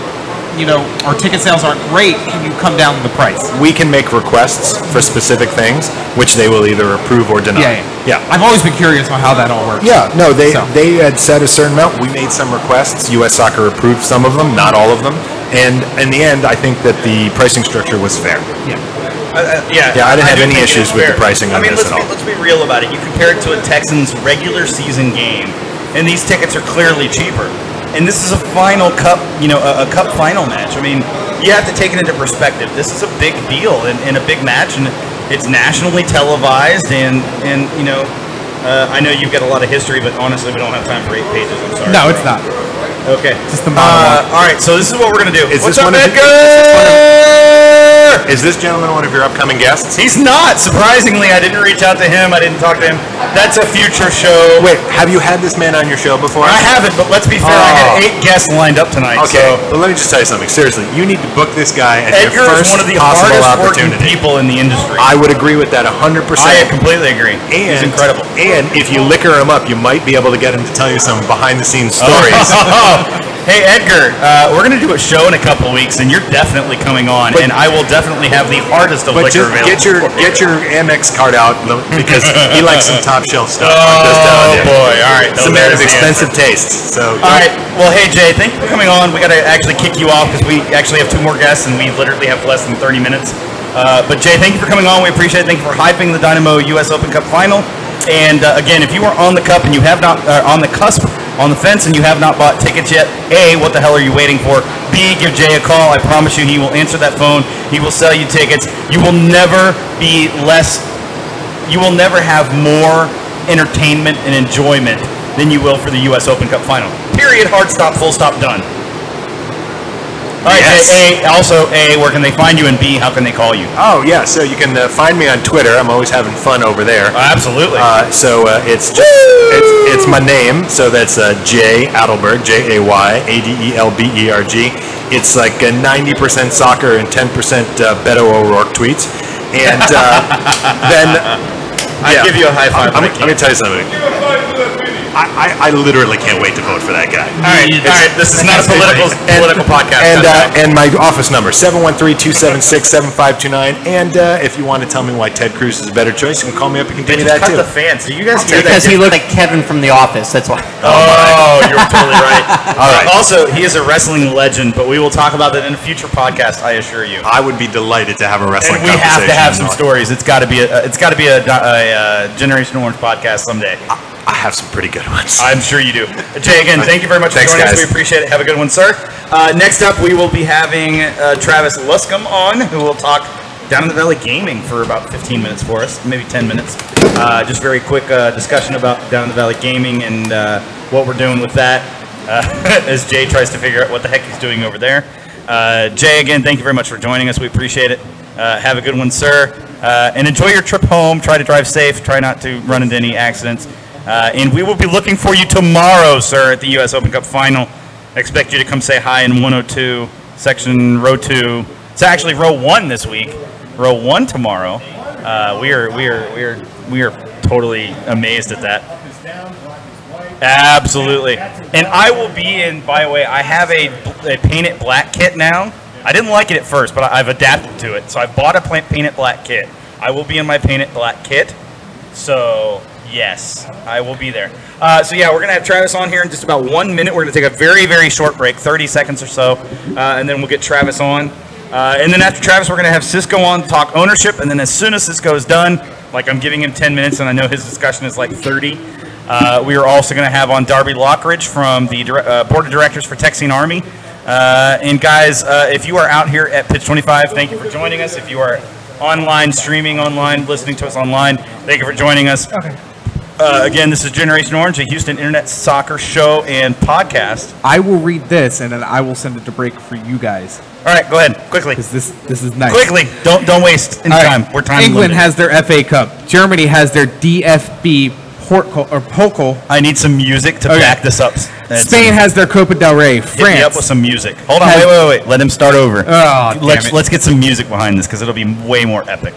our ticket sales aren't great. Can you come down the price? We can make requests for specific things, which they will either approve or deny. Yeah. I've always been curious on how that all works. Yeah, no, they So. had set a certain amount. We made some requests. U.S. Soccer approved some of them, not all of them. And in the end, I think that the pricing structure was fair. Yeah. Yeah, I didn't have do any think issues it's with fair. the pricing on this at all. Let's be real about it. You compare it to a Texans regular season game, and these tickets are clearly cheaper. And this is a final cup, a cup final match. I mean, you have to take it into perspective. This is a big deal and a big match, and it's nationally televised. And I know you've got a lot of history, but honestly, we don't have time for 8 pages. I'm sorry. No, it's not. Okay. Just the monologue. All right, so this is what we're gonna do. Is What's this up, one of Edgar? Is this gentleman one of your upcoming guests? He's not. Surprisingly, I didn't reach out to him. I didn't talk to him. That's a future show. Wait, have you had this man on your show before? I haven't, but let's be fair. I had 8 guests lined up tonight. Okay, So but let me just tell you something. Seriously, you need to book this guy at Edgar your is first one of the possible hardest working opportunity. people in the industry. I would agree with that 100%. I completely agree. He's incredible. And if you liquor him up, you might be able to get him to tell you some behind-the-scenes stories. Hey, Edgar, we're going to do a show in a couple weeks, and you're definitely coming on, and I will definitely have the hardest of But liquor just available. get your Amex card out because he likes some top shelf stuff. Oh, boy. All right. It's a man of expensive tastes. So All right. Well, hey, Jay, thank you for coming on. We got to actually kick you off because we actually have 2 more guests, and we literally have less than 30 minutes. But Jay, thank you for coming on. We appreciate it. Thank you for hyping the Dynamo U.S. Open Cup final. And again, if you are on the cup and you have not on the cusp, on the fence, and you have not bought tickets yet, A, what the hell are you waiting for? B, give Jay a call. I promise you, he will answer that phone. He will sell you tickets. You will never be less. You will never have more entertainment and enjoyment than you will for the U.S. Open Cup final. Period. Hard stop. Full stop. Done. All right, Yes. A, where can they find you, and B, how can they call you? Oh, yeah, so you can find me on Twitter. I'm always having fun over there. Absolutely. It's just, it's my name, so that's Jay Adelberg, JayAdelberg. It's like 90% soccer and 10% Beto O'Rourke tweets. And then... I'd give you a high five. I'm going to tell you something. I literally can't wait to vote for that guy. All right. This is not a political podcast. And my office number, 713-276-7529. And if you want to tell me why Ted Cruz is a better choice, you can call me up and continue that cut too. the fans. Do you guys hear that? Because he looked like Kevin from The Office. That's why. Oh, you're totally right. All right. Also, he is a wrestling legend, but we will talk about that in a future podcast. I assure you. I would be delighted to have a wrestling And we have to have conversation. some stories. It's got to be a Generation Orange podcast someday. I have some pretty good ones. I'm sure you do. Jay, again, thank you very much for Thanks, joining us. guys. We appreciate it. Have a good one, sir. Next up, we will be having Travis Luscombe on, who will talk Down in the Valley Gaming for about 15 minutes for us, maybe 10 minutes. Just very quick discussion about Down in the Valley Gaming and what we're doing with that as Jay tries to figure out what the heck he's doing over there. Jay, again, thank you very much for joining us. We appreciate it. Have a good one, sir. And enjoy your trip home. Try to drive safe. Try not to run into any accidents. And we will be looking for you tomorrow, sir, at the U.S. Open Cup Final. I expect you to come say hi in 102, section row 2. It's actually row 1 this week. Row 1 tomorrow. We are totally amazed at that. Absolutely. And I will be in, by the way, I have a Paint It Black kit now. I didn't like it at first, but I've adapted to it. So I bought a Paint It Black kit. I will be in my Paint It Black kit. So, yes, I will be there. So, yeah, we're going to have Travis on here in just about 1 minute. We're going to take a very, very short break, 30 seconds or so, and then we'll get Travis on. And then after Travis, we're going to have Cisco on to talk ownership. And then as soon as Cisco is done, like I'm giving him 10 minutes, and I know his discussion is like 30, we are also going to have on Darby Lockridge from the Board of Directors for Texine Army. And guys, if you are out here at Pitch 25, thank you for joining us. If you are online, streaming online, listening to us online, thank you for joining us. Okay. Again, this is Generation Orange, a Houston internet soccer show and podcast. I will read this and then I will send it to break for you guys. All right, go ahead, quickly. Because this is nice. Quickly, don't waste any time. We're time England limited. has their FA Cup. Germany has their DFB Pokal. I need some music to back this up. Spain has their Copa del Rey. Hit me France up with some music. Hold on, has- wait. Let him start over. Oh, damn it. Let's get some music behind this because it'll be way more epic.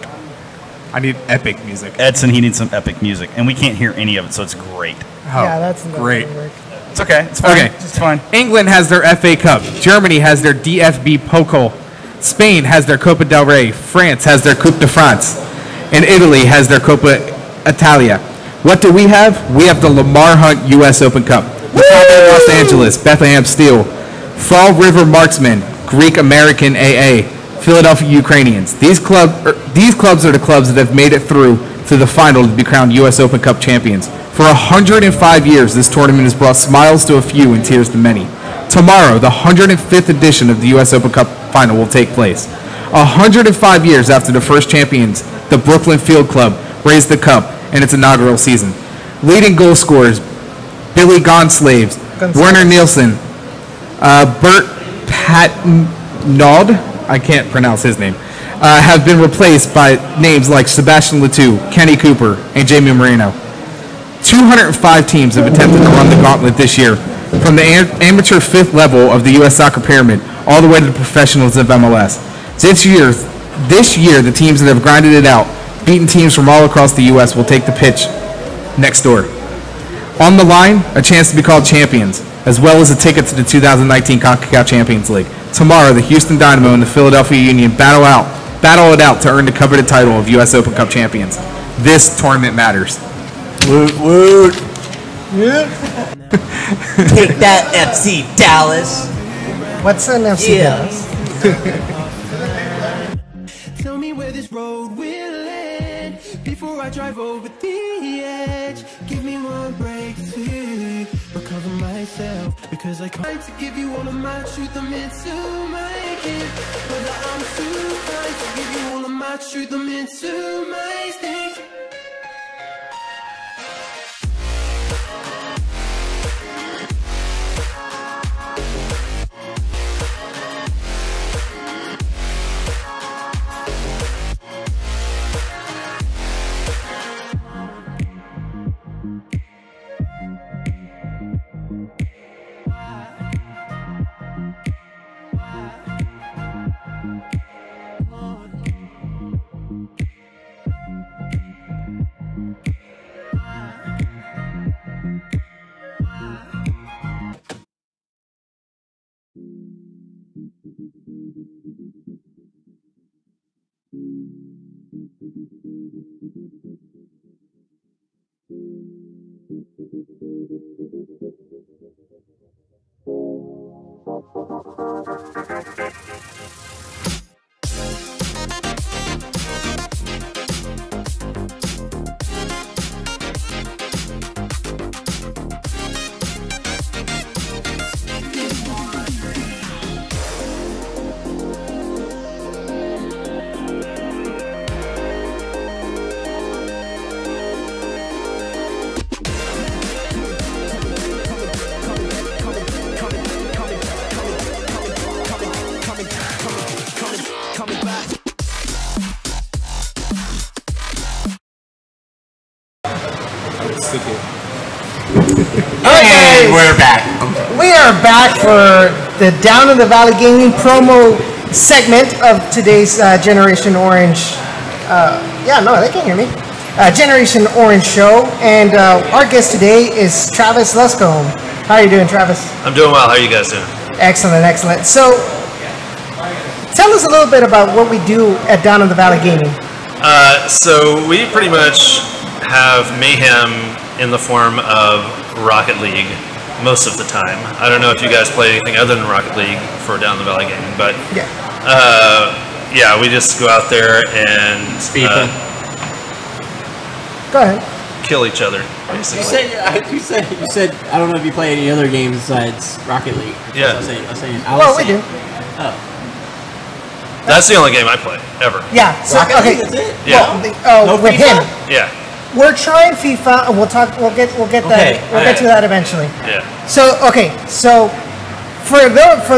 I need epic music. Edson, he needs some epic music, and we can't hear any of it, so it's great. Oh, Yeah, that's not great. gonna work. It's okay. It's fine. Okay. It's fine. England has their FA Cup. Germany has their DFB Pokal. Spain has their Copa del Rey. France has their Coupe de France. And Italy has their Copa Italia. What do we have? We have the Lamar Hunt U.S. Open Cup. The Los Angeles, Bethlehem Steel. Fall River Marksmen, Greek American AA. Philadelphia Ukrainians. These clubs are the clubs that have made it through to the final to be crowned U.S. Open Cup champions. For 105 years, this tournament has brought smiles to a few and tears to many. Tomorrow, the 105th edition of the U.S. Open Cup final will take place. 105 years after the first champions, the Brooklyn Field Club, raised the cup in its inaugural season. Leading goal scorers, Billy Gonslaves, Werner Nielsen, Bert Patnaud, I can't pronounce his name, have been replaced by names like Sebastian Letou, Kenny Cooper, and Jamie Moreno. 205 teams have attempted to run the gauntlet this year, from the amateur 5th level of the U.S. soccer pyramid all the way to the professionals of MLS. This year, the teams that have grinded it out, beaten teams from all across the U.S. will take the pitch next door. On the line, a chance to be called champions, as well as a ticket to the 2019 CONCACAF Champions League. Tomorrow, the Houston Dynamo and the Philadelphia Union battle it out to earn the coveted title of U.S. Open Cup champions. This tournament matters. Woot woot. Take that, FC Dallas. What's an FC Yeah. Dallas? Tell me where this Cause I can't to give you all of my truth, I'm meant to make it. Whether I'm too kind to give you all of my truth, I'm meant to make it. And we're back. We are back for the Down in the Valley Gaming promo segment of today's Generation Orange. Yeah, no, they can't hear me. Generation Orange show, and our guest today is Travis Luscombe. How are you doing, Travis? I'm doing well. How are you guys doing? Excellent, excellent. So, tell us a little bit about what we do at Down in the Valley Gaming. So we pretty much have mayhem in the form of Rocket League most of the time. I don't know if you guys play anything other than Rocket League for Down the Valley Gaming, but yeah, we just go out there and go ahead. Kill each other, basically. You said I don't know if you play any other games besides Rocket League. Yeah. Well, we do. Oh. That's the only game I play ever. Yeah. So, okay. Yeah. Well, with him. Yeah. We're trying FIFA, and we'll talk. We'll get to that eventually. Yeah. So so for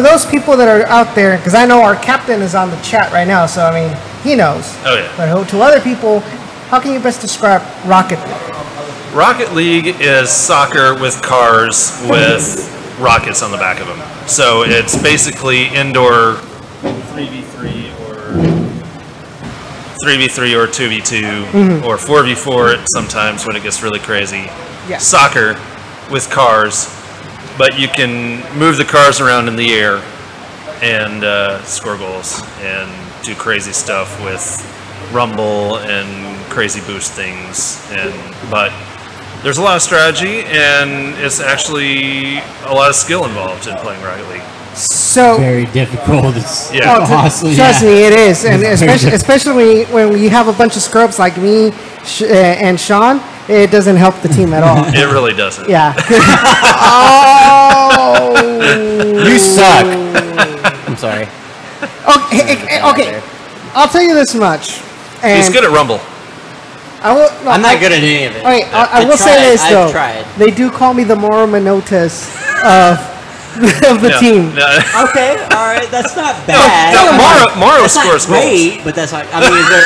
those people that are out there, because I know our captain is on the chat right now, so I mean he knows. Oh yeah. But to other people, how can you best describe Rocket League? Rocket League is soccer with cars with rockets on the back of them. So it's basically indoor 3v3 or 2v2 or 4v4 sometimes when it gets really crazy. Yeah. Soccer with cars, but you can move the cars around in the air and score goals and do crazy stuff with rumble and crazy boost things. But there's a lot of strategy, and it's actually a lot of skill involved in playing Rocket League. So very difficult. It's yeah. costly. Trust me, it is, and especially when you have a bunch of scrubs like me and Sean, it doesn't help the team at all. It really doesn't. Yeah. Oh. You suck. I'm sorry. Okay. I'll tell you this much. And he's good at Rumble. I'm not good at any of it. Okay, I will say this though. I've tried. They do call me the Mauro Manotas of the team. No. Okay, all right, that's not bad. No, Mauro that's scores not great, goals. but that's not. I mean, is there?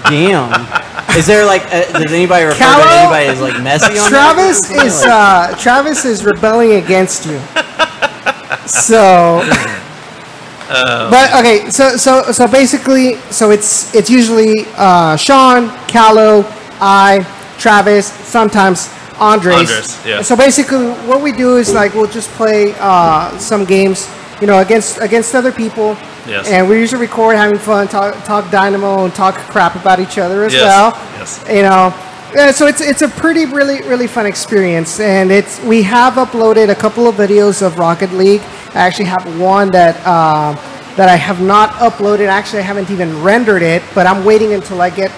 Damn. Is there like? Does anybody refer to anybody as like Messi on that? Travis is rebelling against you. So. But okay, so basically, it's usually Sean, Callow, I, Travis, sometimes Andres. Yeah. So basically, what we do is like we'll just play some games, against other people. Yes. And we usually record, having fun, talk Dynamo, and talk crap about each other as well. Yes. So it's a pretty really fun experience, and we have uploaded a couple of videos of Rocket League. I actually have one that I have not uploaded. Actually, I haven't even rendered it, but I'm waiting until I get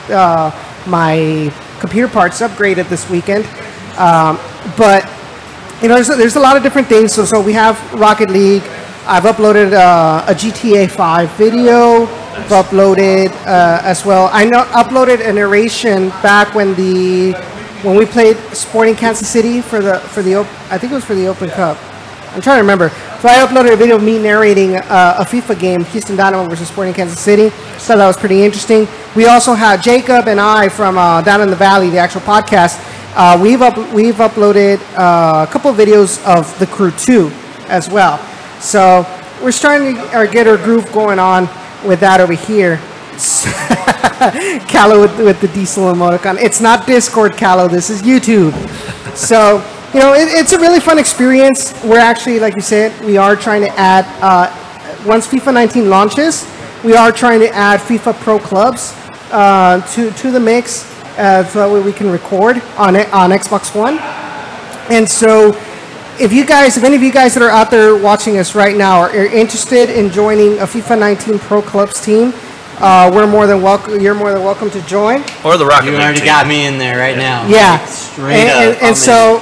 my computer parts upgraded this weekend. But there's a lot of different things. So we have Rocket League. I've uploaded a GTA 5 video. I've uploaded as well. Uploaded a narration back when we played Sporting Kansas City for the I think it was for the Open Cup. I'm trying to remember. So I uploaded a video of me narrating a FIFA game, Houston Dynamo versus Sporting Kansas City. So that was pretty interesting. We also had Jacob and I from Down in the Valley, the actual podcast. We've uploaded a couple of videos of The Crew 2 as well. So we're starting to get our groove going on with that over here. Callow with the diesel emoticon. It's not Discord, Callow. This is YouTube. So, it's a really fun experience. We're actually, like you said, we are trying to add, once FIFA 19 launches, we are trying to add FIFA Pro Clubs to the mix so that way we can record on Xbox One. And so, if any of you guys that are out there watching us right now are interested in joining a FIFA 19 Pro Clubs team, we're more than welcome. You're more than welcome to join. Or the Rocket League You already team. got me in there right now. Yeah, Straight up. And so,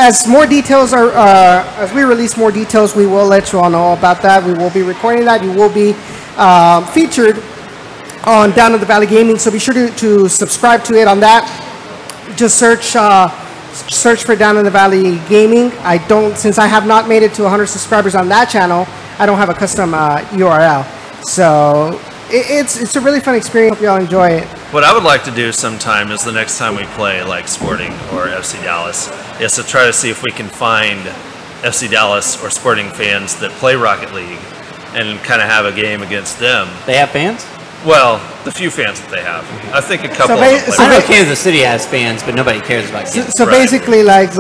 as more details are, as we release more details, we will let you all know about that. We will be recording that. You will be featured on Down in the Valley Gaming. So be sure to subscribe to it on that. Just search for Down in the Valley Gaming. Since I have not made it to 100 subscribers on that channel, I don't have a custom URL. So it's a really fun experience. Hope y'all enjoy it. What I would like to do sometime is the next time we play like Sporting or FC Dallas is to try to see if we can find FC Dallas or Sporting fans that play Rocket League and kind of have a game against them. They have fans? Well, the few fans that they have. I think a couple of them play. I know Kansas City has fans, but nobody cares about Kansas. So basically, like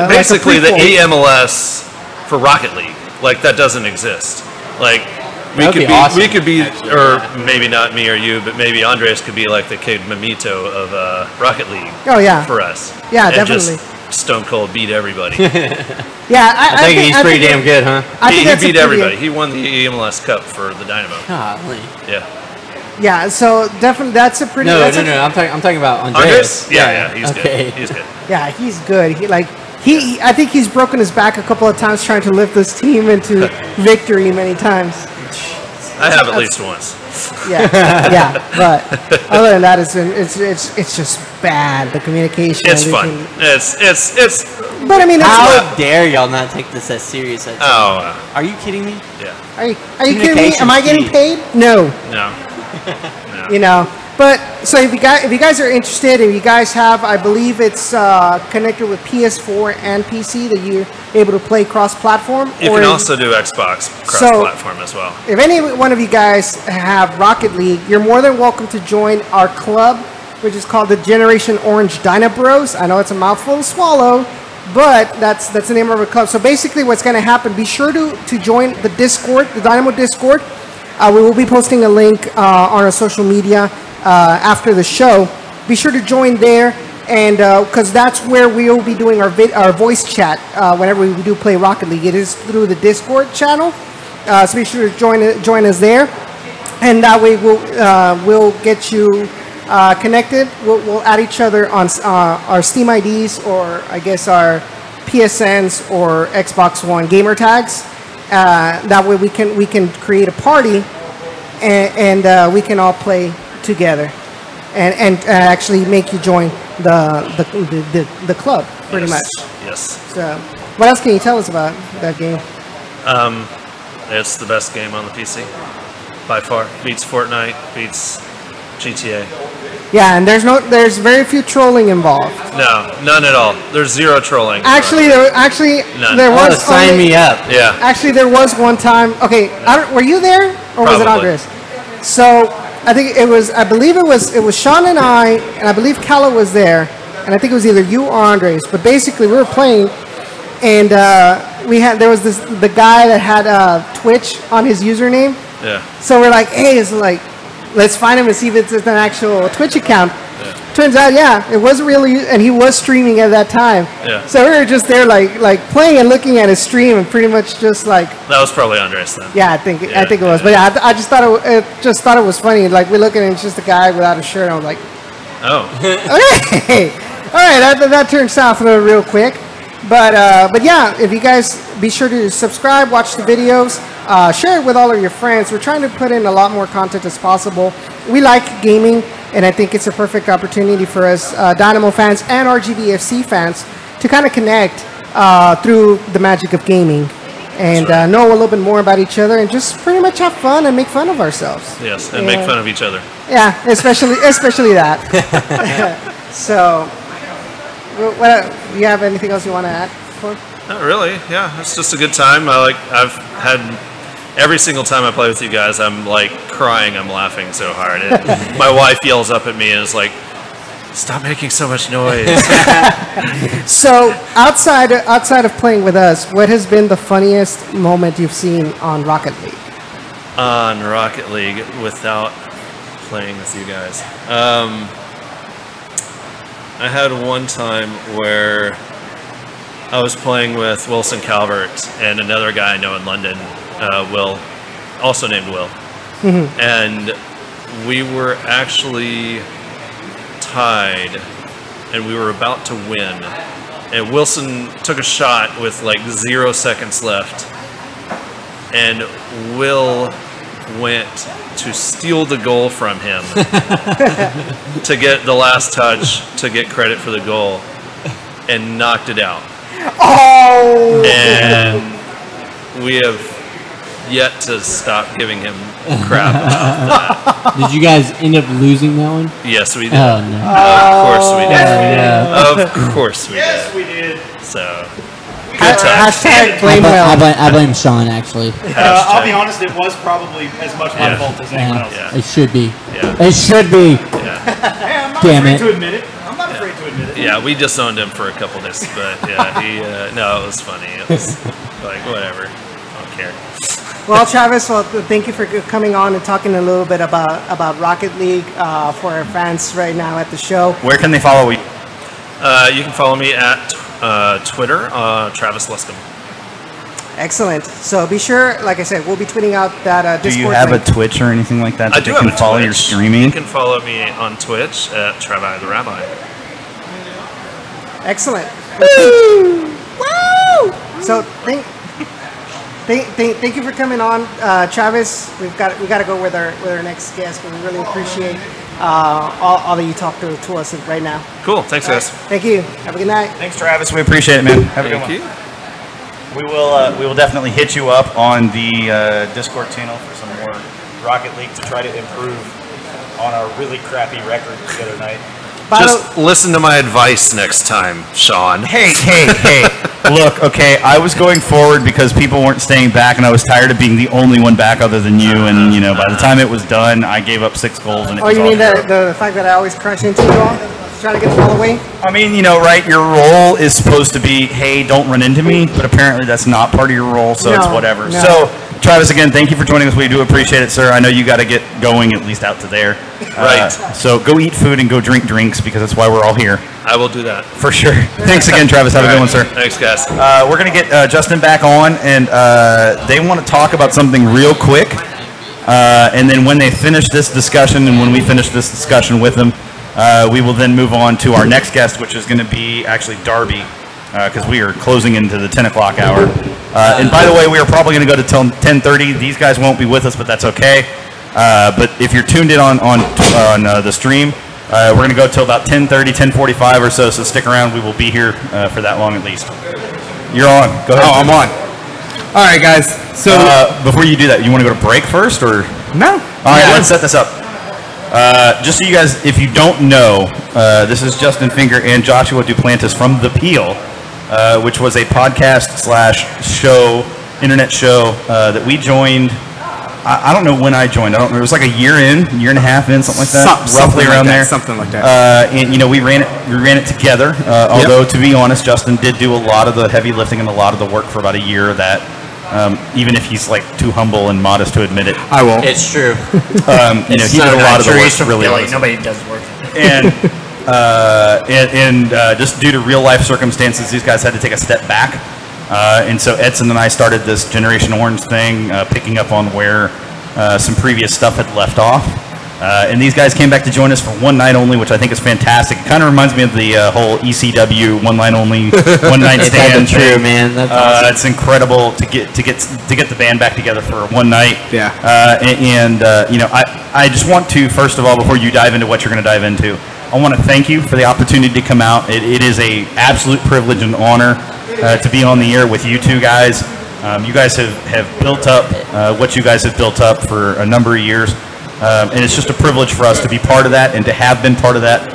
basically the prequel. EMLS for Rocket League, like that doesn't exist. Like we could be, or maybe not me or you, but maybe Andres could be like the Kid Mamito of Rocket League. Oh yeah, for us. Yeah, and definitely. Just stone cold beat everybody. Yeah, I think he's pretty damn good, huh? He beat everybody. He won the EMLS Cup for the Dynamo. Golly. Yeah. Yeah, so definitely that's a pretty. No. I'm talking about Andres. Yeah, he's okay. good. He's good. Yeah, he's good. I think he's broken his back a couple of times trying to lift this team into victory many times. I have at least once. Yeah, but other than that, it's just bad. The communication. It's fun. It's. But I mean, how dare y'all not take this as serious as? Are you kidding me? Yeah. Are you kidding me? Am I getting paid? No. No. But so if you guys are interested, if you guys have, I believe it's connected with PS4 and PC that you're able to play cross-platform. You can also do Xbox cross-platform as well. If any one of you guys have Rocket League, you're more than welcome to join our club, which is called the Generation Orange Dyna Bros. I know it's a mouthful to swallow, but that's the name of our club. So basically, what's going to happen? Be sure to join the Discord, the Dynamo Discord. We will be posting a link on our social media after the show. Be sure to join there, and because that's where we will be doing our voice chat whenever we do play Rocket League. It is through the Discord channel, so be sure to join us there, and that way we'll get you connected. We'll add each other on our Steam IDs, or I guess our PSNs or Xbox One gamer tags. That way we can create a party, and we can all play together, and actually make you join the club pretty much. Yes. So, what else can you tell us about that game? It's the best game on the PC by far. Beats Fortnite. Beats GTA. Yeah, and there's very few trolling involved. No, none at all. There's zero trolling. Actually, None. there was sign me up. Yeah. Actually, there was one time. Okay, were you there, or was it Probably. Andres? So I think I believe it was Sean and I believe Calla was there, and I think it was either you or Andres. But basically, we were playing, and there was the guy that had Twitch on his username. Yeah. So we're like, hey, it's like, let's find him and see if it's an actual Twitch account. Yeah. Turns out, yeah, it was really, and he was streaming at that time. Yeah. So we were just there, like playing and looking at his stream, and pretty much just like. That was probably Andres then. Yeah, I think it was, but yeah, I just thought it was funny. Like we looking, and it's just a guy without a shirt. And I was like, oh. okay, all right, that turned south real quick. But yeah, if you guys be sure to subscribe, watch the videos, share it with all of your friends. We're trying to put in a lot more content as possible. We like gaming, and I think it's a perfect opportunity for us Dynamo fans and RGVFC fans to kind of connect through the magic of gaming and know a little bit more about each other and just pretty much have fun and make fun of ourselves. Yes, and make fun of each other. Yeah, especially that. So, what, do you have anything else you want to add? Not really. Yeah, it's just a good time. I've had every single time I play with you guys, I'm like crying. I'm laughing so hard. And my wife yells up at me and is like, "Stop making so much noise." So, outside of playing with us, what has been the funniest moment you've seen on Rocket League? On Rocket League without playing with you guys. I had one time where I was playing with Wilson Calvert and another guy I know in London, Will, also named Will. And we were actually tied and we were about to win. And Wilson took a shot with like 0 seconds left. And Will went to steal the goal from him to get the last touch to get credit for the goal and knocked it out. Oh! And we have yet to stop giving him crap about that. Did you guys end up losing that one? Yes, we did. Oh, no. Of course we did. Yes, Of course we did. Yes, we did. So, good times. Hashtag blame Will. I blame Sean, actually. I'll be honest, it was probably as much my fault as anyone else. It should be. Yeah. It should be. Hey, I'm not Damn afraid it. to admit it. I'm not afraid to admit it. Yeah, we disowned him for a couple days, but yeah, he, no, it was funny. It was like, whatever. I don't care. Well, Travis, thank you for coming on and talking a little bit about Rocket League for our fans right now at the show. Where can they follow you? You can follow me at Twitter, Travis Luscombe. Excellent. So be sure, like I said, we'll be tweeting out that Do Discord you have link. a Twitch or anything like that? I do they have can a follow Twitch. your streaming. You can follow me on Twitch at Travi the Rabbi. Excellent. Woo! So thank you for coming on, Travis. We got to go with our next guest, but we really appreciate all that you talked to us right now. Cool. Thanks, guys. Thank you. Have a good night. Thanks, Travis. We appreciate it, man. Have a good Thank one. you. We will definitely hit you up on the Discord channel for some more Rocket League to try to improve on our really crappy record the other night. Just listen to my advice next time, Sean. Hey. Look, okay, I was going forward because people weren't staying back, and I was tired of being the only one back other than you. And you know, by the time it was done, I gave up 6 goals. And it was you mean all the fact that I always crash into you all, trying to get the ball away? I mean, you know, right? Your role is supposed to be, hey, don't run into me, but apparently that's not part of your role, so it's whatever. No. So, Travis, again, thank you for joining us. We do appreciate it, sir. I know you got to get going, at least out to there. Right. So go eat food and go drink drinks, because that's why we're all here. I will do that. For sure. Thanks again, Travis. Have a good one, sir. Thanks, guys. We're going to get Justin back on, and they want to talk about something real quick. And then when they finish this discussion, and when we finish this discussion with them, we will then move on to our next guest, which is going to be actually Darby, because we are closing into the 10 o'clock hour. And by the way, we are probably going to go to till 10:30. These guys won't be with us, but that's okay. But if you're tuned in on the stream, we're going to go till about 10:30, 10:45 or so. So stick around. We will be here for that long at least. You're on. Go ahead. Oh, I'm on. All right, guys. So before you do that, you want to go to break first, or no? All right, let's set this up. Just so you guys, if you don't know, this is Justin Finger and Joshua Duplantis from The Peel, which was a podcast / show, internet show that we joined. I don't know when I joined. I don't know. It was like a year and a half in, something like that, roughly around there. Something like that. And you know, we ran it together. Although to be honest, Justin did do a lot of the heavy lifting and a lot of the work for about a year. That even if he's like too humble and modest to admit it, I won't. It's true. You know, he did a lot of the work. Really, was. Nobody does work. And just due to real life circumstances, these guys had to take a step back. And so Edson and I started this Generation Orange thing, picking up on where some previous stuff had left off. And these guys came back to join us for one night only, which I think is fantastic. It kind of reminds me of the whole ECW one night only, one night stand. It's true, man. That's awesome. It's incredible to get the band back together for one night. Yeah. I just want to, first of all, before you dive into what you're going to dive into, I want to thank you for the opportunity to come out. It is a absolute privilege and honor to be on the air with you two guys. You guys have built up what you guys have built up for a number of years. And it's just a privilege for us to be part of that and to have been part of that.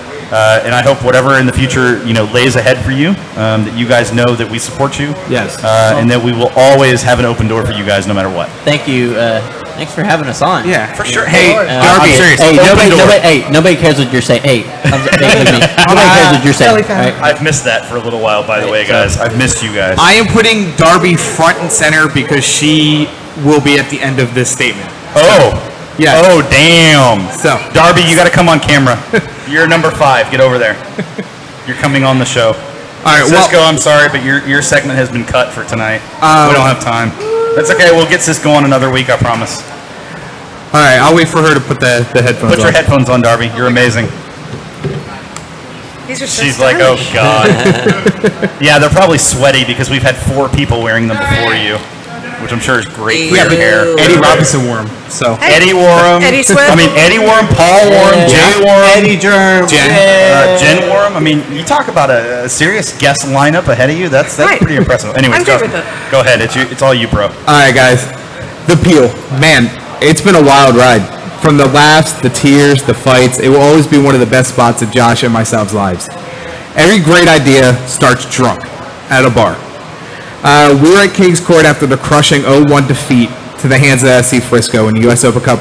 And I hope whatever in the future, lays ahead for you, that you guys know that we support you. Yes. And that we will always have an open door for you guys no matter what. Thank you. Thanks for having us on. Yeah, for sure. Hey, I'm serious. Hey, nobody cares what you're saying. Hey, nobody cares what you're saying. Right? I've missed that for a little while, by the way, guys. I've missed you guys. I am putting Darby front and center because she will be at the end of this statement. Oh. Yeah. Oh, damn. So, Darby, you got to come on camera. You're number 5. Get over there. You're coming on the show. All right. Cisco, I'm sorry, but your segment has been cut for tonight. We don't have time. That's okay. We'll get Cisco on another week, I promise. All right. I'll wait for her to put the headphones on. Put your headphones on, Darby. You're amazing. These are so She's like, oh, God. Yeah, they're probably sweaty because we've had 4 people wearing them before you, which I'm sure is great for your hair. Eddie Robinson wore them. So. Eddie wore them. Eddie Swift. I mean, Eddie wore them. Paul wore them. Jay wore them. Eddie Germ. Jen wore them. I mean, you talk about a serious guest lineup ahead of you. That's Right. pretty impressive. Anyways, I'm good with it. go ahead. It's all you, bro. All right, guys. The Peel. Man, it's been a wild ride. From the laughs, the tears, the fights, it will always be one of the best spots of Josh and myself's lives. Every great idea starts drunk at a bar. We were at King's Court after the crushing 0-1 defeat to the hands of SC Frisco in the U.S. Open Cup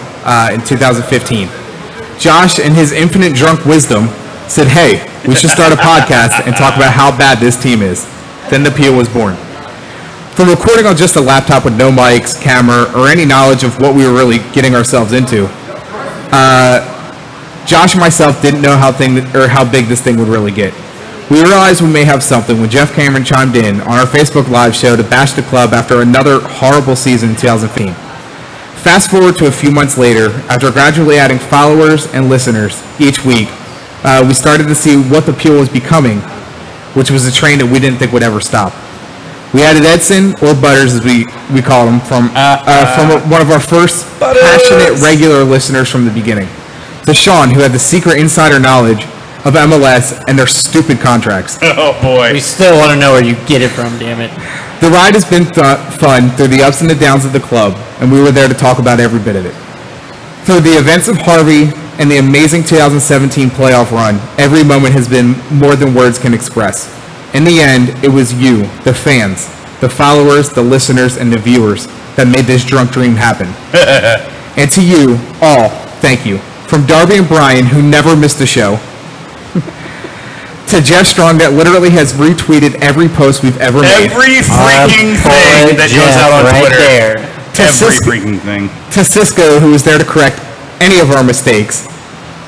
in 2015. Josh, in his infinite drunk wisdom, said, hey, we should start a podcast and talk about how bad this team is. Then the Peel was born. From recording on just a laptop with no mics, camera, or any knowledge of what we were really getting ourselves into, Josh and myself didn't know how big this thing would really get. We realized we may have something when Jeff Cameron chimed in on our Facebook Live show to bash the club after another horrible season in 2015. Fast forward to a few months later, after gradually adding followers and listeners each week, we started to see what the Peel was becoming, which was a train that we didn't think would ever stop. We added Edson, or Butters as we called him, from one of our first passionate regular listeners from the beginning, to Sean, who had the secret insider knowledge of MLS and their stupid contracts. Oh, boy. We still want to know where you get it from, damn it. The ride has been fun through the ups and the downs of the club, and we were there to talk about every bit of it. Through the events of Harvey and the amazing 2017 playoff run, every moment has been more than words can express. In the end, it was you, the fans, the followers, the listeners, and the viewers that made this drunk dream happen. And to you all, thank you. From Darby and Brian, who never missed a show, to Jeff Strong, that literally has retweeted every post we've ever made. Every freaking thing that goes out on Twitter. There. Every freaking thing. To Cisco, who was there to correct any of our mistakes.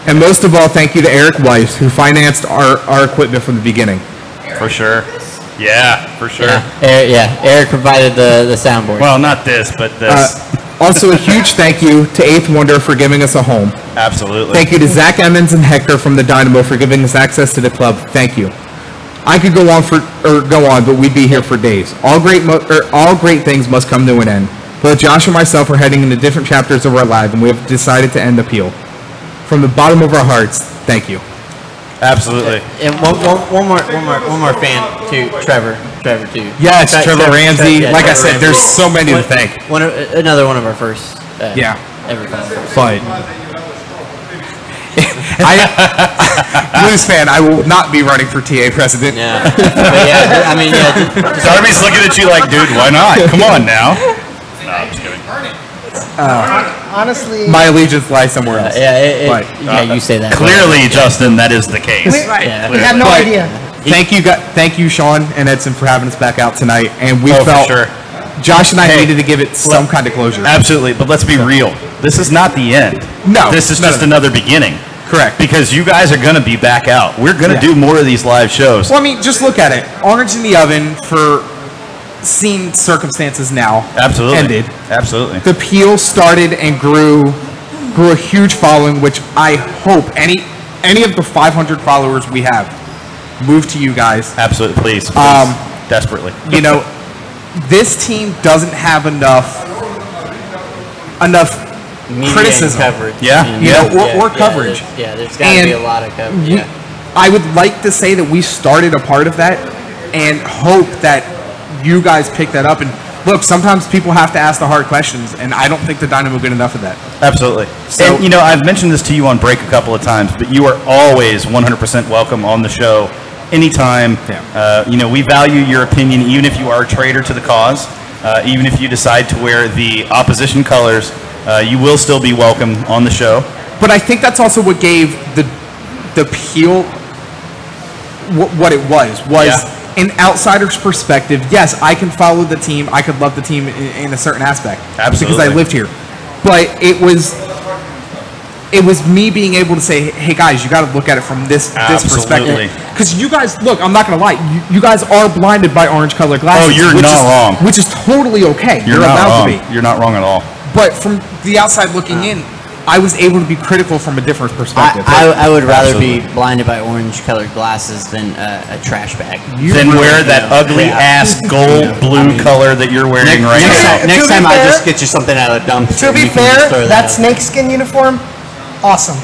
And most of all, thank you to Eric Weiss, who financed our equipment from the beginning. For sure. Yeah, for sure. Eric provided the soundboard. Well, not this, but this. Also, a huge thank you to Eighth Wonder for giving us a home. Absolutely. Thank you to Zach Emmons and Hector from the Dynamo for giving us access to the club. Thank you. I could go on, but we'd be here for days. All great things must come to an end. Both Josh and myself are heading into different chapters of our life, and we have decided to end the Peel. From the bottom of our hearts, thank you. Absolutely. And one more fan too, Trevor too. Yes, Trevor Ramsey. Yeah, like Trevor I said, Ramsey. there's so many to thank. Another one of our first. Ever fan. But Blues fan, I will not be running for TA president. Yeah. But yeah, I mean, Darby's looking at you like, dude, why not? Come on now. No, I'm just kidding. Honestly, my allegiance lies somewhere else. You say that. Clearly, Justin, that is the case. We have no idea. Thank you, Sean and Edson, for having us back out tonight. And we for felt sure. Josh and I needed to give it some kind of closure. Absolutely, but let's be real. This is not the end. No. This is just another beginning. Correct. Because you guys are going to be back out. We're going to do more of these live shows. Well, I mean, just look at it. Orange in the oven for scene circumstances now. Absolutely. Ended. Absolutely. The Peel started and grew grew a huge following, which I hope any of the 500 followers we have move to you guys. Absolutely, please. Desperately. You know, this team doesn't have enough Media criticism, and coverage. or coverage. There's got to be a lot of coverage. I would like to say that we started a part of that, and hope that you guys pick that up. And look, sometimes people have to ask the hard questions, and I don't think the Dynamo get enough of that. Absolutely. So, and, you know, I've mentioned this to you on break a couple of times, but you are always 100% welcome on the show anytime. You know, we value your opinion, even if you are a traitor to the cause, even if you decide to wear the opposition colors, you will still be welcome on the show. But I think that's also what gave the appeal what it was an outsider's perspective. Yes, I can follow the team. I could love the team in a certain aspect. Absolutely. Because I lived here. But it was me being able to say, hey guys, you got to look at it from this perspective. Because you guys, look, I'm not going to lie, you guys are blinded by orange colored glasses. Oh, you're not wrong. Which is totally okay. You're not allowed wrong. to be. You're not wrong at all. But from the outside looking in, I was able to be critical from a different perspective. I would rather be blinded by orange-colored glasses than a trash bag. Then wear that ugly ass gold blue color that you're wearing right now. Next time, I'll just get you something out of the dumpster. To be You can just throw fair, that snakeskin uniform, awesome.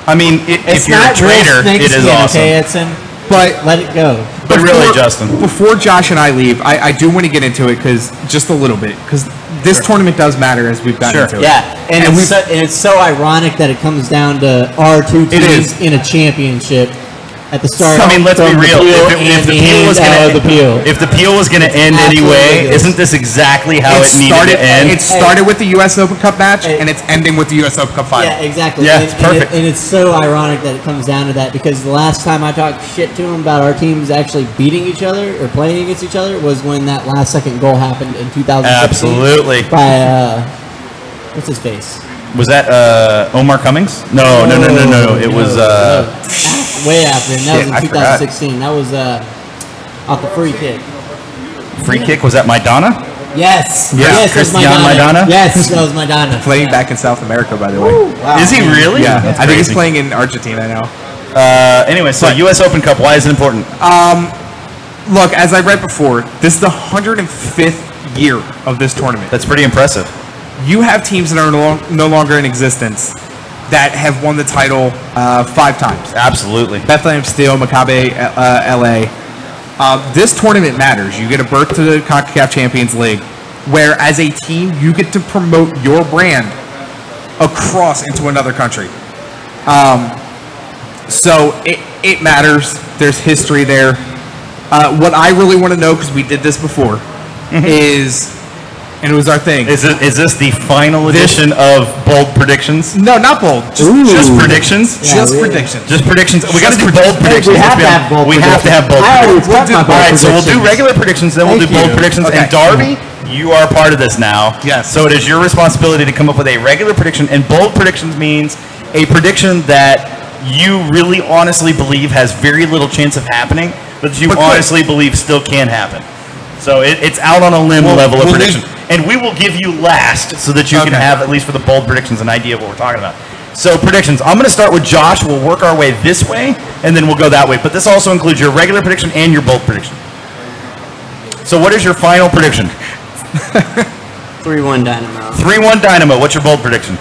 I mean, if you're a traitor, it is awesome. Okay, Edson? But let it go. But really, Justin, before Josh and I leave, I do want to get into it just a little bit, because this tournament does matter as we've gotten into it. Yeah, and it's so ironic that it comes down to our two teams in a championship at the start. I mean, let's be real. If the peel was going to end anyway, isn't this exactly how it needed to end? It started with the U.S. Open Cup match, and it's ending with the U.S. Open Cup final. Yeah, exactly. Yeah, it's perfect. And it's so ironic that it comes down to that, because the last time I talked shit to him about our teams actually beating each other or playing against each other was when that last second goal happened in 2016. Absolutely. By, what's his face? Was that Omar Cummings? No. It was way after. And that was in I 2016. That was off the free kick. Free kick? Was that Maidana? Yes. Yes, that was Cristiano Maidana? Yes, that was Maidana. Playing back in South America, by the way. Wow. Is he really? Yeah, That's I think he's crazy. playing in Argentina now. Anyway, so U.S. Open Cup, why is it important? Look, as I read before, this is the 105th year of this tournament. That's pretty impressive. You have teams that are no longer in existence that have won the title 5 times. Absolutely. Bethlehem Steel, Maccabi LA. This tournament matters. You get a berth to the CONCACAF Champions League, where as a team, you get to promote your brand across into another country. So it matters. There's history there. What I really want to know, because we did this before, is, and it was our thing. Is this the final edition of Bold Predictions? No, not bold. Just predictions? Just predictions. Just predictions. We got to do bold predictions. We have to have bold We have to have bold predictions. predictions. All right, so we'll do regular predictions, then we'll do bold predictions. Okay. And Darby, you are a part of this now. Yes. So it is your responsibility to come up with a regular prediction, and bold predictions means a prediction that you really honestly believe has very little chance of happening, but that you honestly believe still can happen. So it's out on a limb level of prediction. And we will give you last so that you can have, at least for the bold predictions, an idea of what we're talking about. So predictions. I'm going to start with Josh. We'll work our way this way, and then we'll go that way. But this also includes your regular prediction and your bold prediction. So what is your final prediction? 3-1 Dynamo. 3-1 Dynamo. What's your bold prediction?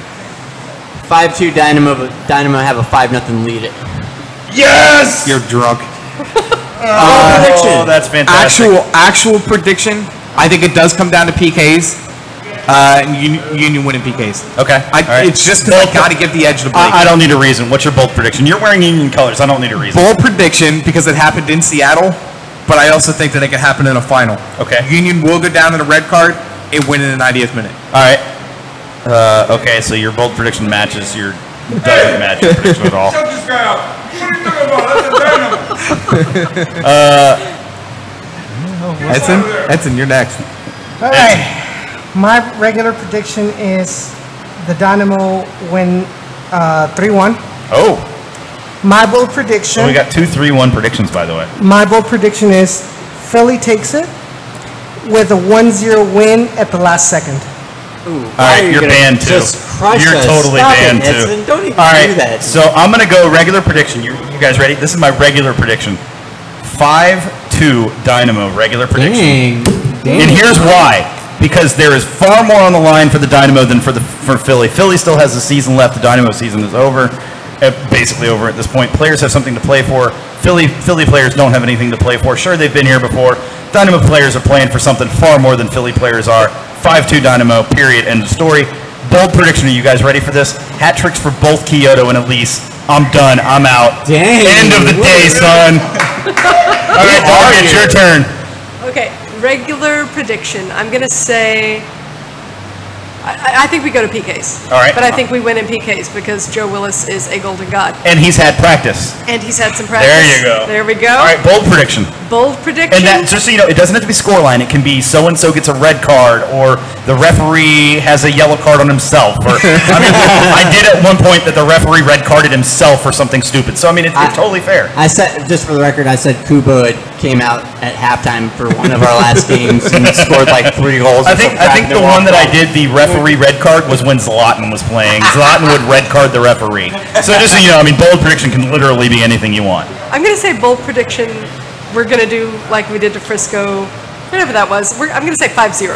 5-2 Dynamo, but Dynamo have a 5-0 lead. Yes! You're drunk. Oh, that's fantastic. Actual prediction. I think it does come down to PKs. Union winning PKs. Okay. It's just because I got to give the edge to Blake. I don't need a reason. What's your bold prediction? You're wearing Union colors. I don't need a reason. Bold prediction because it happened in Seattle, but I also think that it could happen in a final. Okay. Union will go down in a red card and win in the 90th minute. All right. Okay, so your bold prediction matches your doesn't match your prediction at all. Shut this guy up. What are you talking about? That's a Dynamo. Edson, you're next. All right. My regular prediction is the Dynamo win 3-1. Oh. My bold prediction. So we got 2 3-1 predictions, by the way. My bold prediction is Philly takes it with a 1-0 win at the last second. All right, you're banned too. You're totally banned too. Don't even All right, do that. so I'm gonna go regular prediction. You guys ready? This is my regular prediction. 5-2 Dynamo regular prediction. And here's why. Because there is far more on the line for the Dynamo than for Philly. Philly still has a season left. The Dynamo season is over, basically over at this point. Players have something to play for. Philly players don't have anything to play for. Sure, they've been here before. Dynamo players are playing for something far more than Philly players are. 5-2 Dynamo, period, end of story. Bold prediction. Are you guys ready for this? Hat tricks for both Kyoto and Elise. I'm done. I'm out. Dang. End of the day, son. All right, Darby, it's your turn. Okay, regular prediction. I'm going to say, I think we go to PKs. All right. But I think we win in PKs because Joe Willis is a golden god. And he's had practice. And he's had some practice. There you go. There we go. All right, bold prediction. Bold prediction. And that, just so you know, it doesn't have to be scoreline. It can be so-and-so gets a red card, or the referee has a yellow card on himself. Or, I mean, I did at one point that the referee red carded himself for something stupid. So, I mean, it's totally fair. I said, just for the record, I said Kubo came out at halftime for one of our last games and scored like 3 goals. I think the one that I did the referee red card was when Zlatan was playing. Zlatan would red card the referee. So just so you know, I mean, bold prediction can literally be anything you want. I'm going to say bold prediction. We're going to do like we did to Frisco, whatever that was. I'm going to say 5-0.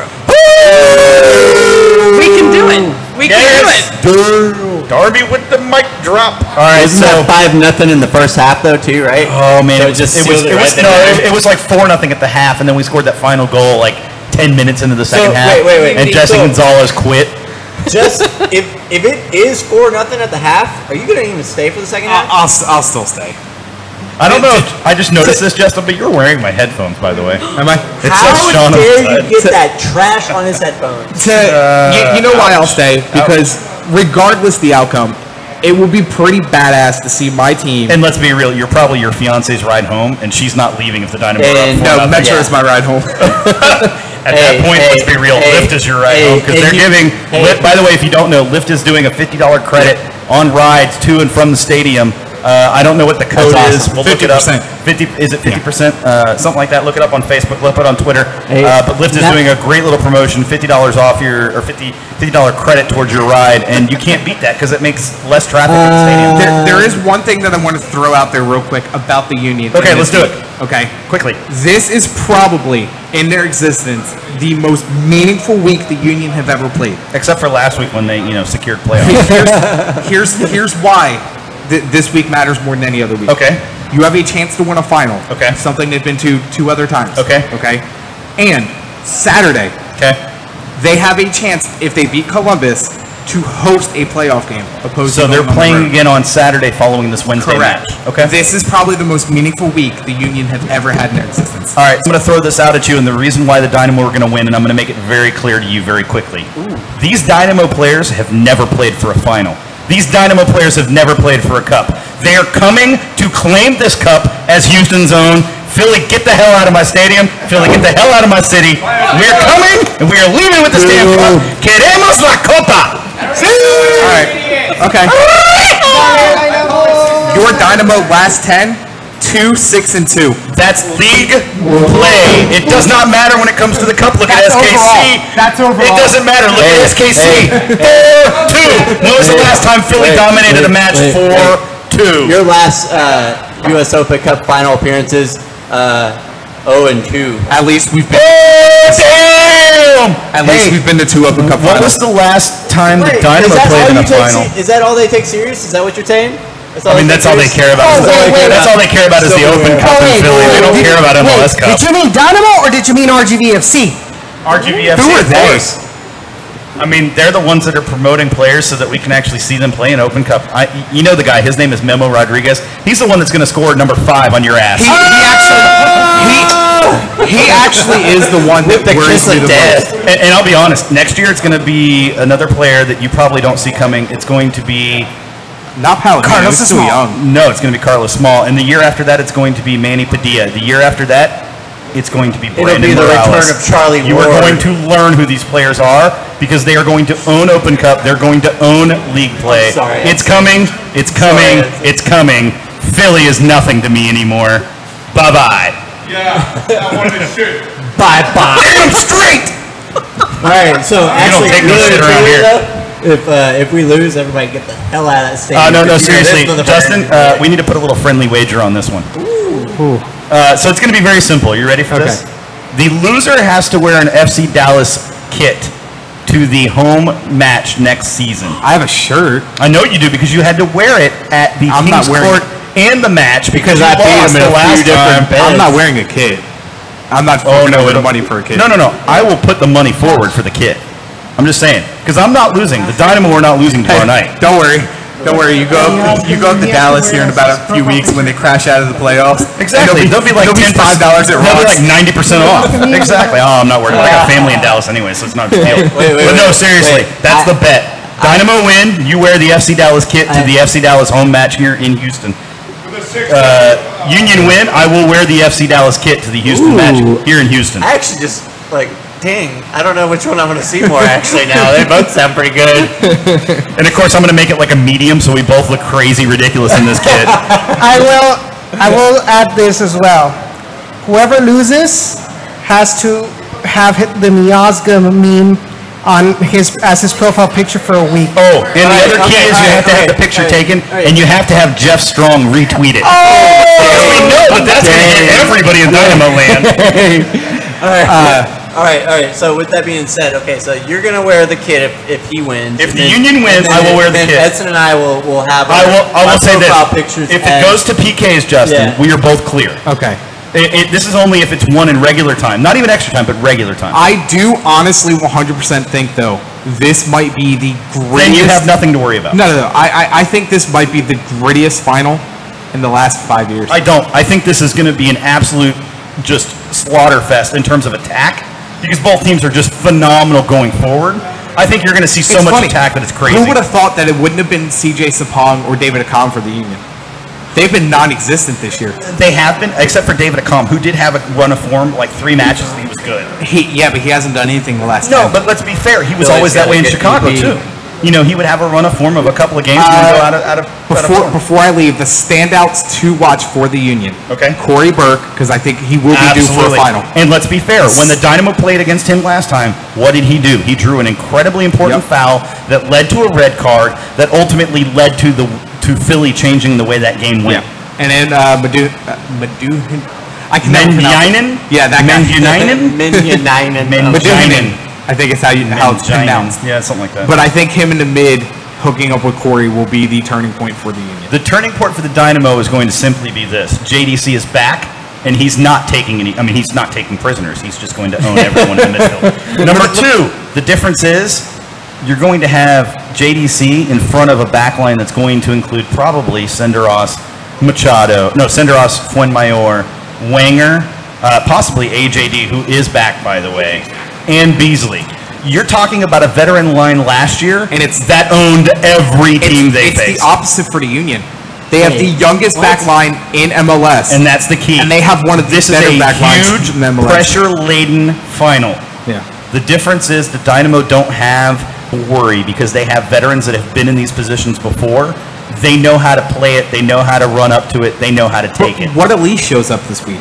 We can do it. We can do it. Darby with the mic drop. All right, Wasn't that 5-0 in the first half though too, right? Oh man, So it was like 4-0 at the half, and then we scored that final goal like 10 minutes into the second half. wait. And Jesse Gonzalez quit. Just if it is 4-0 at the half, are you gonna even stay for the second half? I'll still stay. I don't know. I just noticed this, Justin, but you're wearing my headphones, by the way. Am I? It How says Sean on the dare you side. get that trash on his headphones? You know why I'll stay? Because regardless the outcome, it will be pretty badass to see my team. And let's be real, you're probably your fiance's ride home, and she's not leaving if the Dynamo are up 4-0. No, Metro is my ride home. At that point, let's be real, Lyft is your ride home, because they're giving, Lyft, by the way, if you don't know, Lyft is doing a $50 credit on rides to and from the stadium. I don't know what the code is. We'll look it up. 50, is it 50%? Something like that. Look it up on Facebook. Look it on Twitter. But Lyft is doing a great little promotion, $50 off your, or $50 credit towards your ride, and you can't beat that because it makes less traffic at the stadium. There is one thing that I want to throw out there real quick about the Union. Okay, let's do it. Okay, quickly. This is probably, in their existence, the most meaningful week the Union have ever played. Except for last week when they, secured playoffs. Here's why this week matters more than any other week. Okay. You have a chance to win a final. Okay. Something they've been to 2 other times. Okay. Okay. And Saturday. Okay. They have a chance, if they beat Columbus, to host a playoff game. So they're playing again on Saturday following this Wednesday match. Okay. This is probably the most meaningful week the Union have ever had in their existence. All right, so I'm going to throw this out at you, and the reason why the Dynamo are going to win, and I'm going to make it very clear to you very quickly. These Dynamo players have never played for a final. These Dynamo players have never played for a cup. They are coming to claim this cup as Houston's own. Philly, get the hell out of my stadium. Philly, get the hell out of my city. We're coming, and we are leaving with this damn cup. Queremos la copa. All right. Okay. Your Dynamo last 10, 2, 6, and 2. That's league play. It does not matter when it comes to the cup. Look at SKC. That's overall. It doesn't matter. Look at SKC. 4-2. When was the last time Philly dominated a match 4-2? Your last U.S. Open Cup final appearances, 0-2. At least we've been. Damn! At least we've been to 2 Open Cup What finals. was the last time the Dynamo played in a final? Is that all they take serious? Is that what you're saying? That's all they care about. That's all they care about is the Open Cup in Philly. They don't care about MLS Cup. Did you mean Dynamo or did you mean RGVFC? RGVFC, Who are of they? course. I mean, they're the ones that are promoting players so that we can actually see them play in Open Cup. You know the guy. His name is Memo Rodriguez. He's the one that's going to score number 5 on your ass. He actually is the one that worries me the most. And I'll be honest, next year it's going to be another player that you probably don't see coming. It's going to be... Not Palladino. Carlos He's still Small. young. No, it's going to be Carlos Small. And the year after that, it's going to be Manny Padilla. The year after that, it's going to be Brandon It'll be the Morales. return of Charlie You are Ward. going to learn who these players are because they are going to own Open Cup. They're going to own league play. Sorry. It's coming. It's coming. It's coming. Philly is nothing to me anymore. Bye-bye. Yeah, I wanted to shoot. Bye-bye. Hit him straight! All right, so You actually, don't take no really shit around truly, here. though, if we lose, everybody get the hell out of that stadium. No, Because, you know, seriously, this motherfucker- Justin, we need to put a little friendly wager on this one. So it's going to be very simple. You ready for this? The loser has to wear an FC Dallas kit to the home match next season. I have a shirt. I know you do because you had to wear it at the I'm not Kings wearing Court and the match because I you paid lost him in the a few last time. different. I'm not wearing a kit. I'm not forking over the money for a kit. No. I will put the money forward for the kit. I'm just saying because I'm not losing. The Dynamo are not losing tomorrow night. Don't worry. Don't worry. You go up to Dallas here in about a few weeks when they crash out of the playoffs. Exactly. They'll be like $5 at They'll be Ross. like 90% off. Exactly. Oh, I'm not worried. I got family in Dallas anyway, so it's not a big deal. But no, seriously, that's the bet. Dynamo win. You wear the FC Dallas kit to the FC Dallas home match here in Houston. Union win. I will wear the FC Dallas kit to the Houston match here in Houston. I actually just dang, I don't know which one I'm going to see more actually now. They both sound pretty good. And of course, I'm going to make it like a medium, so we both look crazy ridiculous in this kit. I will add this as well. Whoever loses has to have the Miazga meme on as his profile picture for a week. Oh, and the other key is you have to have the picture taken, and you have to have Jeff Strong retweet it. Because we know that that's going to hit everybody in Dynamo land. All right. So with that being said, okay, so you're gonna wear the kit if he wins. If the Union wins, I will wear the kit. Edson and I will have. I will say this: pictures if it goes to PKs, Justin, we are both clear. Okay. This is only if it's won in regular time, not even extra time, but regular time. I do honestly 100% think though this might be the grittiest. Then you have nothing to worry about. No. I think this might be the grittiest final in the last 5 years. I don't. I think this is going to be an absolute just slaughter fest in terms of attack. Because both teams are just phenomenal going forward. I think you're going to see so much attack that it's crazy. Who would have thought that it wouldn't have been CJ Sapong or David Accam for the Union? They've been non-existent this year. They have been, except for David Accam, who did have a run of form, like 3 matches, and he was good. But he hasn't done anything the last No, 10. but let's be fair. He was always that way in Chicago, too. You know, he would have a run of form of a couple of games and then go out of form. Before I leave, the standouts to watch for the Union. Okay. Corey Burke, because I think he will be due for a final. And let's be fair. When the Dynamo played against him last time, what did he do? He drew an incredibly important foul that led to a red card that ultimately led to Philly changing the way that game went. Yeah. And then Meduhin. I can never pronounce it. Yeah, that guy. Meduhin. I think it's how it's pronounced. Yeah, something like that. But I think him in the mid hooking up with Corey will be the turning point for the Union. The turning point for the Dynamo is going to simply be this. JDC is back, and he's not taking he's not taking prisoners. He's just going to own everyone in the midfield. Number 2, the difference is you're going to have JDC in front of a backline that's going to include probably Senderos, Fuenmayor, Wenger, possibly AJD, who is back, by the way, and Beasley. You're talking about a veteran line last year, and it's that owned every team they face. It's the opposite for the Union. They have the youngest back line in MLS, and that's the key. And they have one of the better back lines in MLS. Pressure-laden final. Yeah. The difference is the Dynamo don't have worry because they have veterans that have been in these positions before. They know how to play it. They know how to run up to it. They know how to take it. What Elise shows up this week?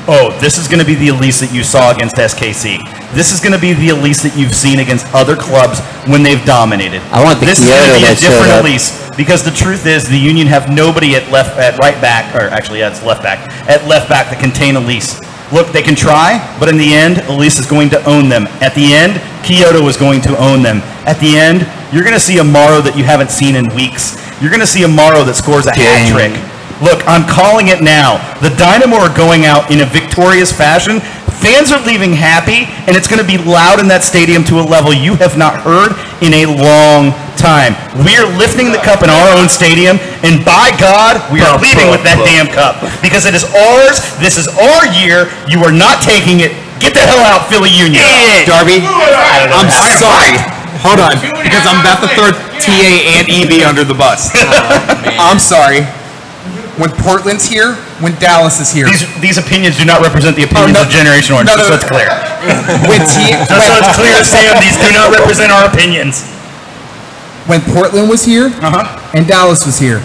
Oh, this is going to be the Elise that you saw against SKC. This is going to be the Elise that you've seen against other clubs when they've dominated. I want the This is going to be a that showed different up. Elise because the truth is the Union have nobody at right back, or actually, it's left back, at left back that contain Elise. Look, they can try, but in the end, Elise is going to own them. At the end, Kyoto is going to own them. At the end, you're going to see a Morrow that you haven't seen in weeks. You're going to see a Morrow that scores a hat trick. Look, I'm calling it now. The Dynamo are going out in a victorious fashion. Fans are leaving happy, and it's going to be loud in that stadium to a level you have not heard in a long time. We are lifting the cup in our own stadium, and by God, we are leaving with that damn cup. Because it is ours. This is our year. You are not taking it. Get the hell out, Philly Union. Darby, I'm sorry. Hold on, because I'm about to throw TA and EB under the bus. I'm sorry. When Portland's here, when Dallas is here. These opinions do not represent the opinions of Generation Orange, just so it's clear. Just so it's clear, Sam, these do not represent our opinions. When Portland was here and Dallas was here,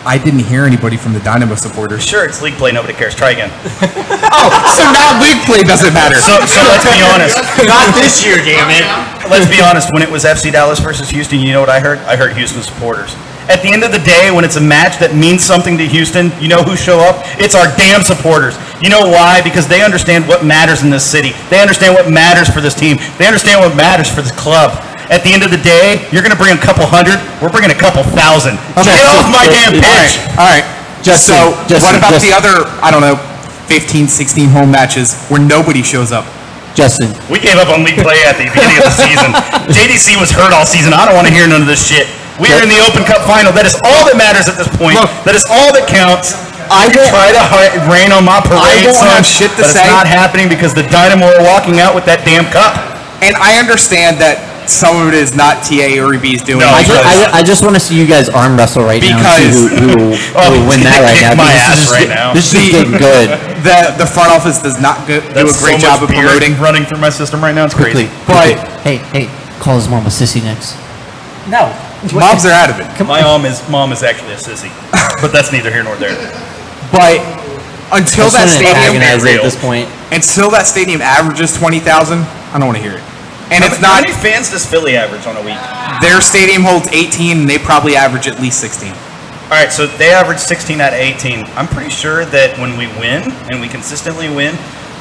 I didn't hear anybody from the Dynamo supporters. Sure, it's league play. Nobody cares. Try again. So now league play doesn't matter. So let's be honest. Not this year, damn it. Let's be honest. When it was FC Dallas versus Houston, you know what I heard? I heard Houston supporters. At the end of the day, when it's a match that means something to Houston, you know who show up? It's our damn supporters. You know why? Because they understand what matters in this city. They understand what matters for this team. They understand what matters for this club. At the end of the day, you're going to bring a couple hundred. We're bringing a couple thousand. Get off my damn pitch. All right. So what about the other, I don't know, 15, 16 home matches where nobody shows up? Justin. We gave up on league play at the beginning of the season. JDC was hurt all season. I don't want to hear none of this shit. We are in the Open Cup final. That is all that matters at this point. That is all that counts. I try to rain on my parade, son, shit to but say. it's not happening because the Dynamo are walking out with that damn cup. And I understand that some of it is not TA or EB's doing. No, I just want to see you guys arm wrestle right now and see who will win that right now. This is getting good. The front office does not do a great job of promoting. Running through my system right now. It's crazy. But hey, call his mom a sissy next. No. Moms are out of it. My mom is actually a sissy, but that's neither here nor there. But until that stadium at this point, until that stadium averages 20,000, I don't want to hear it. And How many fans does Philly average on a week? Their stadium holds 18, and they probably average at least 16. All right, so they average 16 out of 18. I'm pretty sure that when we win, and we consistently win,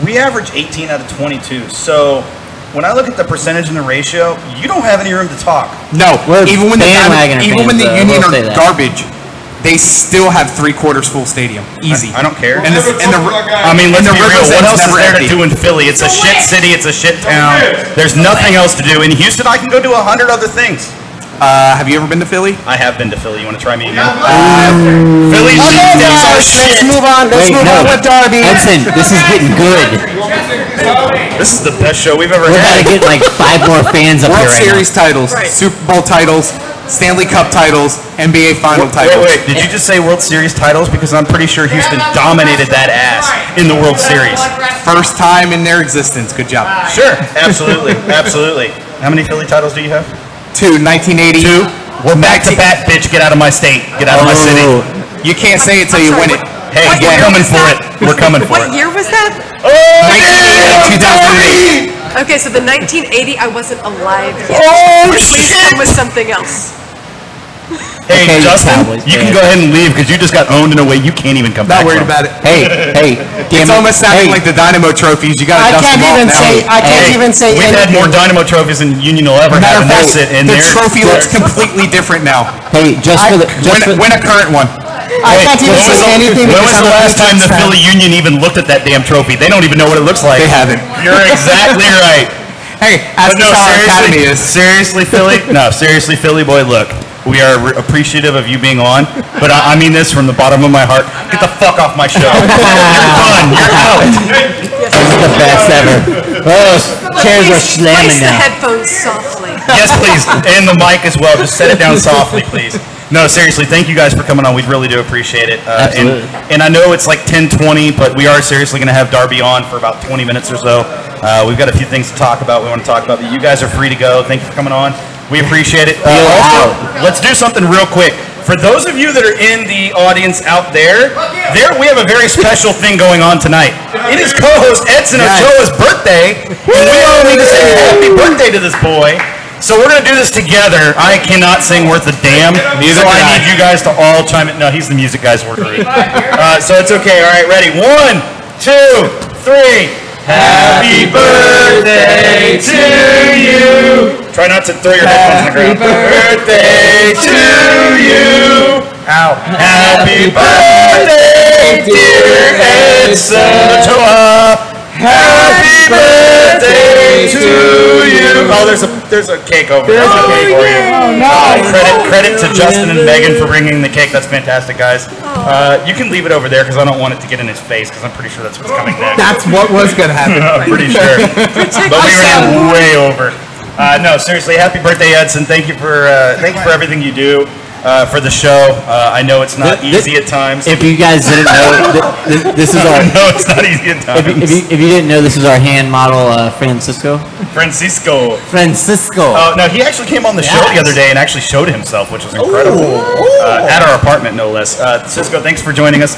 we average 18 out of 22. So when I look at the percentage and the ratio, you don't have any room to talk. No, even when the Union will are say that. garbage, they still have 3/4 full stadium. Easy. I don't care. And let's be real. What else is there to do in Philly? It's a shit city. It's a shit town. There's nothing else to do. In Houston, I can go do 100 other things. Have you ever been to Philly? I have been to Philly. You want to try me again? Philly Let's move on. Let's move on with Darby. Edson, this is getting good. This is the best show we've ever We're had. about to get like 5 more fans up World here right Series titles, Super Bowl titles, Stanley Cup titles, NBA Final titles. Wait, did you just say World Series titles? Because I'm pretty sure Houston dominated that ass in the World Series. First time in their existence. Good job. Sure, absolutely, absolutely. How many Philly titles do you have? 2, 1980. 2? We're back to back, bitch. Get out of my state. Get out of my city. You can't say it till you win it. Hey, we're coming for it. We're coming for What it. year was that? 2008. Okay, so the 1980, I wasn't alive yet. Oh, Please come with something else. Hey, Okay, Justin, Cowboys you can fan. go ahead and leave because you just got owned in a way you can't even come back. Not worried from. about it. Hey, It's almost sounding like the Dynamo trophies. You got to dust them off now. We've had more Dynamo trophies than Union will ever Matter have, of and fact, that's it. And the they're- trophy looks completely different now. Hey, win a current one. I can't even say anything When because was I'm the a last time the Patriots fan. Philly Union even looked at that damn trophy? They don't even know what it looks like. They haven't. You're exactly right. Hey, ask But us how our academy is. Seriously, Philly? No, seriously, Philly boy, look. We are appreciative of you being on, but I mean this from the bottom of my heart. Get the fuck off my show. You're done. You're out. This is the best ever. Oh, chairs are slamming Place the now. headphones softly. Yes, please. And the mic as well. Just set it down softly, please. No, seriously, thank you guys for coming on. We really do appreciate it. Absolutely. And I know it's like 10:20, but we are seriously going to have Darby on for about 20 minutes or so. We've got a few things to talk about. We want to talk about, but you guys are free to go. Thank you for coming on. We appreciate it. Also, let's do something real quick. For those of you that are in the audience out there, we have a very special thing going on tonight. It is co-host Edson Ochoa's birthday, and we all need to say happy birthday to this boy. So we're going to do this together. I cannot sing worth a damn, so I need you guys to all chime in. No, he's the music guy's working. So it's okay. All right, ready? 1, 2, 3. Happy birthday to you. Try not to throw your headphones on the ground. Birthday to you. Ow. Happy birthday, dear Edson Ochoa. Happy birthday to you. Oh, there's a cake over there. There's a cake for you. Credit to Justin and Megan for bringing the cake. That's fantastic, guys. You can leave it over there because I don't want it to get in his face because I'm pretty sure that's what's coming next. That's what was going to happen. I'm pretty sure. But we ran way over. No, seriously, happy birthday, Edson. Thank you for everything you do. for the show. I know it's not easy at times. If you guys didn't know, this is our. No, it's not easy at times. If you didn't know, this is our hand model, Francisco. Oh no, he actually came on the show the other day and actually showed himself, which was incredible. At our apartment, no less. Cisco, thanks for joining us.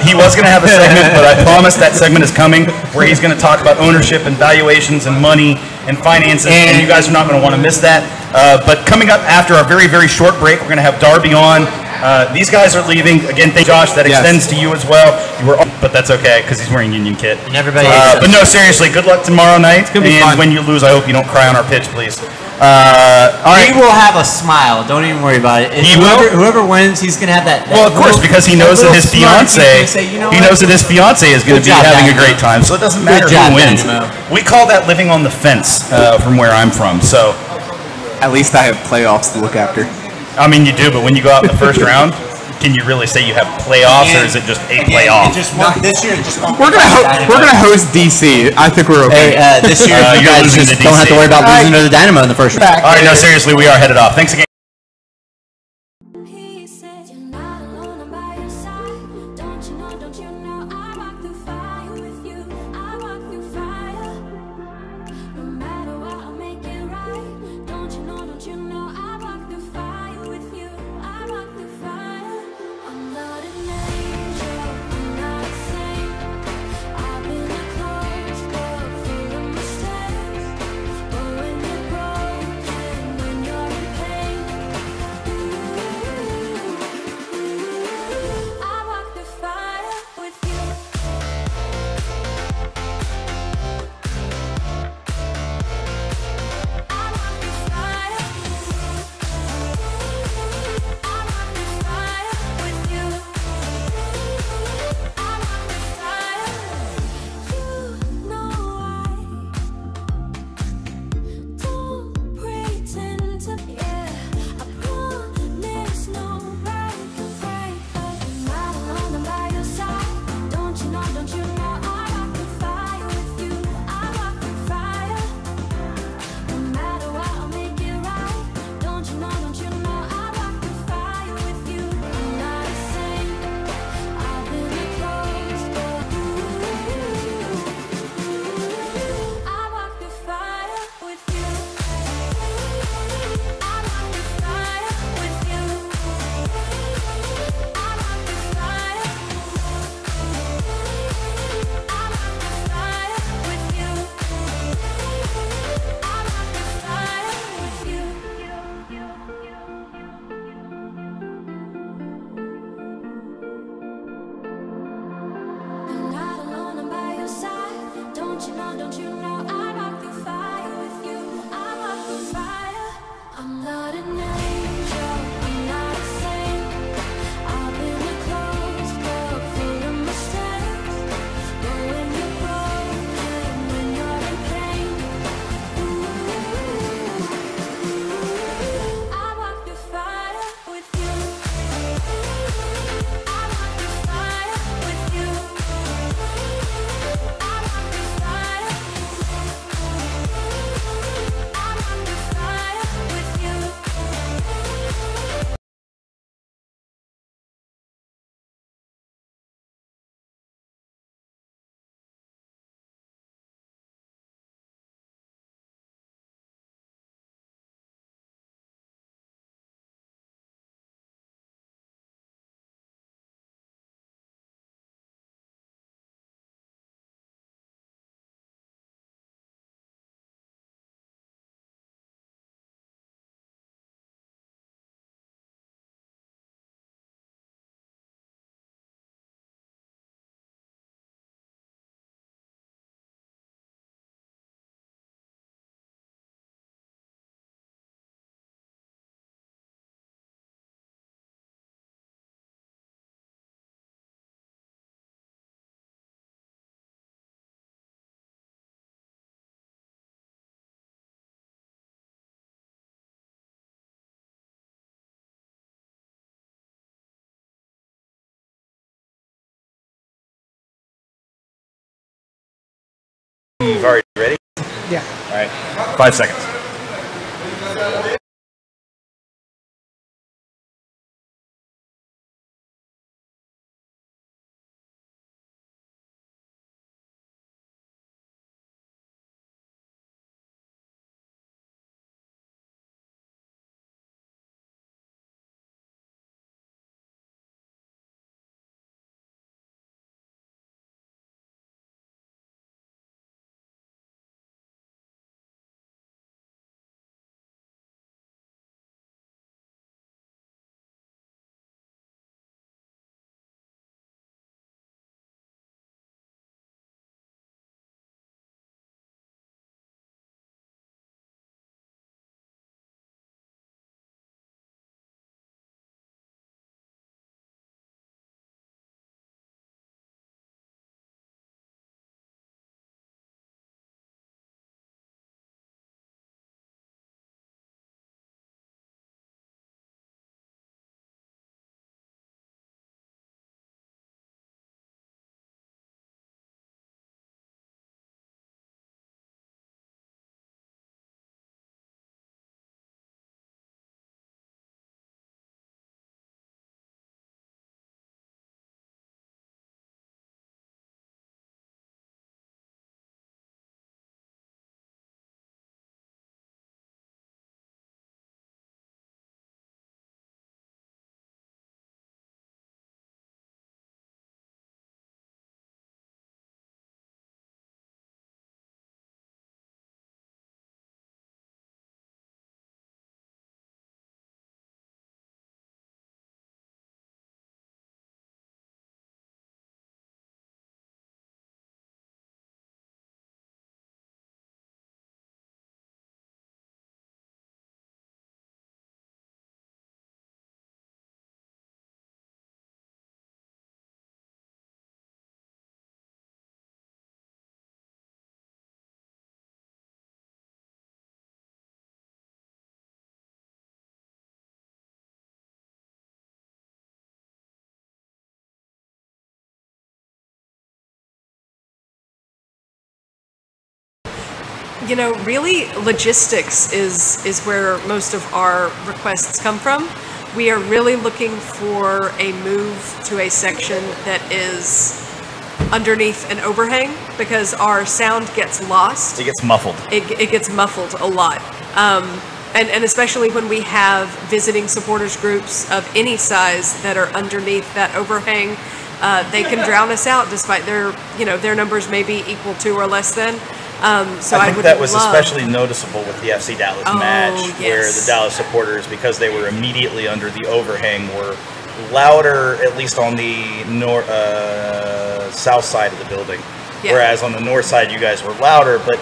He was going to have a segment, but I promise that segment is coming, where he's going to talk about ownership and valuations and money and finances, and you guys are not going to want to miss that. But coming up after our very, very short break, we're going to have Darby on. These guys are leaving. Again, thank Josh. That extends to you as well. You were, but that's okay because he's wearing Union kit. And everybody. But no, seriously, good luck tomorrow night. It's gonna be fun. When you lose, I hope you don't cry on our pitch, please. All right. He will have a smile. Don't even worry about it. Whoever wins, he's gonna have that. Well, of course, because he knows that his fiance, he knows that his fiance is going to be having a great time. So it doesn't matter who wins. We call that living on the fence from where I'm from. So at least I have playoffs to look after. I mean, you do, but when you go out in the first round, can you really say you have playoffs, or is it just a playoff? This year, just we're gonna host DC. I think we're okay. Hey, this year you guys just don't have to worry about losing to the Dynamo in the first round. All right, no, seriously, we are headed off. Thanks again. You've already ready? Yeah. All right. 5 seconds. You know, really, logistics is where most of our requests come from. We are really looking for a move to a section that is underneath an overhang because our sound gets lost. It gets muffled. It gets muffled a lot. And especially when we have visiting supporters groups of any size that are underneath that overhang, they can drown us out despite their numbers may be equal to or less than. So I think would that was love- especially noticeable with the FC Dallas match, where yes. the Dallas supporters, because they were immediately under the overhang, were louder, at least on the south side of the building. Yeah. Whereas on the north side, you guys were louder. But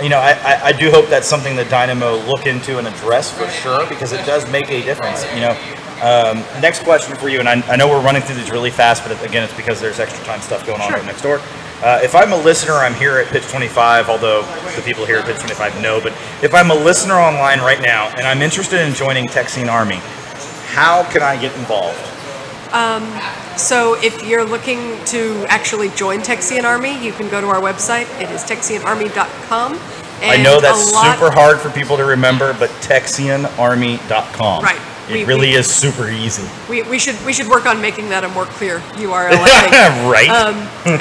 you know, I do hope that's something that Dynamo look into and address for sure, because it does make a difference. You know, next question for you, and I know we're running through these really fast, but again, it's because there's extra time stuff going on right next door. If I'm a listener, I'm here at Pitch 25, although the people here at Pitch 25 know, but if I'm a listener online right now and I'm interested in joining Texian Army, how can I get involved? So if you're looking to actually join Texian Army, you can go to our website. It is texianarmy.com. I know that's super hard for people to remember, but texianarmy.com. Right. It really is super easy. We should work on making that a more clear URL. I think. Right.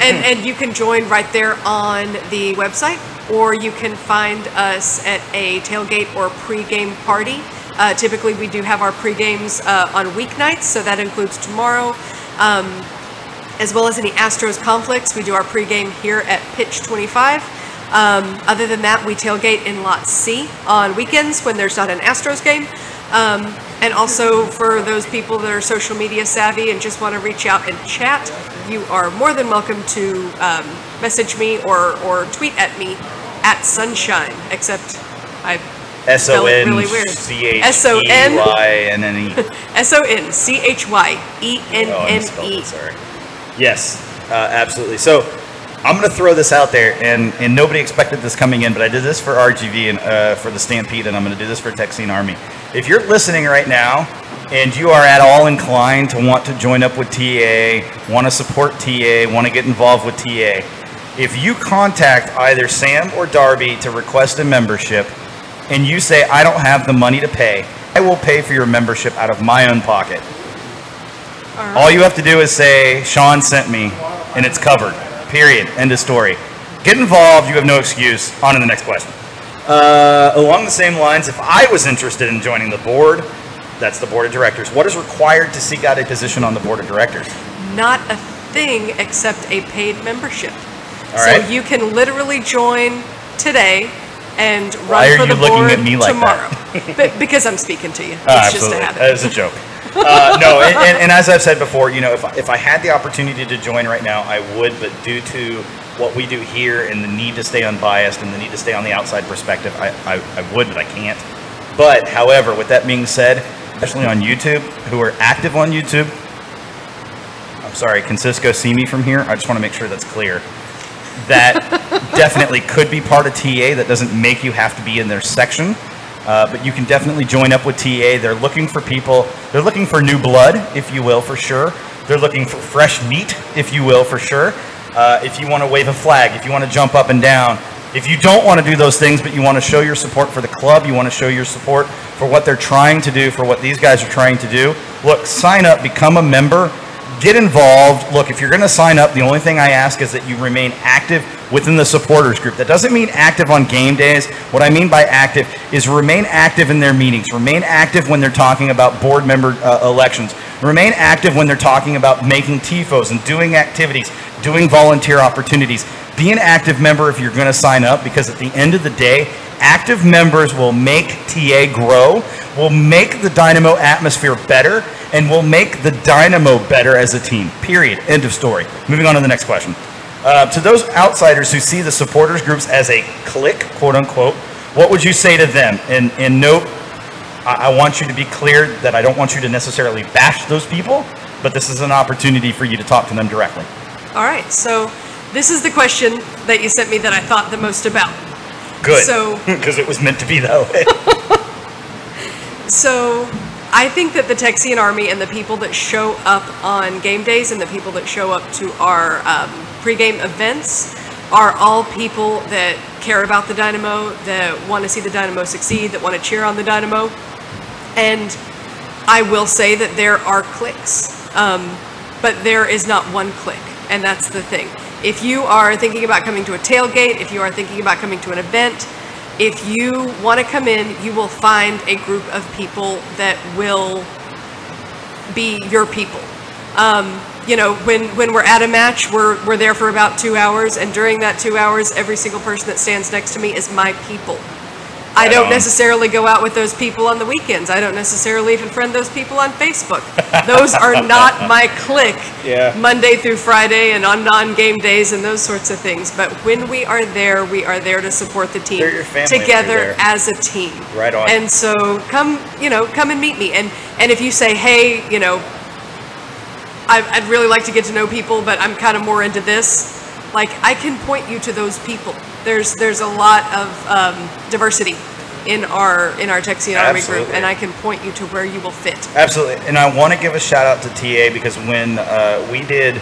And you can join right there on the website, or you can find us at a tailgate or pregame party. Typically, we do have our pregames on weeknights, so that includes tomorrow, as well as any Astros conflicts. We do our pregame here at Pitch 25. Other than that, we tailgate in Lot C on weekends when there's not an Astros game. And also for those people that are social media savvy and just want to reach out and chat, you are more than welcome to message me or tweet at me at Sunshine, except I spell it really weird. SONCHYENNE. SONCHYENNE. Sorry. Yes, absolutely. So I'm going to throw this out there, and nobody expected this coming in, but I did this for RGV and for the Stampede, and I'm going to do this for Texian Army. If you're listening right now and you are at all inclined to want to join up with TA, want to support TA, want to get involved with TA, if you contact either Sam or Darby to request a membership, and you say, I don't have the money to pay, I will pay for your membership out of my own pocket. All you have to do is say, Sean sent me, and it's covered. Period. End of story. Get involved. You have no excuse. On to the next question. Along the same lines, if I was interested in joining the board, that's the board of directors, what is required to seek out a position on the board of directors? Not a thing except a paid membership. All right. So you can literally join today and Why run for are the you looking board at me like tomorrow. that? But because I'm speaking to you. It's just a Absolutely. habit. That is a joke. No, and as I've said before, you know, if I had the opportunity to join right now, I would, but due to what we do here and the need to stay unbiased and the need to stay on the outside perspective, I would, but I can't. But, however, with that being said, especially on YouTube, who are active on YouTube, I'm sorry, can Cisco see me from here? I just want to make sure that's clear. That definitely could be part of TA. That doesn't make you have to be in their section. But you can definitely join up with TA. They're looking for people. They're looking for new blood, if you will, for sure. They're looking for fresh meat, if you will, for sure. If you want to wave a flag, if you want to jump up and down, if you don't want to do those things, but you want to show your support for the club, you want to show your support for what they're trying to do, for what these guys are trying to do, look, sign up, become a member. Get involved. Look, if you're going to sign up, the only thing I ask is that you remain active within the supporters group. That doesn't mean active on game days. What I mean by active is remain active in their meetings. Remain active when they're talking about board member elections. Remain active when they're talking about making TIFOs and doing activities, doing volunteer opportunities. Be an active member if you're going to sign up, because at the end of the day, active members will make TA grow, will make the Dynamo atmosphere better, and will make the Dynamo better as a team. Period. End of story. Moving on to the next question. To those outsiders who see the supporters groups as a clique, quote unquote, what would you say to them? And note, I want you to be clear that I don't want you to necessarily bash those people, but this is an opportunity for you to talk to them directly. All right. So this is the question that you sent me that I thought the most about. Good. So, because it was meant to be that way. So I think that the Texian Army and the people that show up on game days and the people that show up to our pregame events are all people that care about the Dynamo, that want to see the Dynamo succeed, that want to cheer on the Dynamo. And I will say that there are cliques, but there is not one clique, and that's the thing. If you are thinking about coming to a tailgate, if you are thinking about coming to an event, if you want to come in, you will find a group of people that will be your people. You know, when we're at a match, we're there for about 2 hours, and during that 2 hours, every single person that stands next to me is my people. I don't necessarily go out with those people on the weekends. I don't necessarily even friend those people on Facebook. Those are not my clique Monday through Friday and on non-game days and those sorts of things. But when we are there to support the team together as a team. Right on. And so come and meet me. And if you say, hey, you know, I'd really like to get to know people, but I'm kind of more into this, like, I can point you to those people. There's a lot of diversity in our Texian Army group, and I can point you to where you will fit. Absolutely. And I want to give a shout out to TA, because when we did,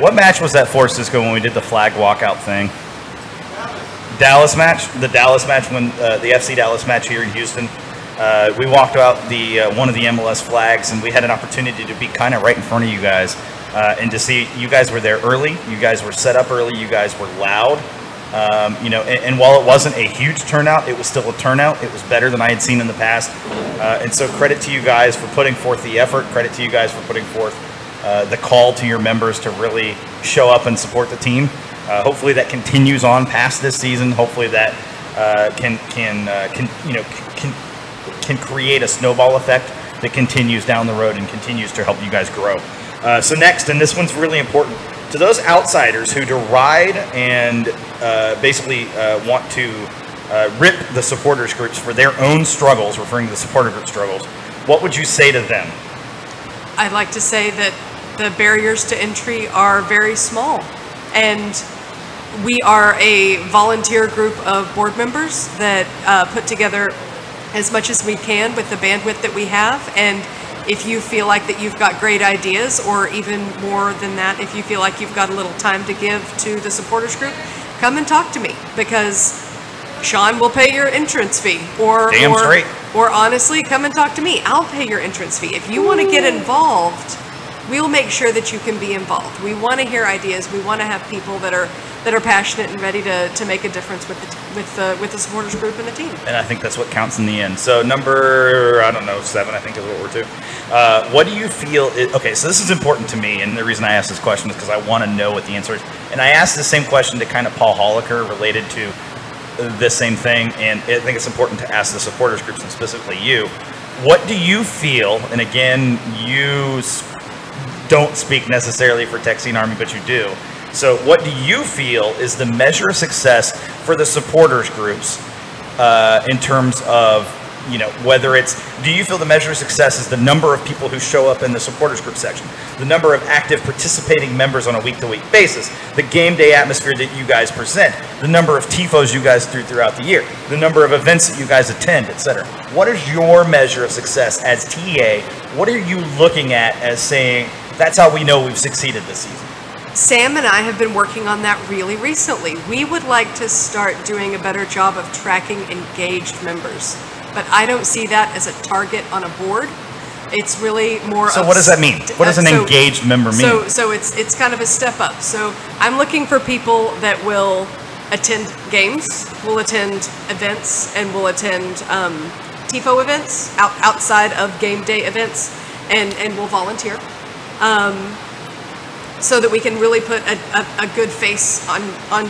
what match was that for, Cisco, when we did the flag walkout thing? Dallas match? The Dallas match, when the FC Dallas match here in Houston. We walked out one of the MLS flags, and we had an opportunity to be kind of right in front of you guys, and to see you guys were there early. You guys were set up early. You guys were loud. You know, and while it wasn't a huge turnout, it was still a turnout. It was better than I had seen in the past. And so credit to you guys for putting forth the effort. Credit to you guys for putting forth the call to your members to really show up and support the team. Hopefully that continues on past this season. Hopefully that can create a snowball effect that continues down the road and continues to help you guys grow. So next, and this one's really important, to those outsiders who deride and basically want to rip the supporters groups for their own struggles, referring to the supporter group struggles, what would you say to them? I'd like to say that the barriers to entry are very small, and we are a volunteer group of board members that put together as much as we can with the bandwidth that we have. And if you feel like that you've got great ideas, or even more than that, if you feel like you've got a little time to give to the supporters group, come and talk to me, because Sean will pay your entrance fee. Or honestly, come and talk to me. I'll pay your entrance fee. If you want to get involved, we'll make sure that you can be involved. We want to hear ideas. We want to have people that are passionate and ready to make a difference with the supporters group and the team. And I think that's what counts in the end. So number, 7, I think is what we're to. What do you feel okay, so this is important to me, and the reason I asked this question is because I want to know what the answer is. And I asked the same question to kind of Paul Holliker related to this same thing, and I think it's important to ask the supporters groups, and specifically you. What do you feel, and again, you don't speak necessarily for Texian Army, but you do. So what do you feel is the measure of success for the supporters groups in terms of, you know, whether it's, do you feel the measure of success is the number of people who show up in the supporters group section, the number of active participating members on a week-to-week basis, the game day atmosphere that you guys present, the number of TIFOs you guys do throughout the year, the number of events that you guys attend, etc. What is your measure of success as TA? What are you looking at as saying, that's how we know we've succeeded this season? Sam and I have been working on that really recently. We would like to start doing a better job of tracking engaged members, but I don't see that as a target on a board. It's really more So what does that mean? What does an engaged member mean? So it's kind of a step up. So I'm looking for people that will attend games, will attend events, and will attend TIFO events outside of game day events, and will volunteer. So that we can really put a good face on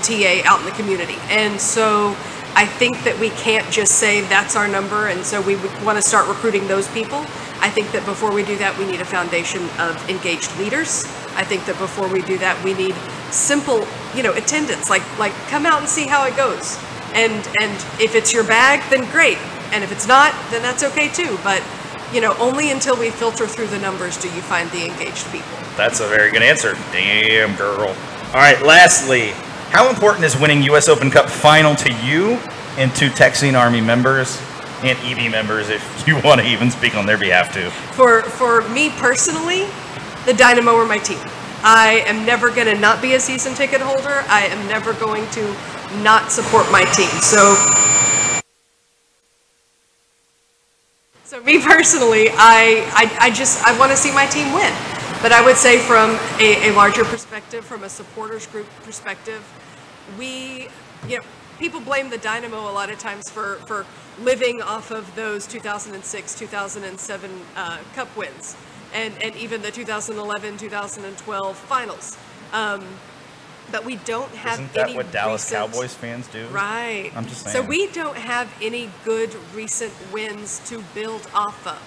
TA out in the community. And so I think that we can't just say that's our number, and so we want to start recruiting those people. I think that before we do that, we need a foundation of engaged leaders. I think that before we do that, we need simple, attendance, like come out and see how it goes. And if it's your bag, then great. And if it's not, then that's okay too. But only until we filter through the numbers do you find the engaged people. That's a very good answer. Damn, girl. All right, lastly, how important is winning U.S. Open Cup final to you and to Texian Army members and EB members, if you want to even speak on their behalf too? For me personally, the Dynamo are my team. I am never going to not be a season ticket holder. I am never going to not support my team. So me personally, I want to see my team win. But I would say from a larger perspective, from a supporters group perspective, people blame the Dynamo a lot of times for living off of those 2006, 2007 Cup wins, and even the 2011, 2012 finals. But we don't have Isn't that any what Dallas recent, Cowboys fans do? Right. I'm just saying. So we don't have any good recent wins to build off of.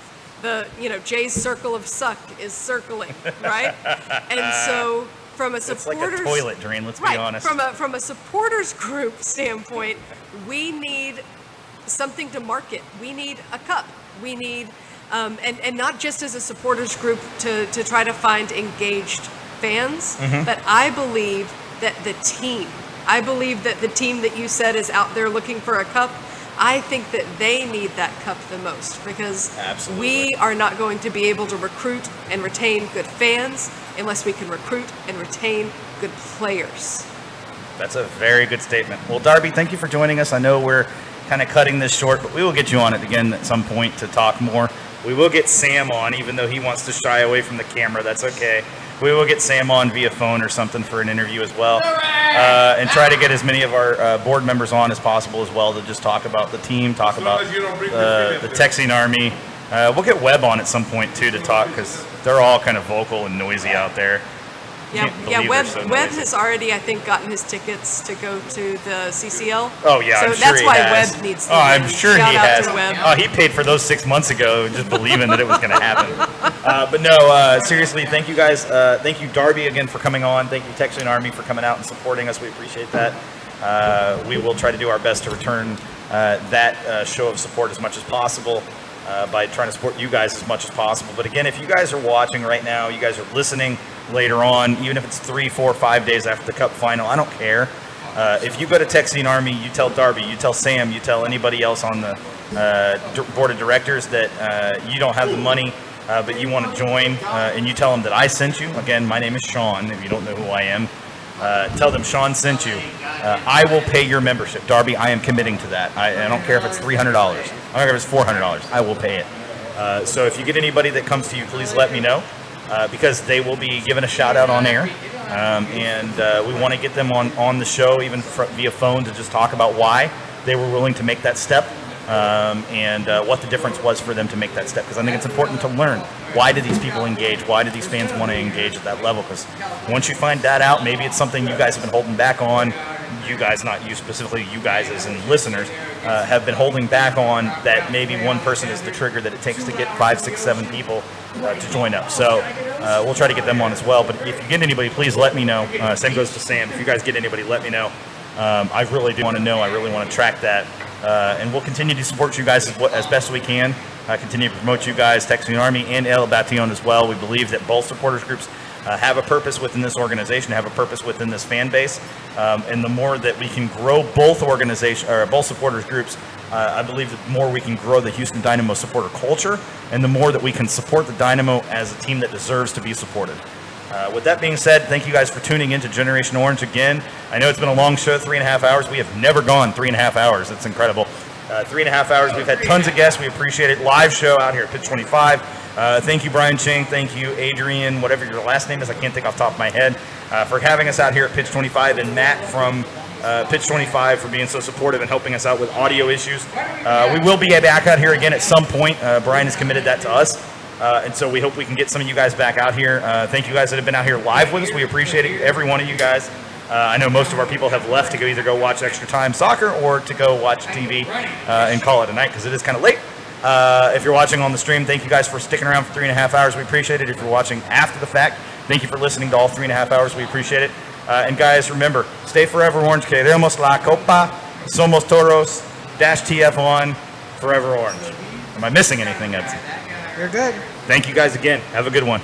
Jay's circle of suck is circling, right? And so from a supporters, it's like a toilet drain. Let's right, be honest. From a supporters group standpoint, we need something to market. We need a cup. We need, and not just as a supporters group to try to find engaged fans, but I believe that the team that you said is out there looking for a cup, I think that they need that cup the most, because we are not going to be able to recruit and retain good fans unless we can recruit and retain good players. That's a very good statement. Well, Darby, thank you for joining us. I know we're kind of cutting this short, but we will get you on it again at some point to talk more. We will get Sam on, even though he wants to shy away from the camera. That's okay. We will get Sam on via phone or something for an interview as well, and try to get as many of our board members on as possible as well to just talk about the team, talk about the Texian Army. We'll get Webb on at some point too to talk, because they're all kind of vocal and noisy out there. Yeah, Webb has already, I think, gotten his tickets to go to the CCL. Oh yeah, so I'm sure that's he why has. Webb needs. Oh, I'm sure Shout he out has. to Webb. Oh, he paid for those 6 months ago, just believing that it was going to happen. But no, seriously, thank you guys. Thank you, Darby, again for coming on. Thank you, Texian Army, for coming out and supporting us. We appreciate that. We will try to do our best to return that show of support as much as possible. By trying to support you guys as much as possible. But again, if you guys are watching right now, you guys are listening later on, even if it's 3, 4, 5 days after the Cup final, I don't care. If you go to Texian Army, you tell Darby, you tell Sam, you tell anybody else on the board of directors that you don't have the money, but you want to join, and you tell them that I sent you. Again, my name is Sean, if you don't know who I am. Tell them Sean sent you. I will pay your membership. Darby, I am committing to that. I don't care if it's $300. I don't care if it's $400. I will pay it. So if you get anybody that comes to you, please let me know, because they will be given a shout out on air. And we want to get them on the show, even via phone, to just talk about why they were willing to make that step, and what the difference was for them to make that step. Because I think it's important to learn, why do these people engage? Why do these fans want to engage at that level? Because once you find that out, maybe it's something you guys have been holding back on. You guys, not you specifically, you guys as in listeners, have been holding back on, that maybe one person is the trigger that it takes to get 5, 6, 7 people to join up. So we'll try to get them on as well. But if you get anybody, please let me know. Same goes to Sam. If you guys get anybody, let me know. I really do want to know. I really want to track that. And we'll continue to support you guys as best we can. Continue to promote you guys, Texian Army and El Batallon as well. We believe that both supporters groups have a purpose within this organization, have a purpose within this fan base. And the more that we can grow both both supporters groups, I believe the more we can grow the Houston Dynamo supporter culture, and the more that we can support the Dynamo as a team that deserves to be supported. With that being said, thank you guys for tuning in to Generation Orange again. I know it's been a long show, 3.5 hours. We have never gone 3.5 hours. It's incredible. 3.5 hours. We've had tons of guests. We appreciate it. Live show out here at Pitch 25. Thank you, Brian Ching. Thank you, Adrian, whatever your last name is. I can't think off the top of my head, for having us out here at Pitch 25, and Matt from Pitch 25 for being so supportive and helping us out with audio issues. We will be back out here again at some point. Brian has committed that to us. And so we hope we can get some of you guys back out here. Thank you guys that have been out here live with us. We appreciate it, every one of you guys. I know most of our people have left to either go watch Extra Time Soccer or to go watch TV and call it a night, because it is kind of late. If you're watching on the stream, thank you guys for sticking around for 3.5 hours. We appreciate it. If you're watching after the fact, thank you for listening to all 3.5 hours. We appreciate it. And guys, remember, stay forever orange. Queremos la copa. Somos toros. -TF on. Forever orange. Am I missing anything, Etsy? You're good. Thank you guys again. Have a good one.